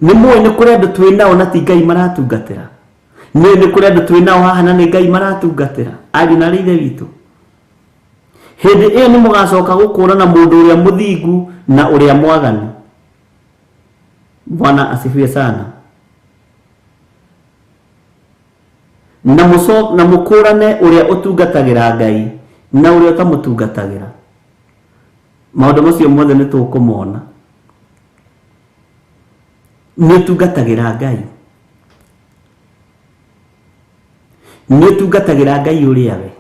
Ni kuri andu turi nao na ti Ngai maratungatira. Ni kuri andu turi nao haha na ni Ngai maratungatira. Ari na rithe witu hindi iyo ni mugacoka gukurana mundu uria muthingu na uria mwaganu. Bwana asifiwe sana. Na mukurane uria utungatagira Ngai na uria utamutungatagira. Maundu macio mothe ni tukumona. Ni utungatagira Ngai, ni utungatagira Ngai uria we,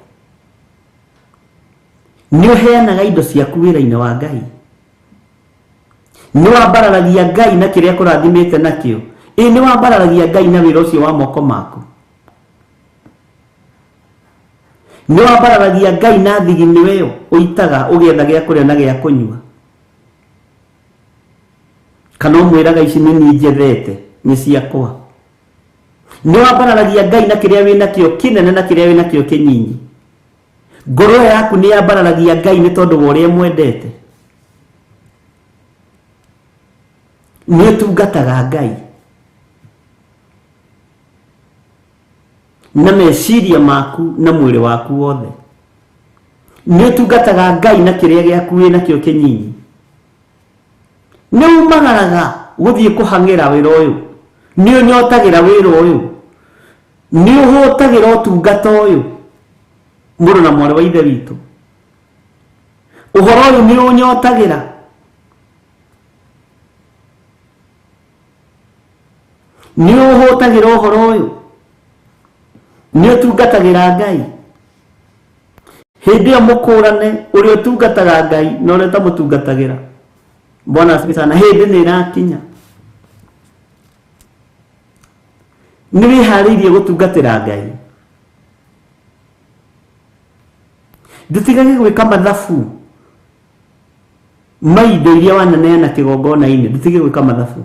ni uheanaga indo ciaku wira-ini wa Ngai, ni wambararagia Ngai na kiria kurathimite nakio. Ni wambararagia Ngai na wira ucio wa moko maku. Ni wambararagia Ngai na thigini weyo uitaga ugietha gia kuria na gia kunyua. Kana umwiraga ici ni njethete ni ciakwa. Ni wambararagia Ngai na kiria wina kio kinene na kiria wina kio kinyinyi. Ngoro yaku ni yambararagia Ngai ni tondu uria mwendete. Ni utungataga Ngai na meciria maku na mwiri waku wothe. Ni utungataga Ngai na kiria giaku wina kio kinyinyi. Ni umagaraga guthie kuhangira wira uyu, ni unyotagira wira uyu, ni uhotagira utungata uyu. Muru na mwana wa ithe witu, uhoro uyu ni unyotagira. Ni uhotagira uhoro uyu, ni utungatagira Ngai. Hindi ya mukurane uria utungataga Ngai na uria utamutungatagira. Bwana asifiwe sana. Hindi ni irakinya, ni wihariirie gutungatira Ngai. Dutigage gwika mathabu maindo iria wananeana kigongona-inĩ ndutige gwĩka mathabu.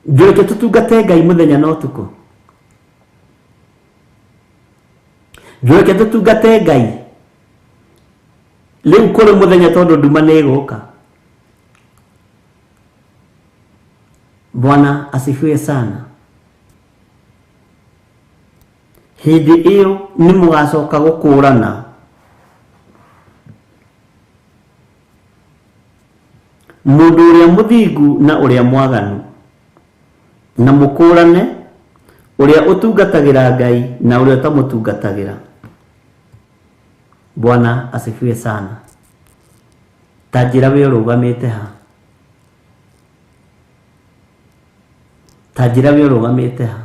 Njũreke tutungate Ngai mũthenya na ũtukũ. Njũreke tutungate Ngai rĩu kũrĩ mũthenya tondũ nduma nĩ ĩgũka. Bwana asifiwe sana. Hĩndĩ ĩyo nĩ mũgacoka gũkũrana. Mũndũ ũrĩa mũthingu na ũrĩa mwaganu, na mũkũrane ũrĩa ũtungatagĩra Ngai na ũrĩa ũtamũtungatagĩra. Bwana asifiwe sana. Tanjĩra we ũrũgamĩte ha. Tanjĩra we ũrũgamĩte ha.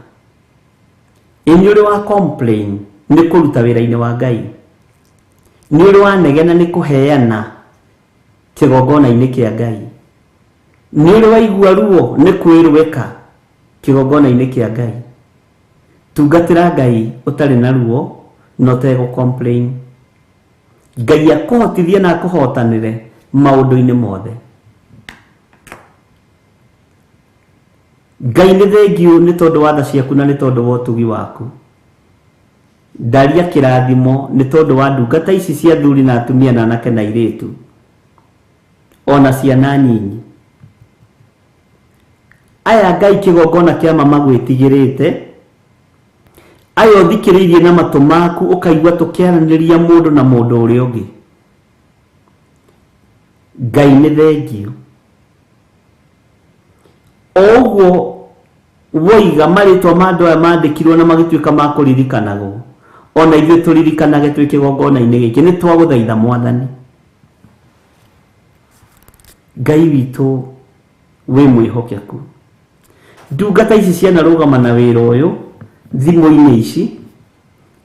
Nĩ ũrĩ wa complain nĩ kũruta wĩra-inĩ wa Ngai. Nĩ ũrĩ wa negena nĩ kũheana kĩgongona-inĩ kĩa Ngai. Nĩ ũrĩ wa igua ruo nĩ kwĩrwĩka kĩgongona-inĩ kĩa Ngai. Tungatĩra Ngai ũtarĩ na ruo na ũtegũ complain. Ngai akũhotithie na akũhotanĩre maũndũ-inĩ mothe. Ngai nĩ thengiũ nĩ tondũ wa tha ciaku na nĩ tondũ wa ũtugi waku. Ndaria kĩrathimo nĩ tondũ wa ndungata ici cia athuri na atumia na anake na airĩtu, ona ciana nyinyi. Aya Ngai kĩgongona kĩa mama gwĩtigĩrĩte, aya ũthikĩrĩirie na matũ maku ũkaigua tũkĩaranĩria mũndũ na mũndũ ũrĩa ũngĩ. Ngai nĩ thengiũ. Oguo woiga marĩtwa ma andũ aya mandĩkirwo na magĩtuĩka ma kũririkanagwo, ona ithuĩ tũririkanage twĩ kĩgongona-inĩ gĩkĩ. Nĩ twagũthaitha Mwathani. Ngai witũ wĩ mwĩhokeku. Ndungata ici cianarũgama na wĩra ũyũ thimũ-inĩ ici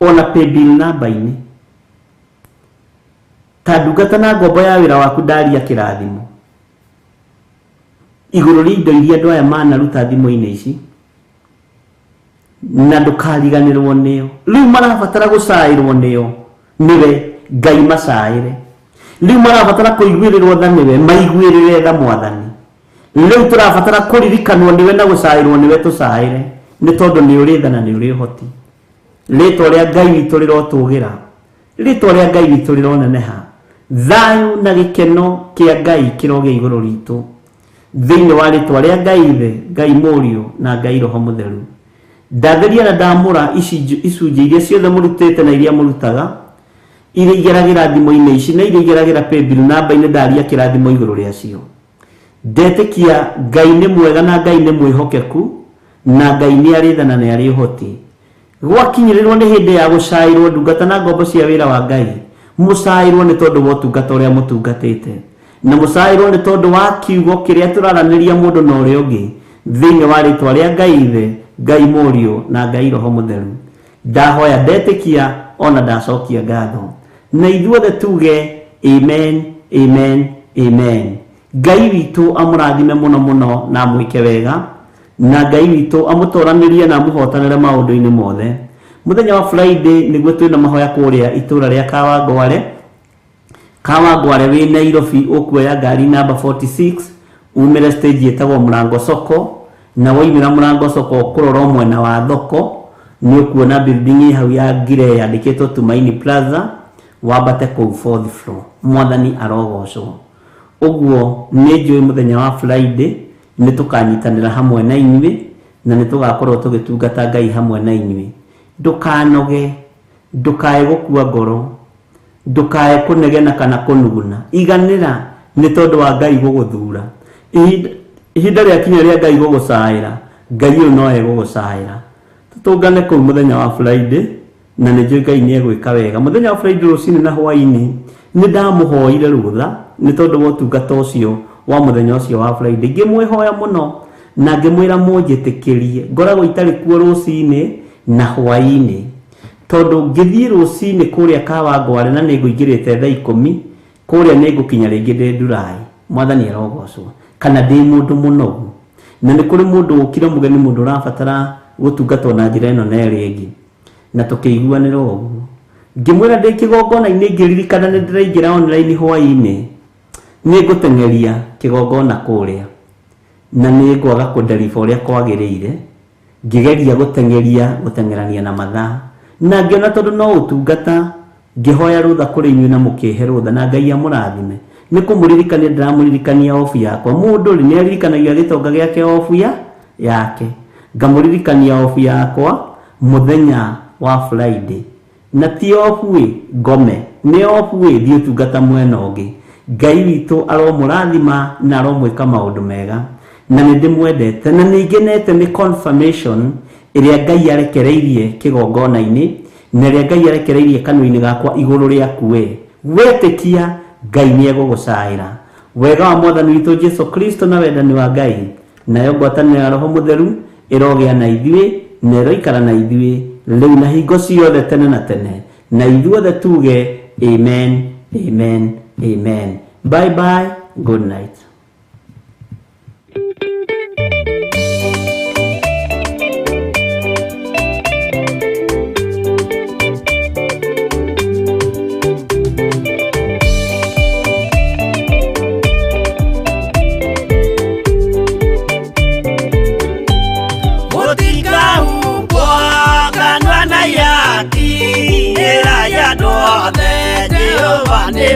ona paybill namba-inĩ. Ta ndungata na ngombo ya wĩra waku ndaria kĩrathimo igũrũ rĩa indo iria andũ aya manaruta thimũ-inĩ ici, na ndũkariganĩrwo nĩo. Rĩu marabatara gũcaĩrwo nĩo, nĩwe Ngai macaĩre. Rĩu marabatara kũiguĩrĩrwo tha, nĩwe maiguĩrĩre tha Mwathani. Rĩu tũrabatara kũririkanwo nĩwe na gũcaĩrwo nĩwe tũcaĩre, nĩ tondũ nĩ ũrĩ tha na nĩ ũrĩ ũhoti. Rĩtwa rĩa Ngai witũ rĩrotũgĩra, rĩtwa rĩa Ngai witũ rĩroneneha. Thayũ na gĩkeno kĩa Ngai kĩrogĩa igũrũ ritũ thĩinĩ wa rĩtwa rĩa Ngai Ithe, Ngai Mũriũ na Ngai Roho Mũtheru. Ndatheria na ndamũra icunjĩ iria ciothe mũrutĩte na iria mũrutaga, iria igeragĩra thimũ-inĩ ici na iria igeragĩra paybill namba-inĩ, ndaria kĩrathimo igũrũ rĩacio. Ndetĩkia Ngai nĩ mwega na Ngai nĩ mwĩhokeku na Ngai nĩ arĩ tha na nĩ arĩ ũhoti. Gwakinyĩrĩrwo nĩ hĩndĩ ya gũcaĩrwo ndungata na ngombo cia wĩra wa Ngai, mũcaĩrwo nĩ tondũ wa ũtungata ũrĩa mũtungatĩte, na mũcaĩrwo nĩ tondũ wa kiugo kĩrĩa tũraranĩria mũndũ na ũrĩa ũngĩ thĩinĩ wa rĩtwa rĩa Ngai Ithe, Ngai Mũriũ na Ngai Roho Mũtheru. Ndahoya, ndetĩkia, ona ndacokia ngatho, na ithuothe tuge amen, amen, amen. Ngai witũ amũrathime mũno mũno na mwĩke wega, na Ngai witũ amũtoranĩrie na amũhotanĩre maũndũ-inĩ mothe. Mũthenya wa Friday nĩguo twĩna mahoya kũrĩa itũra rĩa Kawangware wĩ Nairobi. Ũkuoya ngari namba 46 umĩre stage ĩtagwo Mũrango Soko, na waimĩra Mũrango Soko kũrora mwena wa thoko nĩ ũkuona building hau ya ngire yandĩkĩtwo Tumaini Plaza, wambate kũu 4th floor. Mwathani arogocwo. Ũguo nĩ njũĩ mũthenya wa Friday nĩ tũkanyitanĩra hamwe na inyuĩ na nĩ tũgakorwo tũgĩtungata Ngai hamwe na inyuĩ. Ndũkanoge, ndũkae gũkua ngoro, ndũkae kũnegena kana kũnuguna. Iganĩra nĩ tondũ wa Ngai gũgũthura. Ihinda rĩakinya rĩa Ngai gũgũcaĩra, Ngai ũyũ no egũgũcaĩra. Tũtũngane kũu mũthenya wa Friday na nĩ njũĩ Ngai nĩ egwĩka wega. Mũthenya wa Friday rũcinĩ na hwa-inĩ nĩ ndamũhoire rũtha nĩ tondũ wa ũtungata ũcio wa mũthenya ũcio wa Friday. Ngĩmwĩhoya mũno na ngĩmwĩra mũnjĩtĩkĩrie, ngoragwo itarĩ kuo rũcinĩ na hwa-inĩ, tondũ ngĩthiĩ rũcinĩ kũrĩa Kawangware na nĩngũingĩrĩte thaa 10 kũrĩa nĩngũkinya rĩngĩ ndĩ Ndurai. Mwathani arogocwo. Kana ndĩ mũndũ mũnogu, na nĩ kũrĩ mũndũ ũkire mũgeni, mũndũ ũrabatara gũtungatwo na njĩra ĩno na ĩrĩa ĩngĩ, na tũkĩiguanĩra ũguo. ngimwira ndi kigongona-ini ngĩririkana nĩ ndĩraingĩra online hwa-ini nĩ ngũteng'eria kigongona kũrĩa na nĩ ngwaga kũnderiba ũrĩa kwagĩrĩire ngĩgeria gũteng'erania na mathaa na ngĩona tondũ no ũtungata ngĩhoya rũtha kũrĩ inyuĩ na mũkĩhe rũtha na Ngai amũrathime nĩ kũmũririkania ndĩramũririkania ofu yakwa mũndũ rĩ nĩ aririkanagia gĩtonga gĩake ofu yake ngamũririkania ofu yakwa mũthenya wa Friday na ti ofu ngome nĩ ofu thiĩ ũtungata mwena ũngĩ Ngai witũ aromũrathima na aromwĩka maũndũ mega na nĩ ndĩmwendete na nĩ ngenete nĩ confirmation ĩrĩa Ngai arekereirie kĩgongona-inĩ na ĩrĩa Ngai arekereirie kanua-inĩ gakwa igũrũ rĩaku wetĩkia Ngai nĩ egũgũcaĩra wega wa Mwathani witũ Jesu Kristo na wendani wa Ngai nayo ngwatanĩro ya Roho Mũtheru ĩrogĩa na ithuĩ na ĩroikara na ithuĩ rĩu na hingo ciothe tene na tene na ithuothe tuge amen amen amen bye bye good night.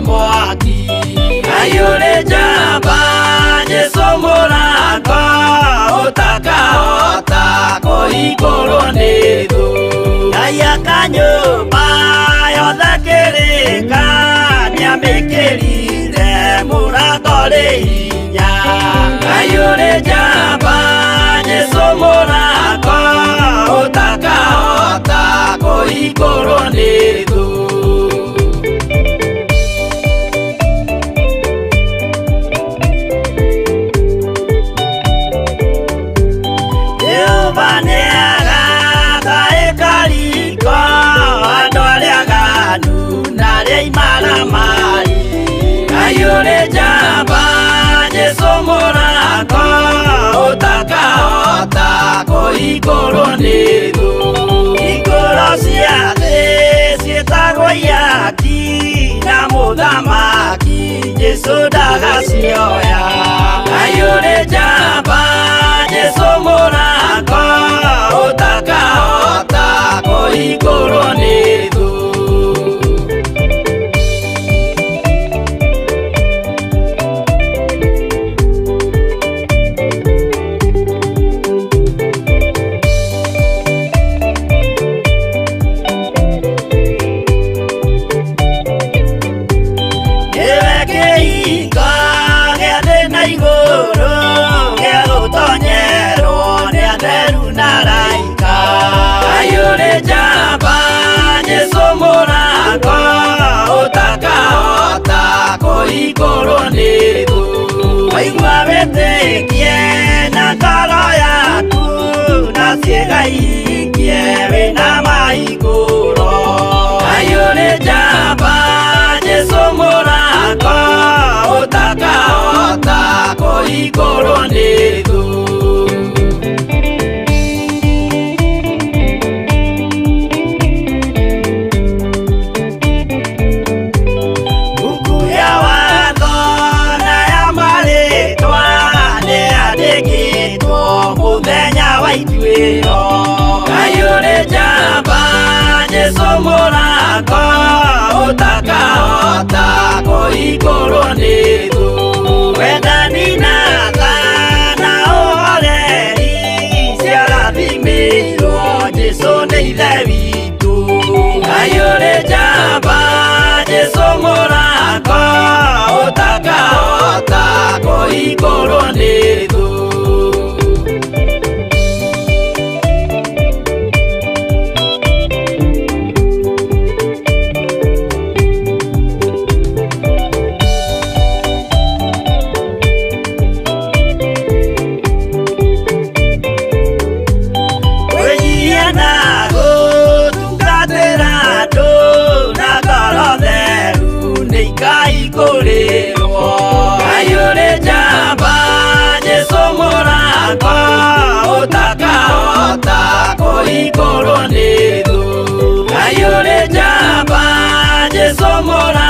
Mwaki ayure jamba Jesu Murata utakaota koigoro nithu ayaka nyumba yothe kĩrĩka nĩamĩkĩrire Murata rĩ hinya ayure jamba Jesu Murata utakaota koigoro nithu ayure jamba Jesu Murata utakaota koigoro nithu igũrũ cia thĩ ciĩtagwo yaki na mũthamaki Jesu ndagacioya ayure jamba Jesu Murata utakaota koigoro nithu igũrũ nithu waigua wĩtĩkie na ngoro yaku na ciĩga ikie wĩna maigũro ayũrĩ njamba Jesu Murata ũtakahota kũhingũrwo nithu ayũrĩ njamba Jesu Murata ũtakahota kũhingũrwo nithu wendani na tha na ũhoreri ciarathimĩirwo Jesu nĩ ithe witũ ayũrĩ njamba Jesu Murata ũtakahota kũhingũrwo nithu mũra